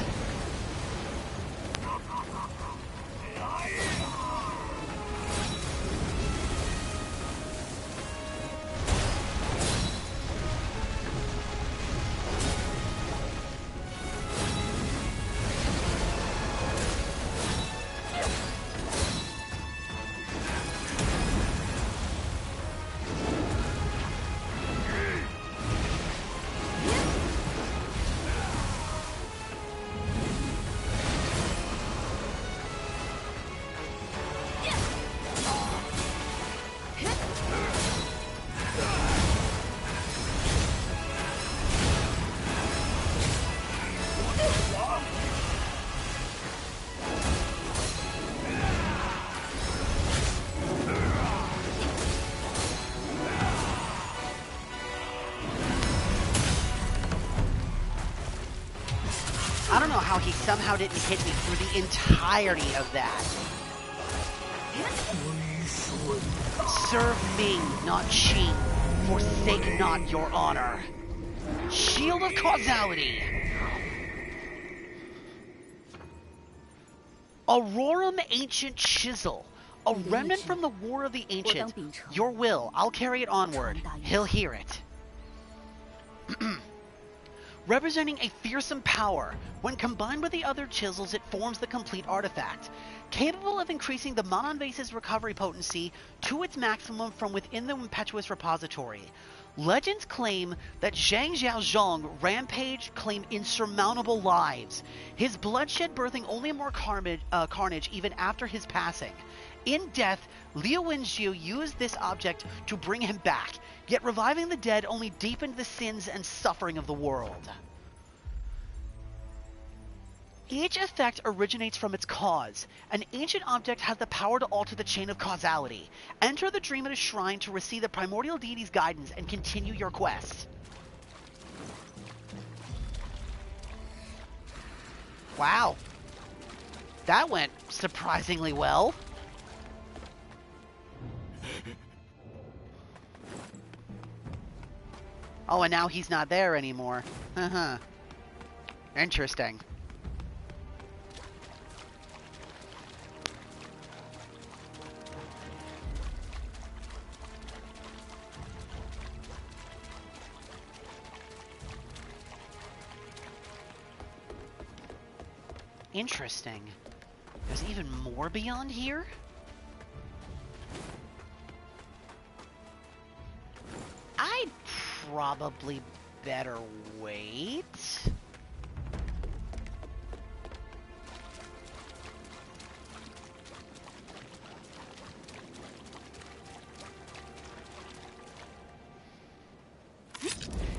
I don't know how he somehow didn't hit me through the entirety of that. Serve me, not Qing. Forsake not your honor. Shield of causality. Aurorum Ancient Chisel. A remnant from the War of the Ancients. Your will. I'll carry it onward. He'll hear it. Representing a fearsome power. When combined with the other chisels, it forms the complete artifact. Capable of increasing the Manon Vase's recovery potency to its maximum from within the impetuous repository. Legends claim that Zhang Xiaozhong rampaged, claim insurmountable lives, his bloodshed birthing only more carnage even after his passing. In death, Liu Wenjiu used this object to bring him back, yet reviving the dead only deepened the sins and suffering of the world. Each effect originates from its cause. An ancient object has the power to alter the chain of causality. Enter the dream at a shrine to receive the primordial deity's guidance and continue your quest. Wow. That went surprisingly well. Oh, and now he's not there anymore. Uh-huh. Interesting. Interesting. There's even more beyond here? I'd probably better wait.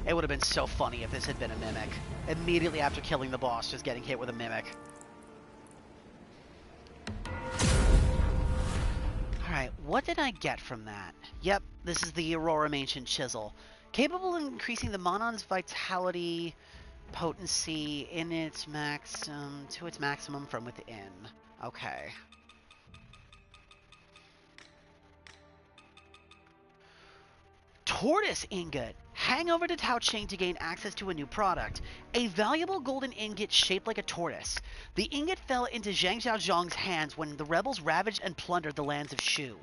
It would have been so funny if this had been a mimic. Immediately after killing the boss, just getting hit with a mimic. Alright, what did I get from that? Yep, this is the Aurora Ancient Chisel. Capable of increasing the Monon's vitality potency in its to its maximum from within. Okay. Tortoise Ingot. Hang over to Tao Ching to gain access to a new product. A valuable golden ingot shaped like a tortoise. The ingot fell into Zhang Xiaozhong's hands when the rebels ravaged and plundered the lands of Shu.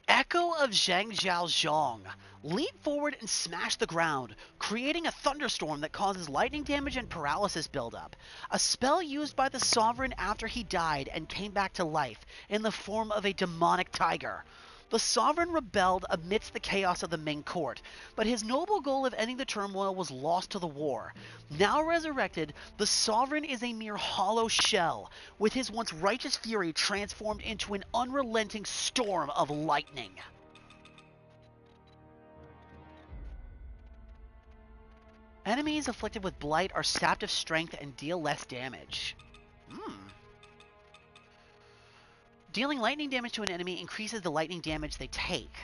Echo of Zhang Xiaozhong. Leap forward and smash the ground, creating a thunderstorm that causes lightning damage and paralysis buildup. A spell used by the Sovereign after he died and came back to life in the form of a demonic tiger. The Sovereign rebelled amidst the chaos of the Ming court, but his noble goal of ending the turmoil was lost to the war. Now resurrected, the Sovereign is a mere hollow shell, with his once righteous fury transformed into an unrelenting storm of lightning. Enemies afflicted with blight are sapped of strength and deal less damage. Dealing lightning damage to an enemy increases the lightning damage they take.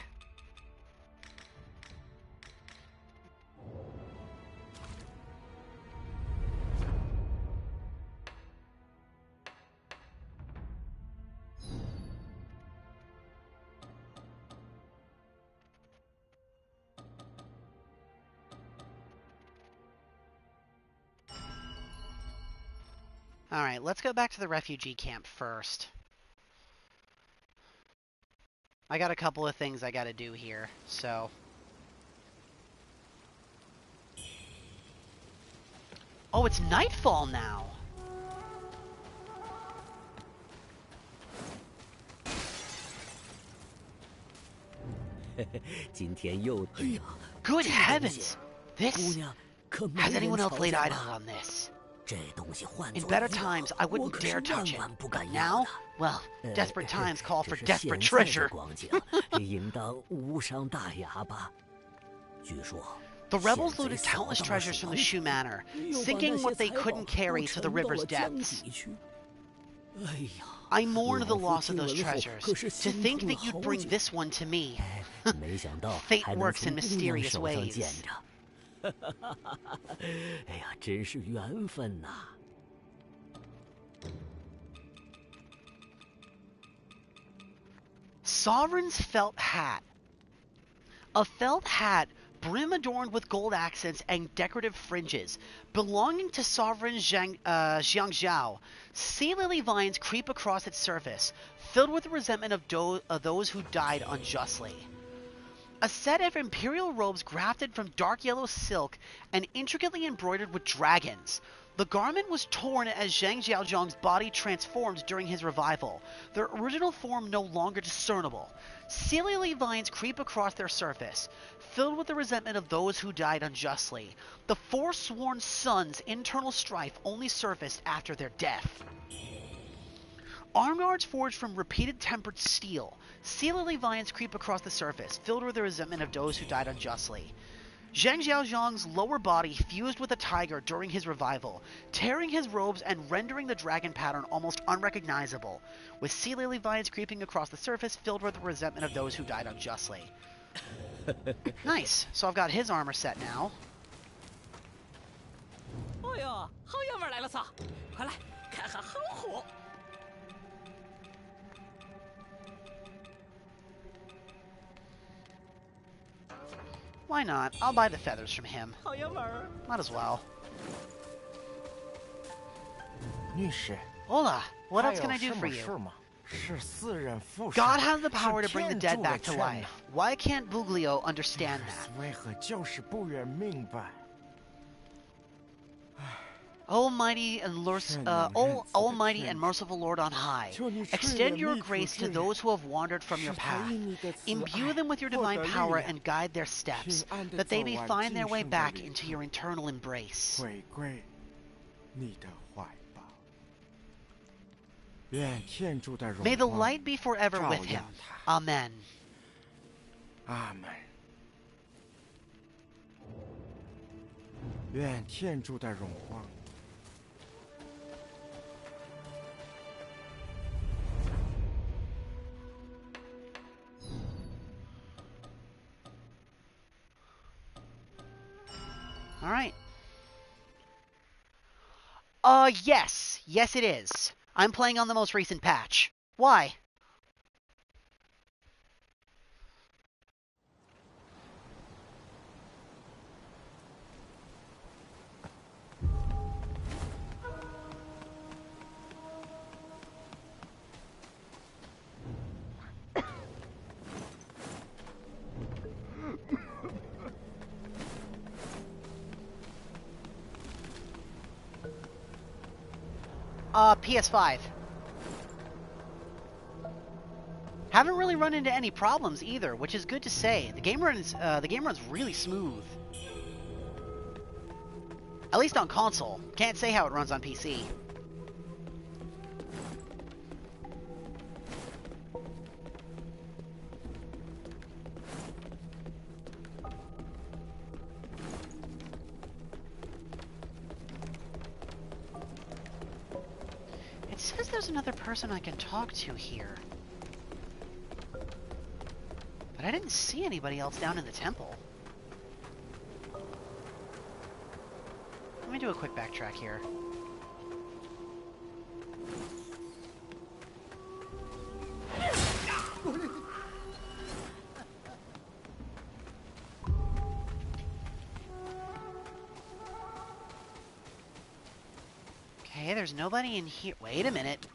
Alright, let's go back to the refugee camp first. I got a couple of things I gotta do here, so... Oh, it's nightfall now! Good heavens! This... Has anyone else laid eyes on this? In better times, I wouldn't dare touch it. But now, well, desperate times call for desperate treasure. The rebels looted countless treasures from the Shu Manor, sinking what they couldn't carry to the river's depths. I mourned the loss of those treasures. To think that you'd bring this one to me. Fate works in mysterious ways. Sovereign's felt hat. A felt hat brim adorned with gold accents and decorative fringes. Belonging to sovereign Xiangzhou, sea lily vines creep across its surface, filled with the resentment of those who died unjustly. A set of imperial robes grafted from dark yellow silk and intricately embroidered with dragons. The garment was torn as Zhang Xiaozhong's body transformed during his revival, their original form no longer discernible. Sea lily vines creep across their surface, filled with the resentment of those who died unjustly. The forsworn sons' internal strife only surfaced after their death. Armyards forged from repeated tempered steel. Sea lily vines creep across the surface, filled with the resentment of those who died unjustly. Zhang Xiaozhong's lower body fused with a tiger during his revival, tearing his robes and rendering the dragon pattern almost unrecognizable, with sea lily vines creeping across the surface, filled with the resentment of those who died unjustly. Nice. So I've got his armor set now. Oh yeah, 好爷们儿来了撒！快来看看好货。 Why not? I'll buy the feathers from him. 好爷们儿。 Might as well. 女士 Hola. What else can I do for you? 是私人附 God has the power to bring the dead back to life. Why can't Buglio understand that? 为何就是不愿明白？ Almighty and merciful Lord on high, extend your grace to those who have wandered from your path. Imbue them with your divine power and guide their steps, that they may find their way back into your eternal embrace. 回归你的怀抱。愿天主的荣光 May the light be forever with him. Amen. 阿门。愿天主的荣光。 Alright. Yes. Yes, it is. I'm playing on the most recent patch. Why? PS5. Haven't really run into any problems either, which is good to say. The game runs really smooth. At least on console. Can't say how it runs on PC. It says there's another person I can talk to here. But I didn't see anybody else down in the temple. Let me do a quick backtrack here. Okay, there's nobody in here. Wait a minute.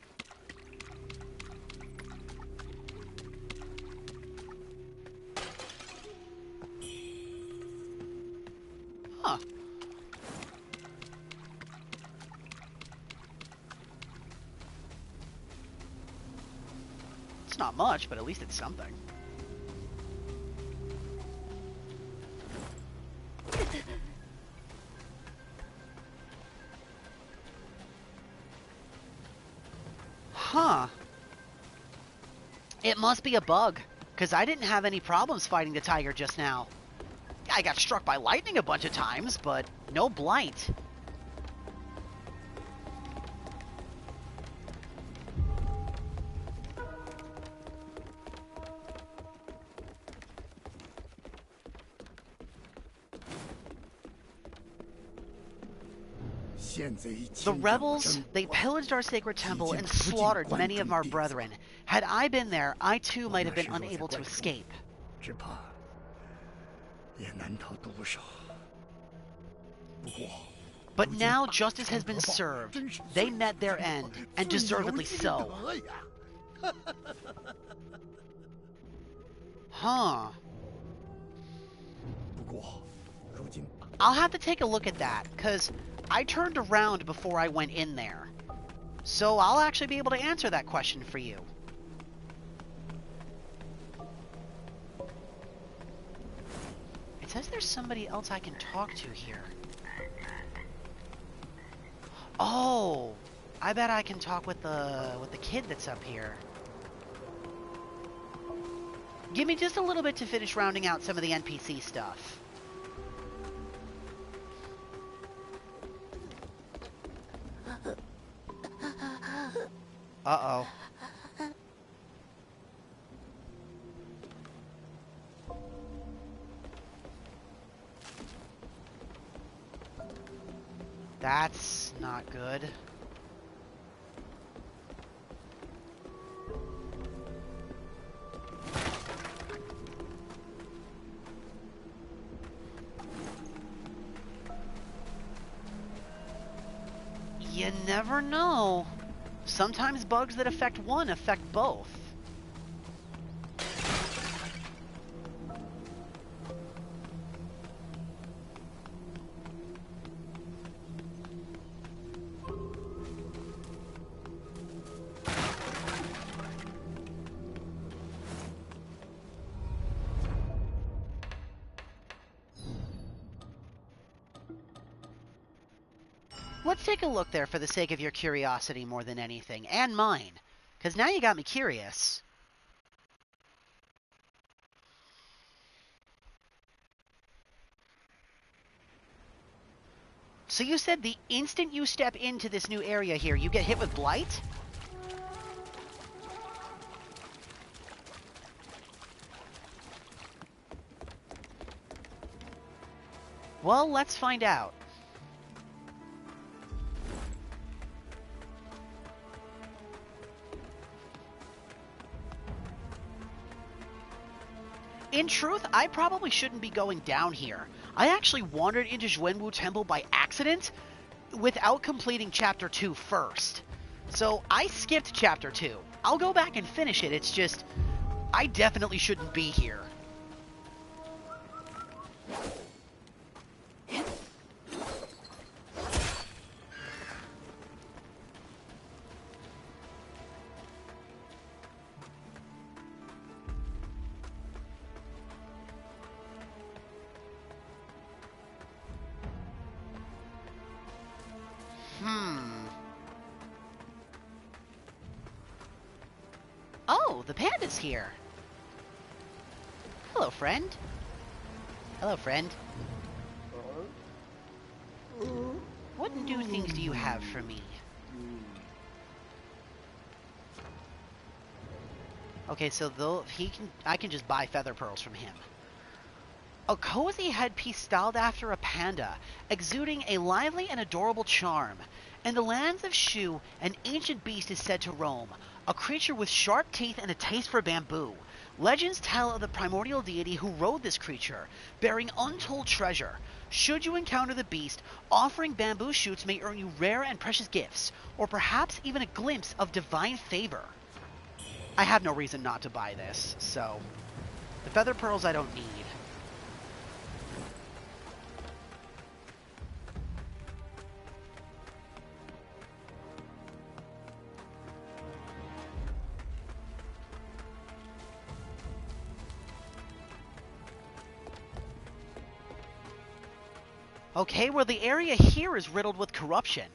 Huh. It's not much, but at least it's something. Huh. It must be a bug, because I didn't have any problems fighting the tiger just now. I got struck by lightning a bunch of times, but no blight. The rebels, they pillaged our sacred temple and slaughtered many of our brethren. Had I been there, I too might have been unable to escape. 也难逃毒手。不过， But now justice has been served. They met their end, and deservedly so. Huh. 不过，如今 I'll have to take a look at that, because I turned around before I went in there. So I'll actually be able to answer that question for you. It says there's somebody else I can talk to here. Oh, I bet I can talk with the kid that's up here. Give me just a little bit to finish rounding out some of the NPC stuff. Uh-oh. That's not good. You never know. Sometimes bugs that affect one affect both. Let's take a look there for the sake of your curiosity more than anything, and mine. Because now you got me curious. So you said the instant you step into this new area here, you get hit with blight? Well, let's find out. In truth, I probably shouldn't be going down here. I actually wandered into Xuanwu Temple by accident without completing Chapter 2 first. So I skipped Chapter 2. I'll go back and finish it, it's just, I definitely shouldn't be here. Oh, the panda's here. Hello, friend. Hello, friend. What new things do you have for me? Okay, so though I can just buy feather pearls from him. A cozy headpiece styled after a panda, exuding a lively and adorable charm. In the lands of Shu, an ancient beast is said to roam, a creature with sharp teeth and a taste for bamboo. Legends tell of the primordial deity who rode this creature, bearing untold treasure. Should you encounter the beast, offering bamboo shoots may earn you rare and precious gifts, or perhaps even a glimpse of divine favor. I have no reason not to buy this, so the feather pearls I don't need. Okay, well the area here is riddled with corruption.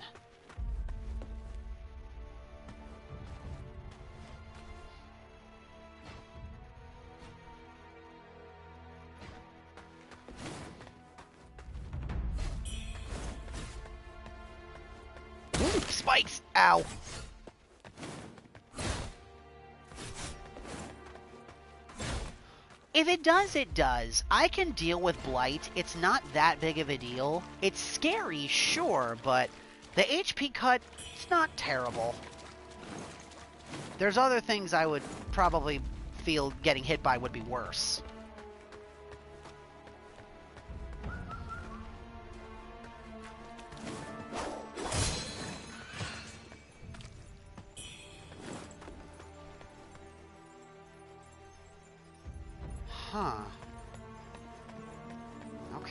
Ooh, spikes! Ow! If it does, it does. I can deal with blight. It's not that big of a deal. It's scary, sure, but the HP cut, it's not terrible. There's other things I would probably feel getting hit by would be worse.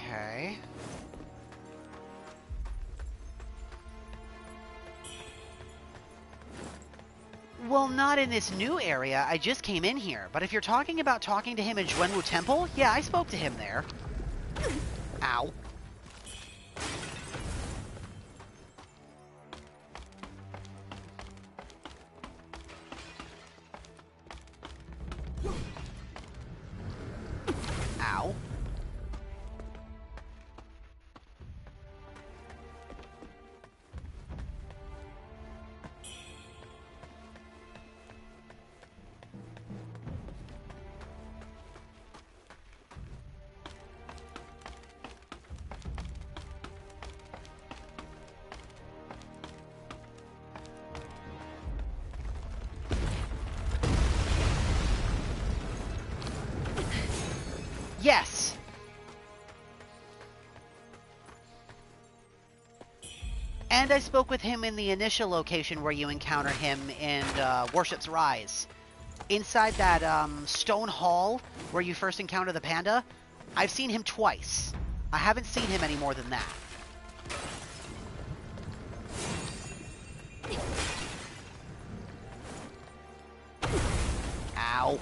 Okay. Well, not in this new area. I just came in here. But if you're talking about talking to him in Juanwu Temple, yeah, I spoke to him there. Ow. Ow. Yes! And I spoke with him in the initial location where you encounter him in Worship's Rise. Inside that stone hall where you first encounter the panda, I've seen him twice. I haven't seen him any more than that. Ow.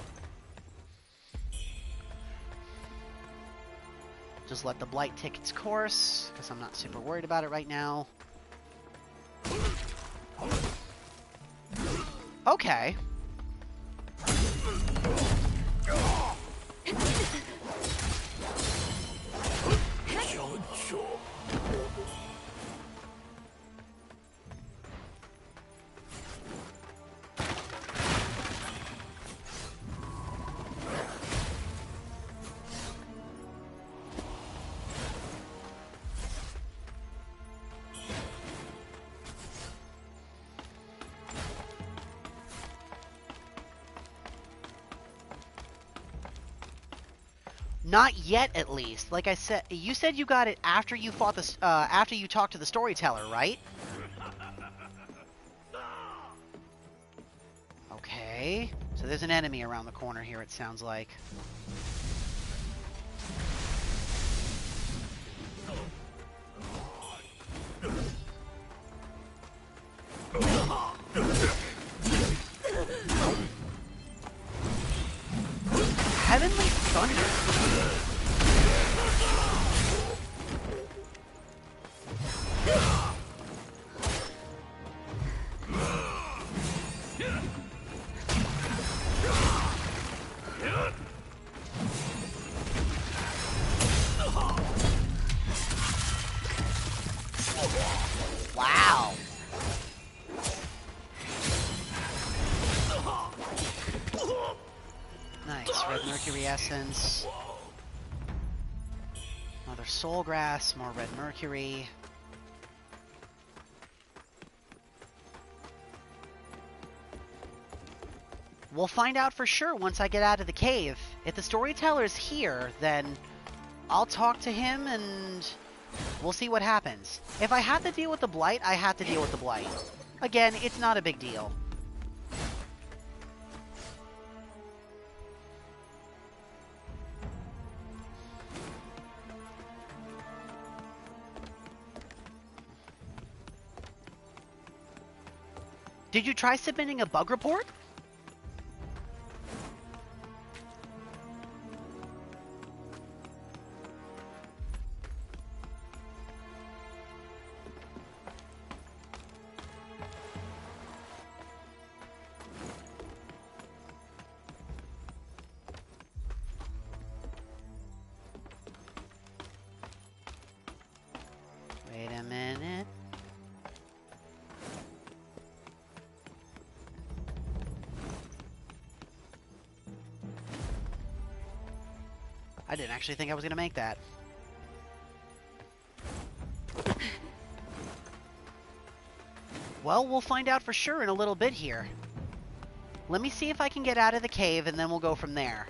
Just let the blight take its course, because I'm not super worried about it right now. Okay. Not yet, at least. Like I said, you said you got it after you fought the, after you talked to the storyteller, right? Okay. So there's an enemy around the corner here, it sounds like. Heavenly Thunder. Wow. Nice. Red Mercury Essence. Another Soul Grass, more Red Mercury. We'll find out for sure once I get out of the cave. If the storyteller's here, then I'll talk to him and we'll see what happens. If I have to deal with the Blight, I have to deal with the Blight. Again, it's not a big deal. Did you try submitting a bug report? Wait a minute. I didn't actually think I was going to make that. Well, we'll find out for sure in a little bit here. Let me see if I can get out of the cave, and then we'll go from there.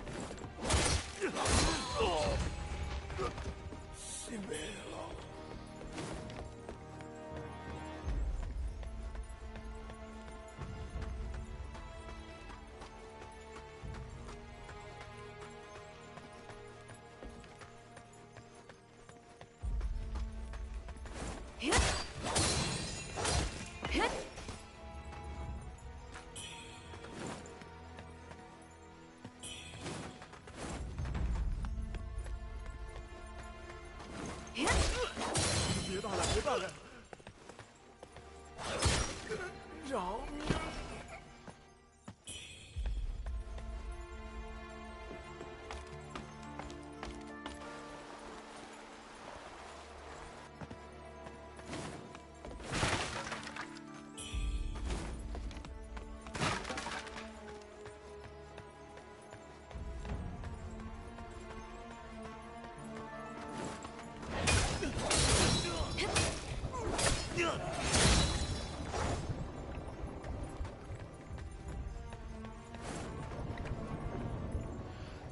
别打了，别打了！饶命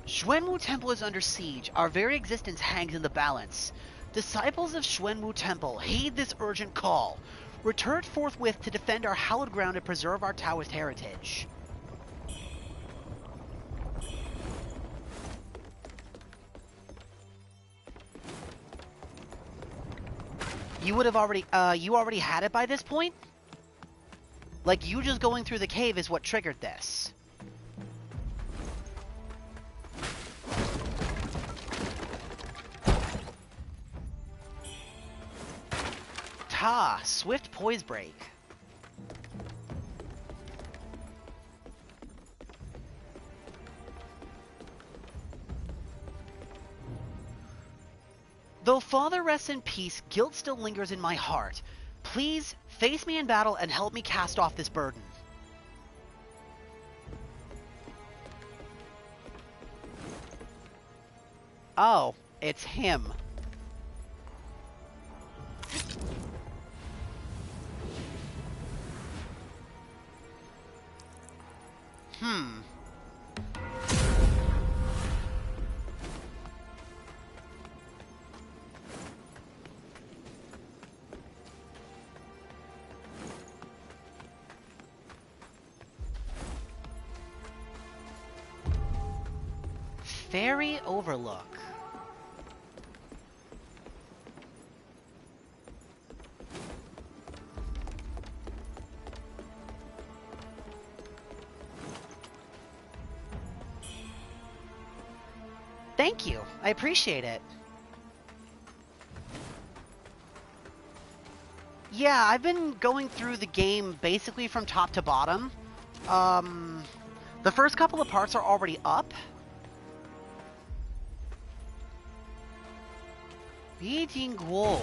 ！Xuanwu Temple is under siege. Our very existence hangs in the balance. Disciples of Xuanwu Temple, heed this urgent call. Return forthwith to defend our hallowed ground and preserve our Taoist heritage. You would have already, you already had it by this point? Like, you just going through the cave is what triggered this. Ta! Swift poise break. Though Father rests in peace, guilt still lingers in my heart. Please, face me in battle and help me cast off this burden. Oh, it's him. Fairy Overlook. Thank you. I appreciate it. Yeah, I've been going through the game basically from top to bottom. The first couple of parts are already up. Guo.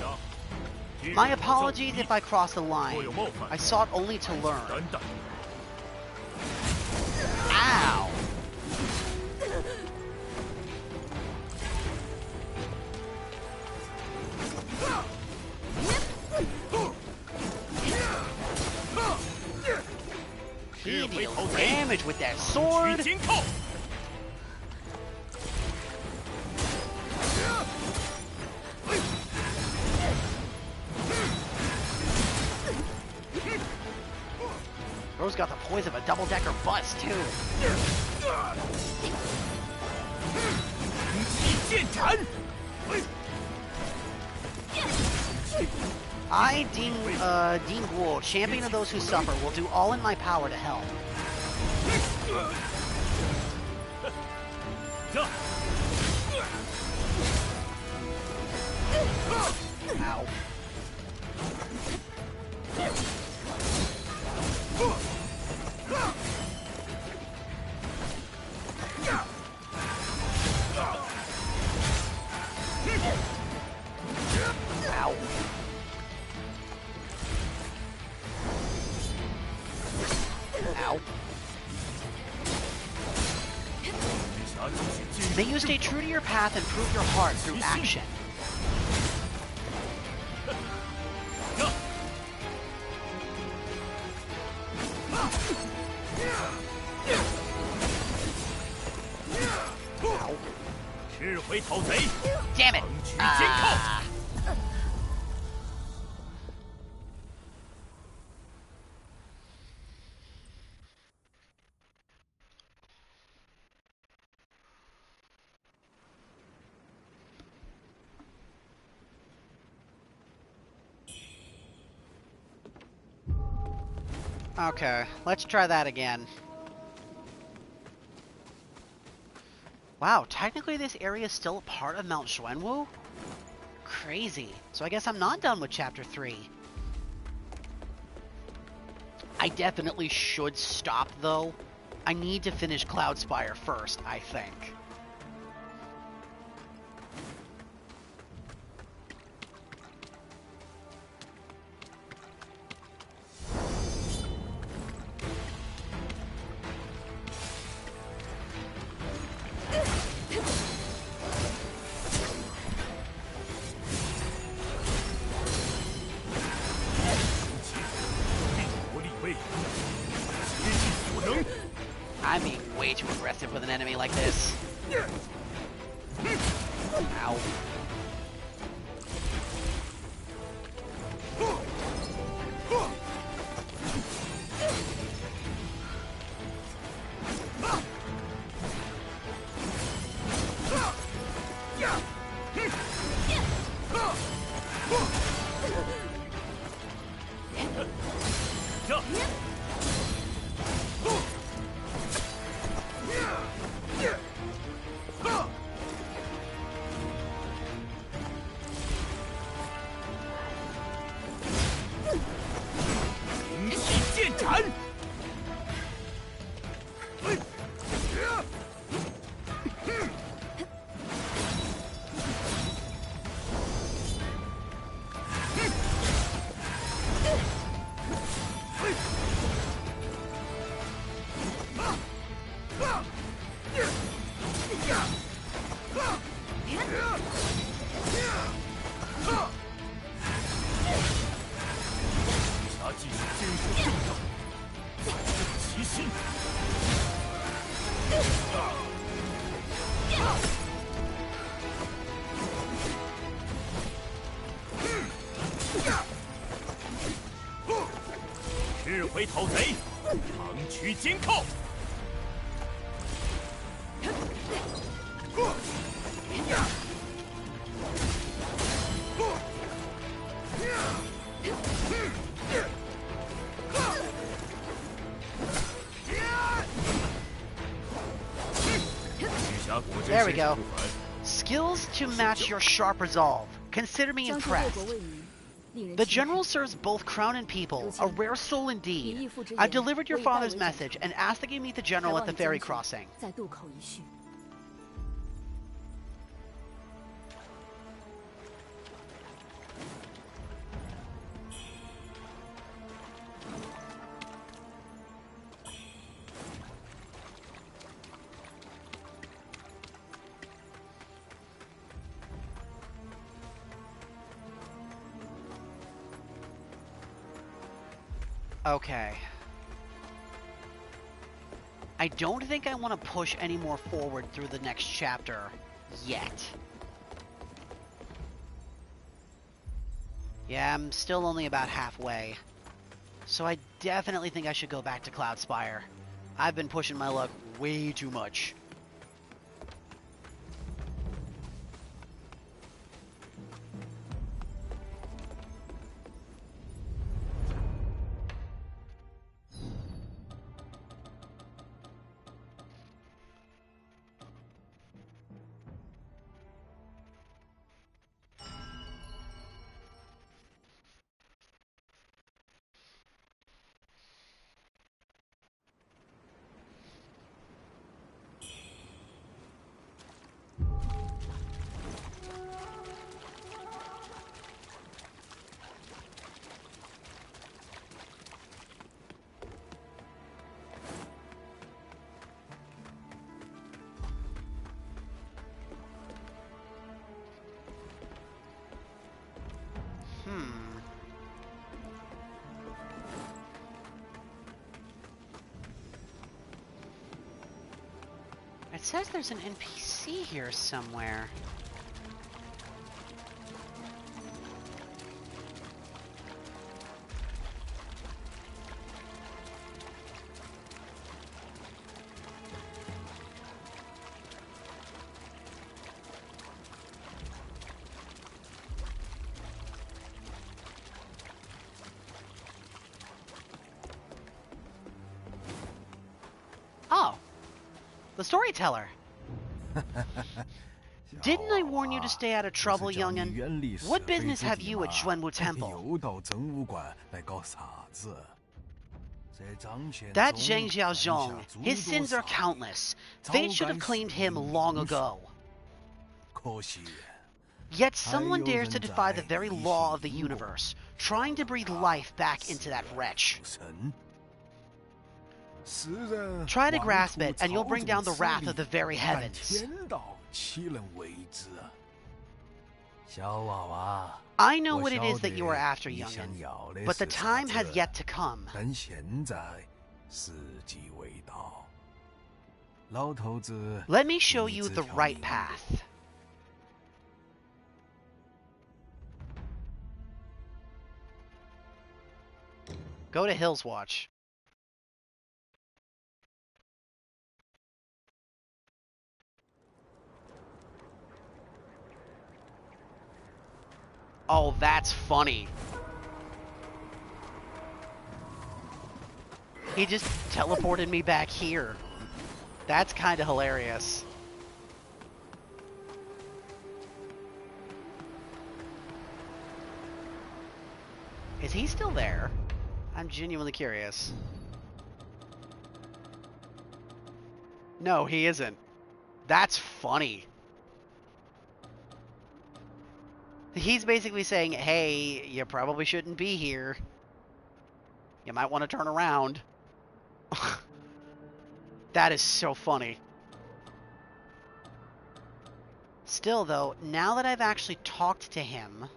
My apologies if I crossed the line. I sought only to learn. Ow! He deals damage with that sword. Bro's got the poise of a double-decker bus, too. I, Dean Guo, champion of those who suffer, will do all in my power to help. Ow. Ow. Ow. May you stay true to your path and prove your heart through action. Damn it! Okay, let's try that again. Wow, technically this area is still a part of Mount Xuanwu? Crazy. So I guess I'm not done with Chapter 3. I definitely should stop, though. I need to finish Cloudspire first, I think. I'm being way too aggressive with an enemy like this. Ow. There we go. Skills to match your sharp resolve. Consider me impressed. The general serves both crown and people, a rare soul indeed. I've delivered your father's message and asked that you meet the general at the ferry crossing. Okay. I don't think I want to push any more forward through the next chapter yet. Yeah, I'm still only about halfway. So I definitely think I should go back to Cloudspire. I've been pushing my luck way too much. It says there's an NPC here somewhere. Oh, the storyteller. Didn't I warn you to stay out of trouble, young'un? What business have you at Xuanwu Temple? That Zheng Xiaozhong, his sins are countless. Fate should have claimed him long ago. Yet someone dares to defy the very law of the universe, trying to breathe life back into that wretch. Try to grasp it, and you'll bring down the wrath of the very heavens. I know what it is that you are after, young'un, but the time has yet to come. Let me show you the right path. Go to Hills Watch. Oh, that's funny. He just teleported me back here. That's kind of hilarious. Is he still there? I'm genuinely curious. No, he isn't. That's funny. He's basically saying, hey, you probably shouldn't be here. You might want to turn around. That is so funny. Still, though, now that I've actually talked to him,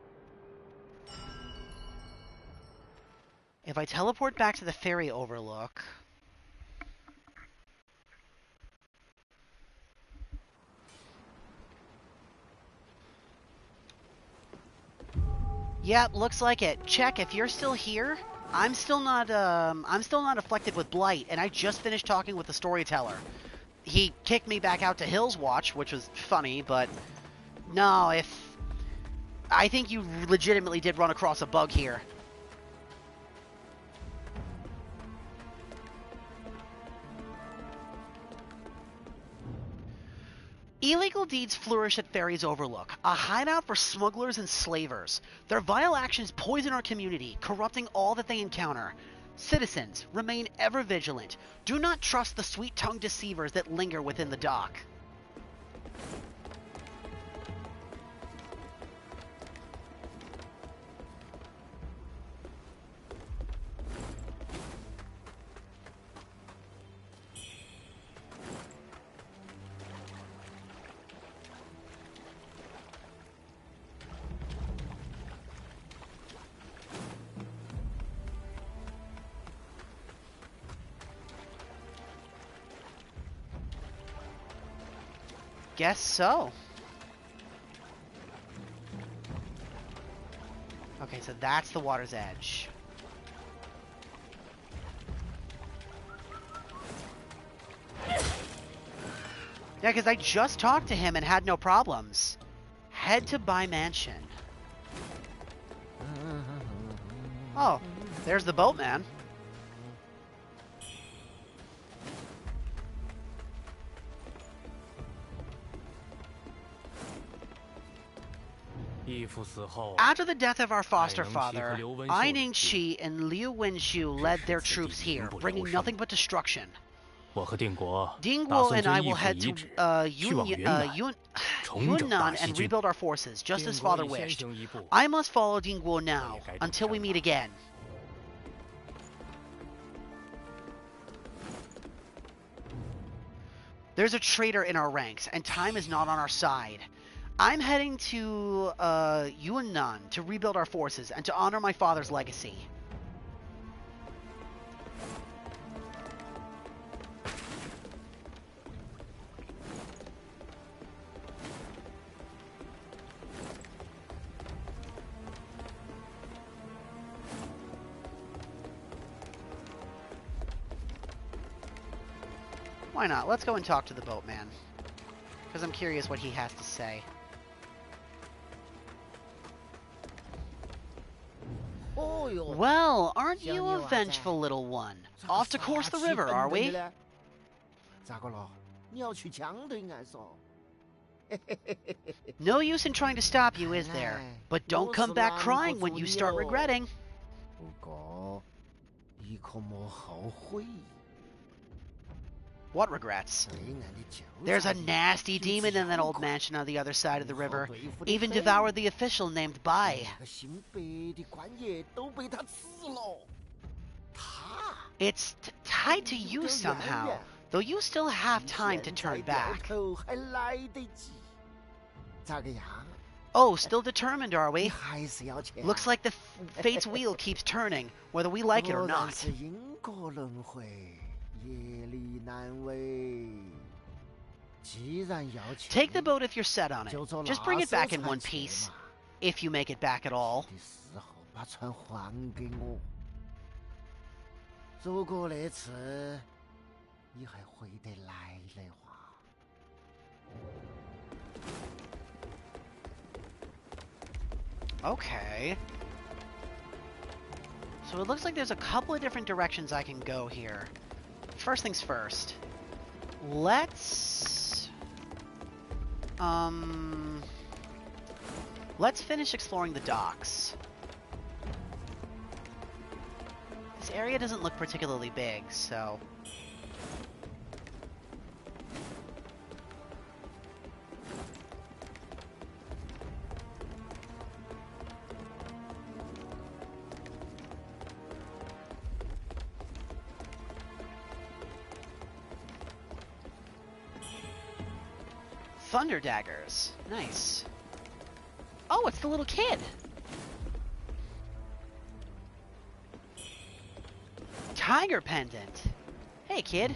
if I teleport back to the ferry overlook, yep, looks like it. Check if you're still here. I'm still not afflicted with blight, and I just finished talking with the storyteller. He kicked me back out to Hills Watch, which was funny, but no, I think you legitimately did run across a bug here. Illegal deeds flourish at Ferry's Overlook, a hideout for smugglers and slavers. Their vile actions poison our community, corrupting all that they encounter. Citizens, remain ever vigilant. Do not trust the sweet-tongued deceivers that linger within the dock. Guess so. Okay, so that's the water's edge. Yeah, because I just talked to him and had no problems. Head to Bai Mansion. Oh, there's the boatman. After the death of our foster father, Ai Ningqi and Liu Wenxiu led their troops here, bringing nothing but destruction. Dingguo and I will head to Yunnan and rebuild our forces, just as father wished. I must follow Dingguo now, until we meet again. There's a traitor in our ranks, and time is not on our side. I'm heading to Yunnan to rebuild our forces and to honor my father's legacy. Why not? Let's go and talk to the boatman, because I'm curious what he has to say. Well, aren't you a vengeful little one? Off to course the river, are we? No use in trying to stop you, is there? But don't come back crying when you start regretting. 不過依個冇後悔。 What regrets? 對眼的酒 There's a 仔 nasty 就 demon in that 只有 old mansion on the other side of the 好 river. 對付的 Even 非 devoured the official named Bai. 那个姓白的官爷都被他吃了。他 It's tied to you somehow, though you still have time to 现 turn 在掉 back. 头还来得及。咋个样？ Oh, still determined, are 你 we? 还是要钱啊 Looks like the fate's wheel keeps turning, whether we like it or 果然 not. 是因果轮回，业力难违。既然要钱， Take the boat if you're set on it. 就做 Just bring 拿 it back 手 in 才 one 去 piece, 嘛 if you make it back at all. 的时候把船还给我。如果那次你还回得来的话。 Okay. So it looks like there's a couple of different directions I can go here. First things first. Let's finish exploring the docks. This area doesn't look particularly big, so... Thunder daggers. Nice. Oh, it's the little kid! Tiger pendant! Hey, kid.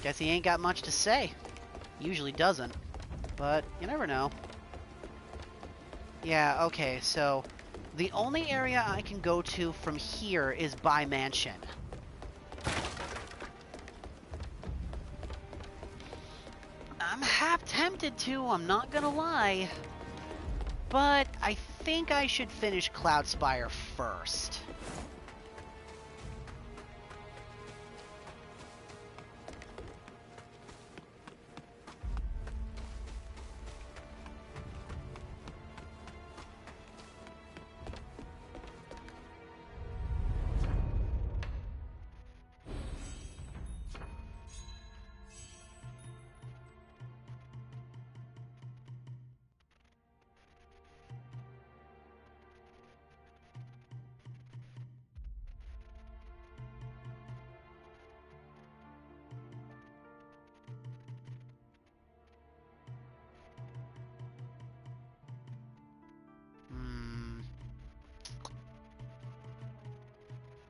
Guess he ain't got much to say. Usually doesn't. But you never know. Yeah, okay, so... the only area I can go to from here is by mansion. I'm half tempted to, I'm not gonna lie. But I think I should finish Cloudspire first.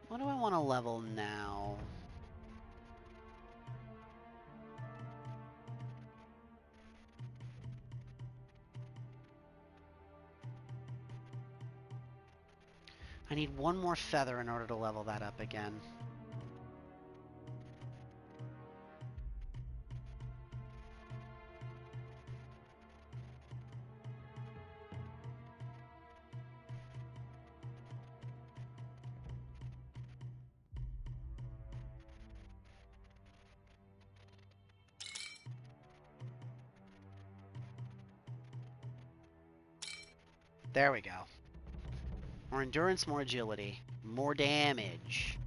What do I want to level now? I need one more feather in order to level that up again. There we go. More endurance, more agility, more damage.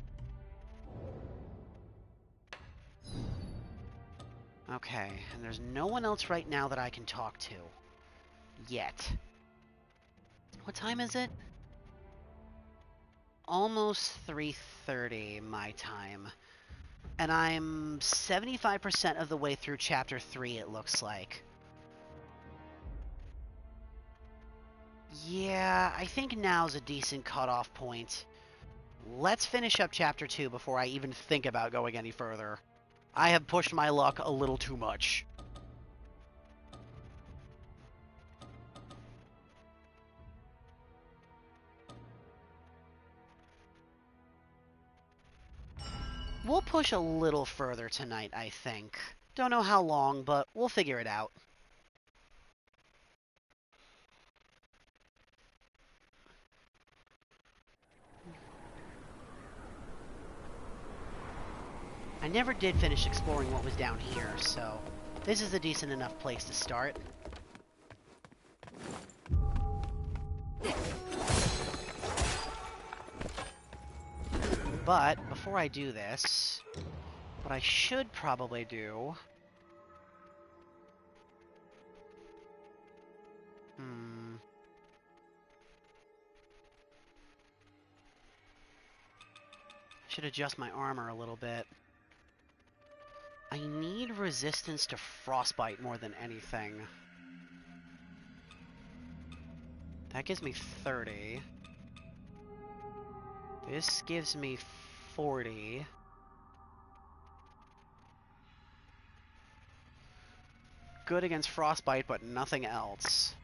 Okay, and there's no one else right now that I can talk to. Yet. What time is it? Almost 3:30 my time. And I'm 75% of the way through Chapter 3, it looks like. Yeah, I think now's a decent cutoff point. Let's finish up Chapter 2 before I even think about going any further. I have pushed my luck a little too much. We'll push a little further tonight, I think. Don't know how long, but we'll figure it out. I never did finish exploring what was down here, so this is a decent enough place to start. But before I do this, what I should probably do... should adjust my armor a little bit. I need resistance to frostbite more than anything. That gives me 30. This gives me 40. Good against frostbite, but nothing else.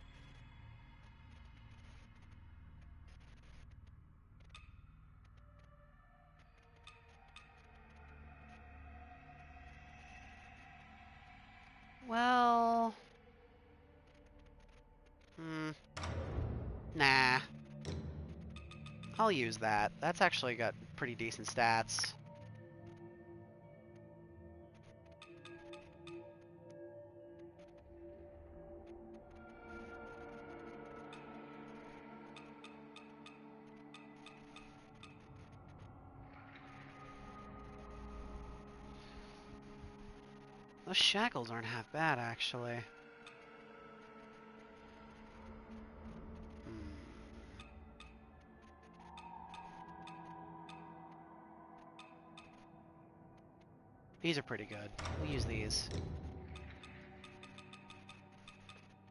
Well... Nah. I'll use that. That's actually got pretty decent stats. Those shackles aren't half bad, actually. These are pretty good. We'll use these.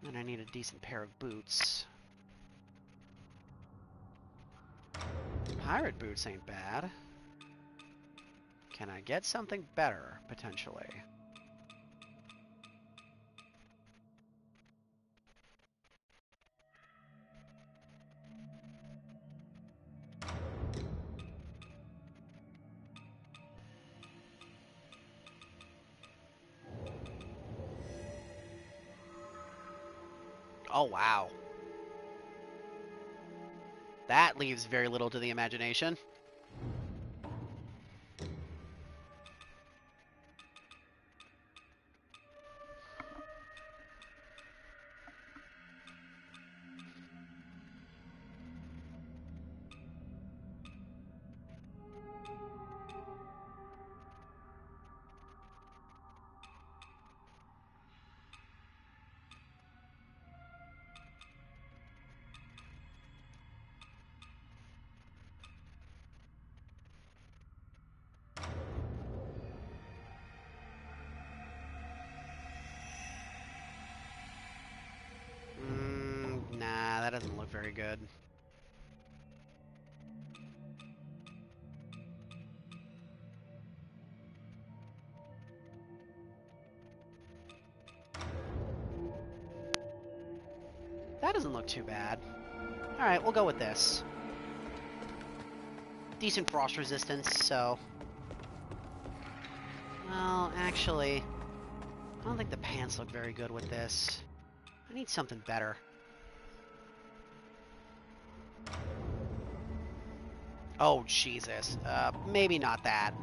And I need a decent pair of boots. Pirate boots ain't bad. Can I get something better, potentially? Oh, wow. That leaves very little to the imagination. Nah, that doesn't look very good. That doesn't look too bad. Alright, we'll go with this. Decent frost resistance, so... Well, actually... I don't think the pants look very good with this. I need something better. Oh, Jesus. Maybe not that.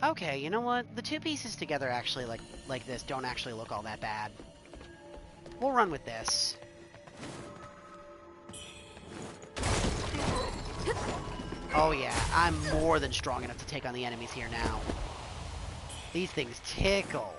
Okay, you know what? The two pieces together actually, like this, don't actually look all that bad. We'll run with this. Oh yeah, I'm more than strong enough to take on the enemies here now. These things tickle.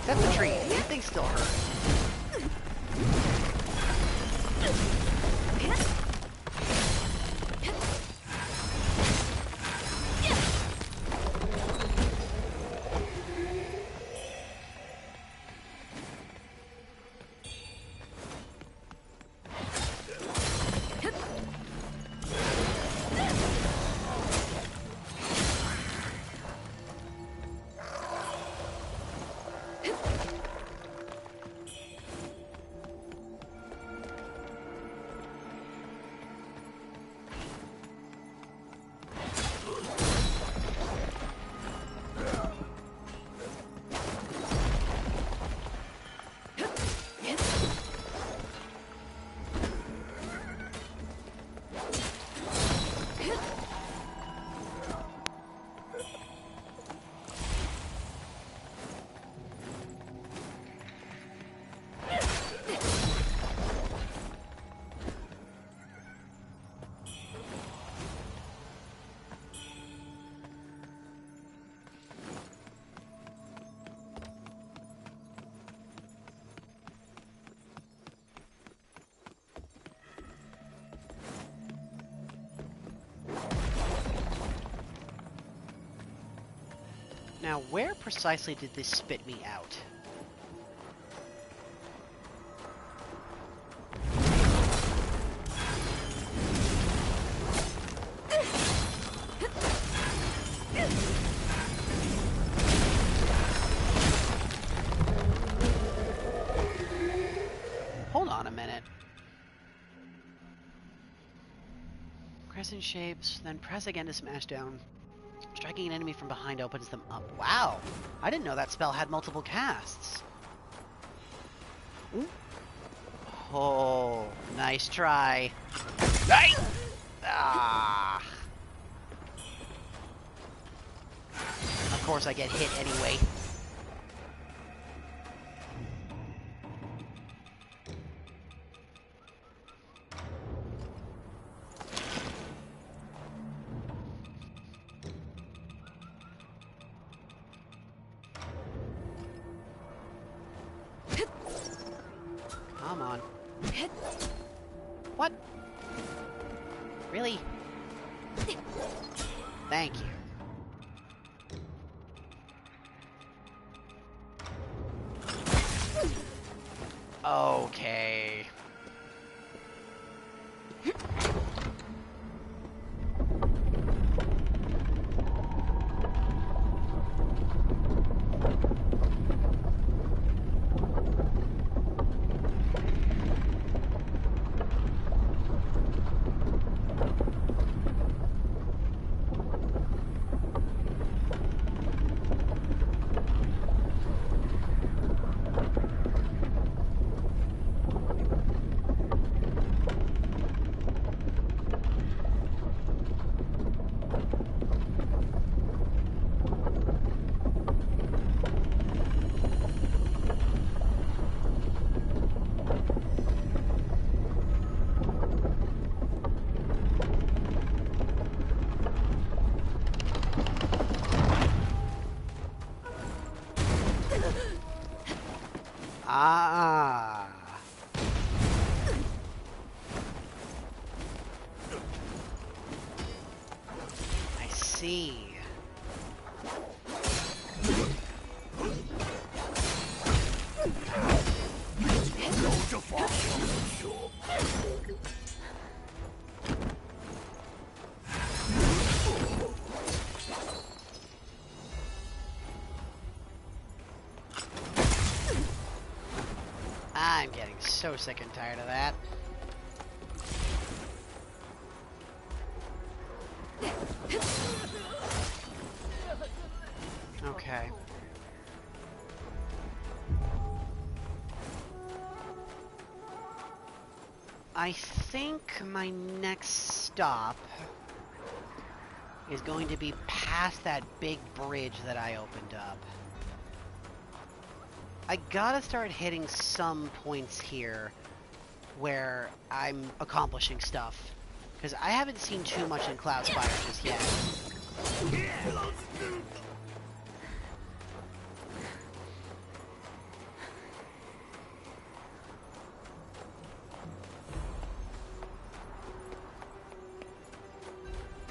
Except the tree. These things still hurt. Now, where precisely did this spit me out? Hold on a minute. Crescent shapes, then press again to smash down. Striking an enemy from behind opens them up. Wow! I didn't know that spell had multiple casts. Ooh. Oh, nice try. Nice! Ah. Of course I get hit anyway. Come on. What? Really? Thank you. Okay. Ah. I see. I'm getting so sick and tired of that. Okay. I think my next stop is going to be past that big bridge that I opened up. I gotta start hitting some points here where I'm accomplishing stuff. Because I haven't seen too much in Cloudspire just yet.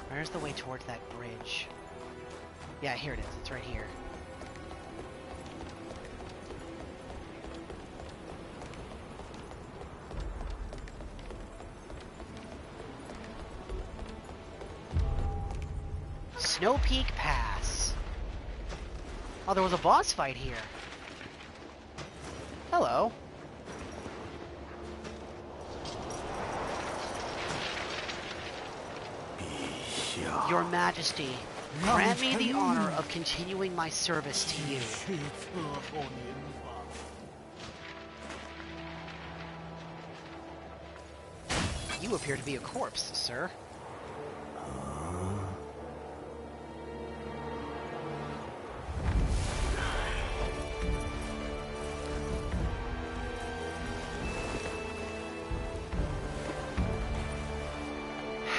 Where's the way towards that bridge? Yeah, here it is. It's right here. Snow Peak Pass. Oh, there was a boss fight here. Hello. Your Majesty, grant me the honor of continuing my service to you. You appear to be a corpse, sir.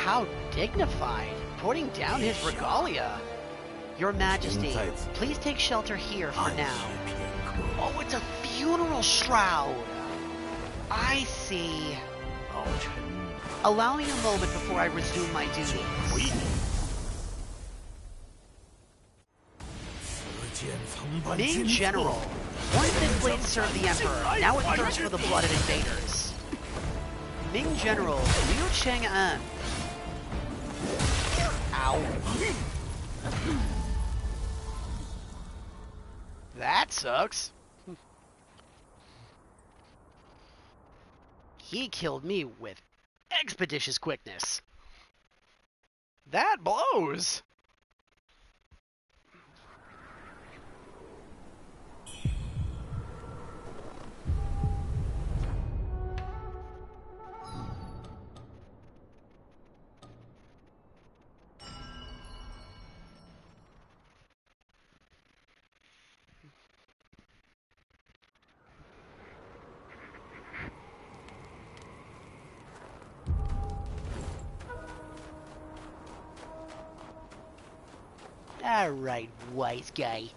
How dignified, putting down his regalia. Your Majesty, please take shelter here for now. Oh, it's a funeral shroud. I see. Allow me a moment before I resume my duties. Ming General. Once this blade served the Emperor, now it thirsts for the blooded invaders. Ming General, WUCHANG. Ow. That sucks. He killed me with expeditious quickness. That blows. Alright, wise guy.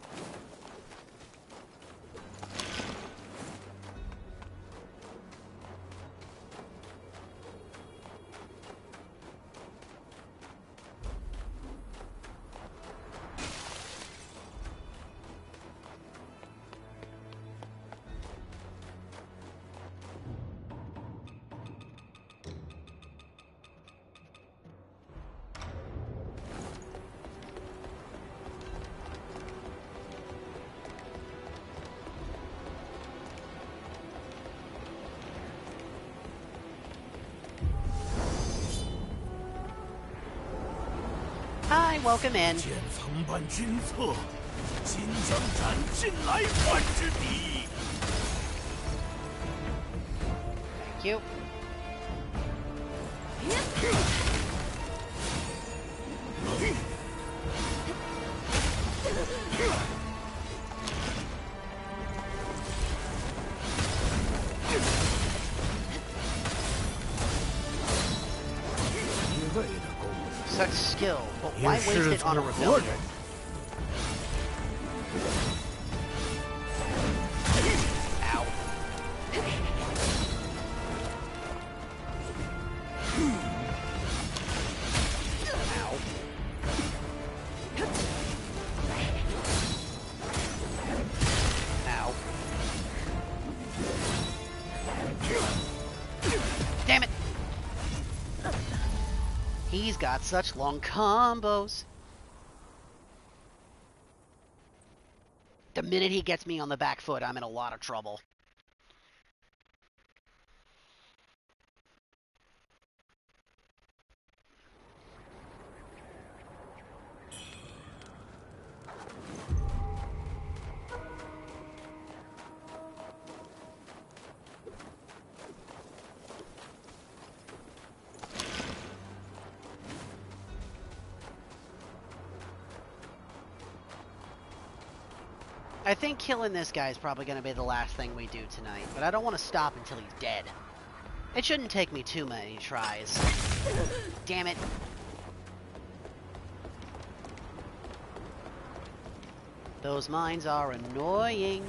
Hi, welcome in. Thank you. Such skill, but why waste it on a rebellion? Ow. Ow. Ow. Damn it! He's got such long combos. The minute he gets me on the back foot, I'm in a lot of trouble. I think killing this guy is probably going to be the last thing we do tonight, but I don't want to stop until he's dead. It shouldn't take me too many tries. Damn it. Those mines are annoying.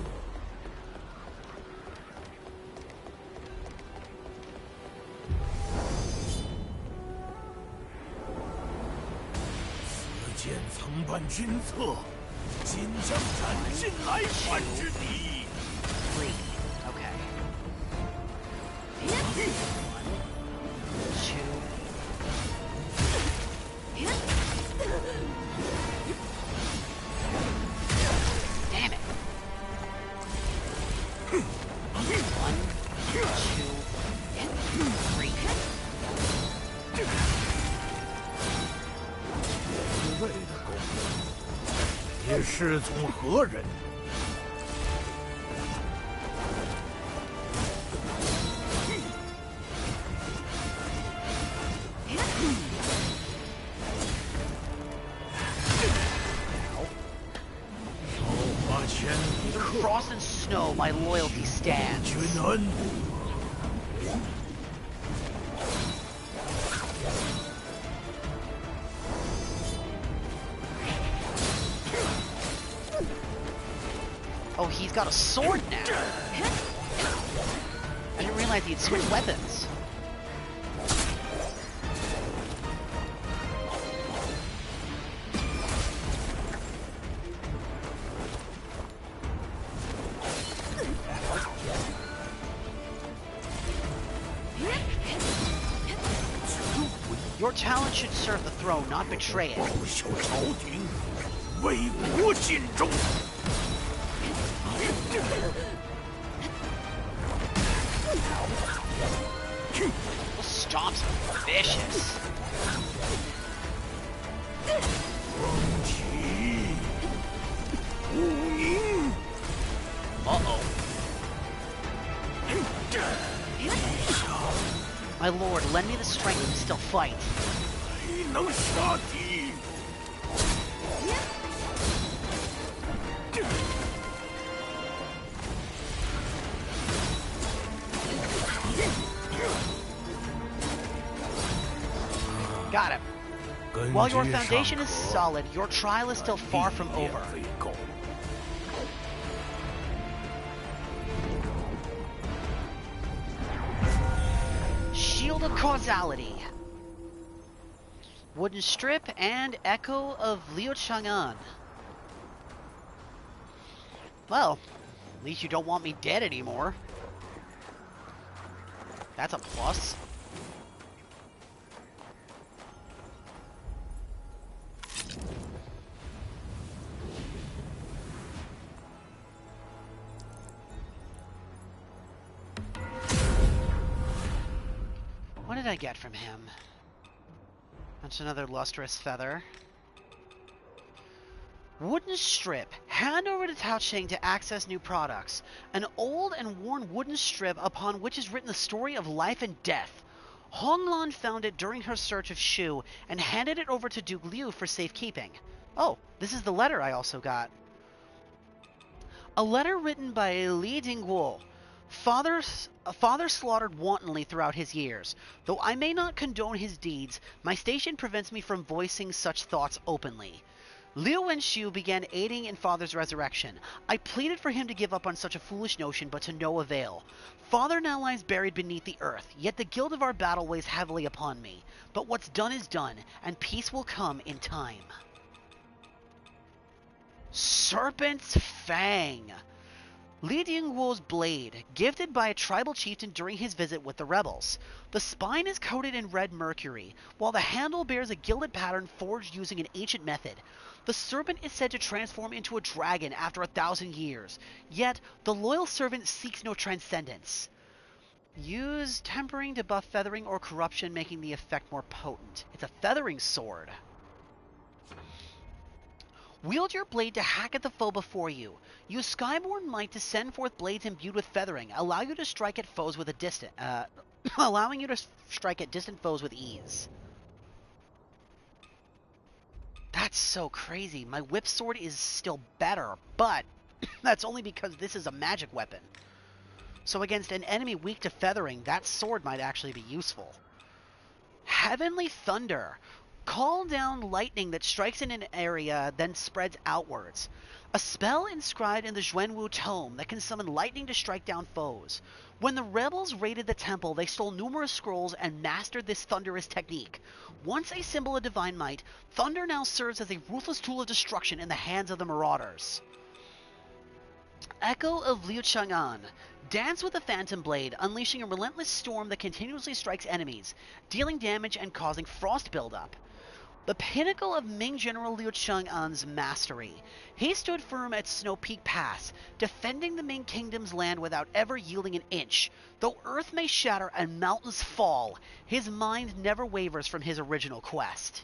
Three. Okay. 1, 2. Damn it. 1, 2, 3. 你是从何人？少花千里客， Frost and snow, my loyalty stands. 君恩。 Oh, he's got a sword now. I didn't realize he'd switch weapons. Your talent should serve the throne, not betray it. 报效朝廷，为国尽忠。 Those stomps are vicious. 风起无名。 Uh-oh. My lord, lend me the strength to still fight. 谁能杀敌？ Got him. While your foundation is solid, your trial is still far from over. Shield of Causality. Wooden Strip and Echo of WUCHANG. Well, at least you don't want me dead anymore. That's a plus. What did I get from him? That's another lustrous feather. Wooden strip. Hand over to WUCHANG to access new products. An old and worn wooden strip upon which is written the story of life and death. Honglan found it during her search of Shu and handed it over to Duke Liu for safekeeping. Oh, this is the letter I also got. A letter written by Li Dingguo. Father slaughtered wantonly throughout his years. Though I may not condone his deeds, my station prevents me from voicing such thoughts openly. Liu and Shu began aiding in Father's resurrection. I pleaded for him to give up on such a foolish notion, but to no avail. Father now lies buried beneath the earth, yet the guilt of our battle weighs heavily upon me. But what's done is done, and peace will come in time. Serpent's Fang. Li Dingguo's blade, gifted by a tribal chieftain during his visit with the rebels. The spine is coated in red mercury, while the handle bears a gilded pattern forged using an ancient method. The serpent is said to transform into a dragon after 1,000 years, yet the loyal servant seeks no transcendence. Use tempering to buff feathering or corruption, making the effect more potent. It's a feathering sword. Wield your blade to hack at the foe before you. Use Skyborn Might to send forth blades imbued with feathering, allowing you to strike at distant foes with ease. That's so crazy. My whip sword is still better, but that's only because this is a magic weapon. So against an enemy weak to feathering, that sword might actually be useful. Heavenly Thunder. Call down lightning that strikes in an area, then spreads outwards. A spell inscribed in the Zhuanwu tome that can summon lightning to strike down foes. When the rebels raided the temple, they stole numerous scrolls and mastered this thunderous technique. Once a symbol of divine might, thunder now serves as a ruthless tool of destruction in the hands of the marauders. Echo of WUCHANG. Dance with the Phantom Blade, unleashing a relentless storm that continuously strikes enemies, dealing damage and causing frost buildup. The pinnacle of Ming General Liu Chang'an's mastery. He stood firm at Snow Peak Pass, defending the Ming Kingdom's land without ever yielding an inch. Though earth may shatter and mountains fall, his mind never wavers from his original quest.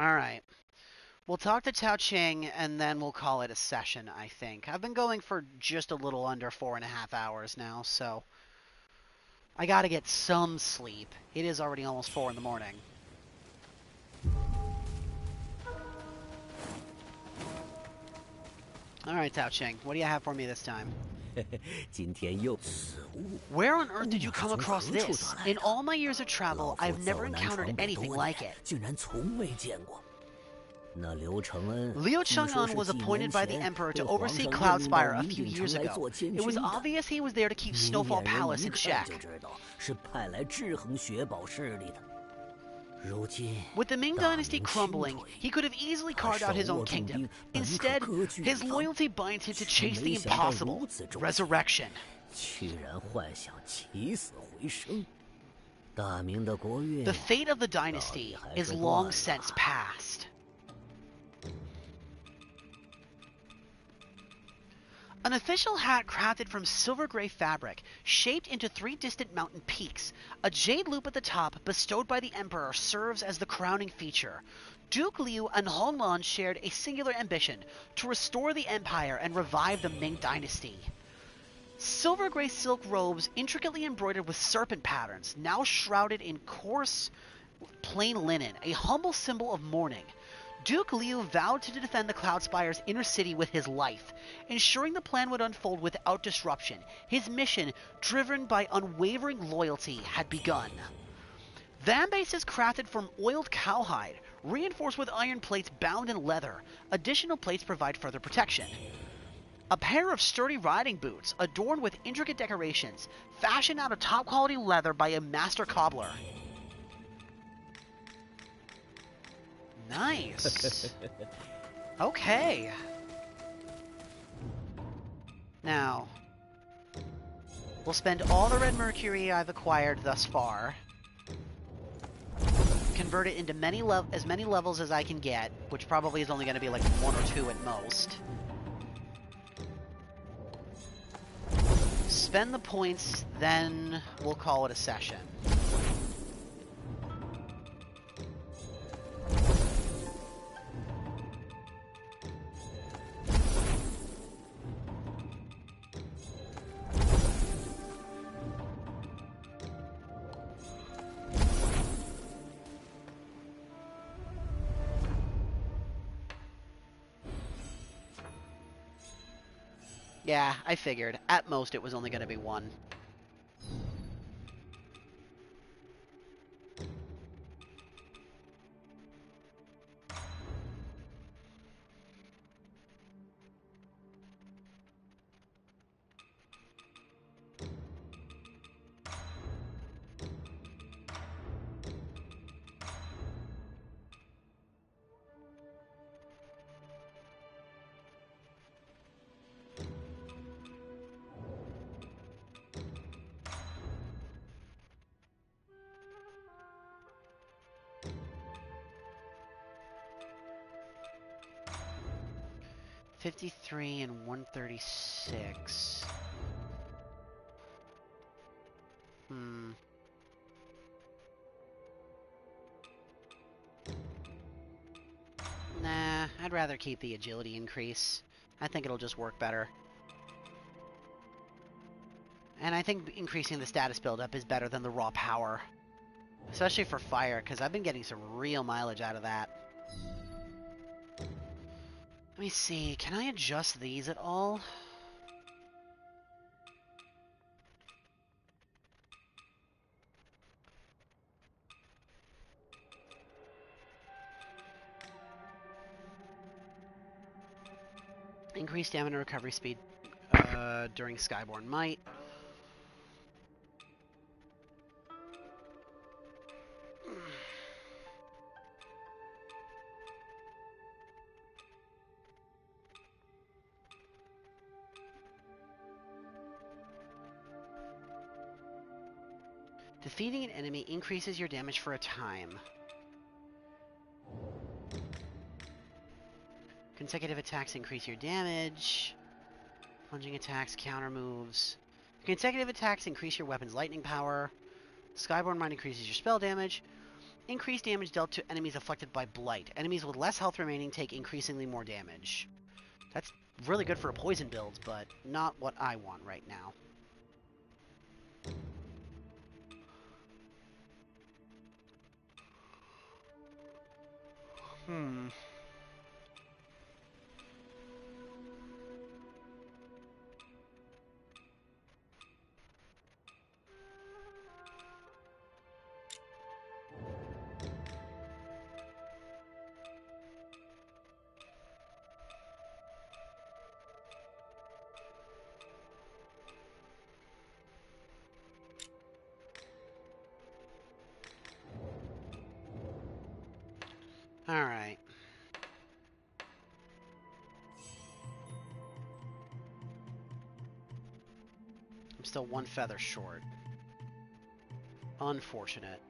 Alright. We'll talk to WUCHANG, and then we'll call it a session, I think. I've been going for just a little under 4.5 hours now, so I gotta get some sleep. It is already almost 4 in the morning. Alright, WUCHANG, what do you have for me this time? Where on earth did you come across this? In all my years of travel, I've never encountered anything like it. Liu Chang'an was appointed by the Emperor to oversee Cloudspire a few years ago. It was obvious he was there to keep Snowfall Palace in check. With the Ming Dynasty crumbling, he could have easily carved out his own kingdom. Instead, his loyalty binds him to chase the impossible, resurrection. The fate of the dynasty is long since past. An official hat crafted from silver gray fabric, shaped into 3 distant mountain peaks. A jade loop at the top, bestowed by the Emperor, serves as the crowning feature. Duke Liu and Honglan shared a singular ambition, to restore the empire and revive the Ming Dynasty. Silver gray silk robes, intricately embroidered with serpent patterns, now shrouded in coarse, plain linen, a humble symbol of mourning. Duke Liu vowed to defend the Cloudspire's inner city with his life, ensuring the plan would unfold without disruption. His mission, driven by unwavering loyalty, had begun. Vambase is crafted from oiled cowhide, reinforced with iron plates bound in leather. Additional plates provide further protection. A pair of sturdy riding boots, adorned with intricate decorations, fashioned out of top-quality leather by a master cobbler. Nice. Okay. Now, we'll spend all the red mercury I've acquired thus far, convert it into as many levels as I can get, which probably is only going to be like 1 or 2 at most. Spend the points, then we'll call it a session. Yeah, I figured. At most, it was only going to be 1. $53 and $136. Nah, I'd rather keep the agility increase. I think it'll just work better. And I think increasing the status buildup is better than the raw power. Especially for fire, because I've been getting some real mileage out of that. Let me see, can I adjust these at all? Increase stamina recovery speed during Skyborn Might. Defeating an enemy increases your damage for a time. Consecutive attacks increase your damage. Plunging attacks, counter moves. Consecutive attacks increase your weapon's lightning power. Skyborn Mind increases your spell damage. Increased damage dealt to enemies afflicted by blight. Enemies with less health remaining take increasingly more damage. That's really good for a poison build, but not what I want right now. Alright. I'm still 1 feather short. Unfortunate.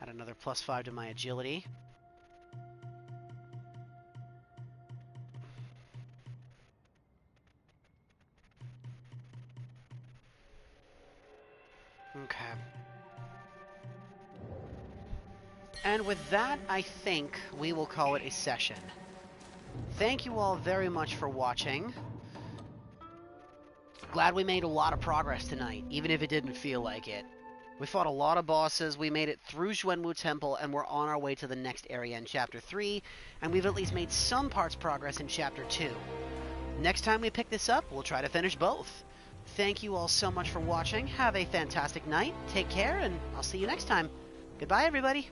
Add another +5 to my agility. Okay. And with that, I think we will call it a session. Thank you all very much for watching. Glad we made a lot of progress tonight, even if it didn't feel like it. We fought a lot of bosses, we made it through Xuanwu Temple, and we're on our way to the next area in Chapter 3, and we've at least made some parts progress in Chapter 2. Next time we pick this up, we'll try to finish both. Thank you all so much for watching, have a fantastic night, take care, and I'll see you next time. Goodbye, everybody!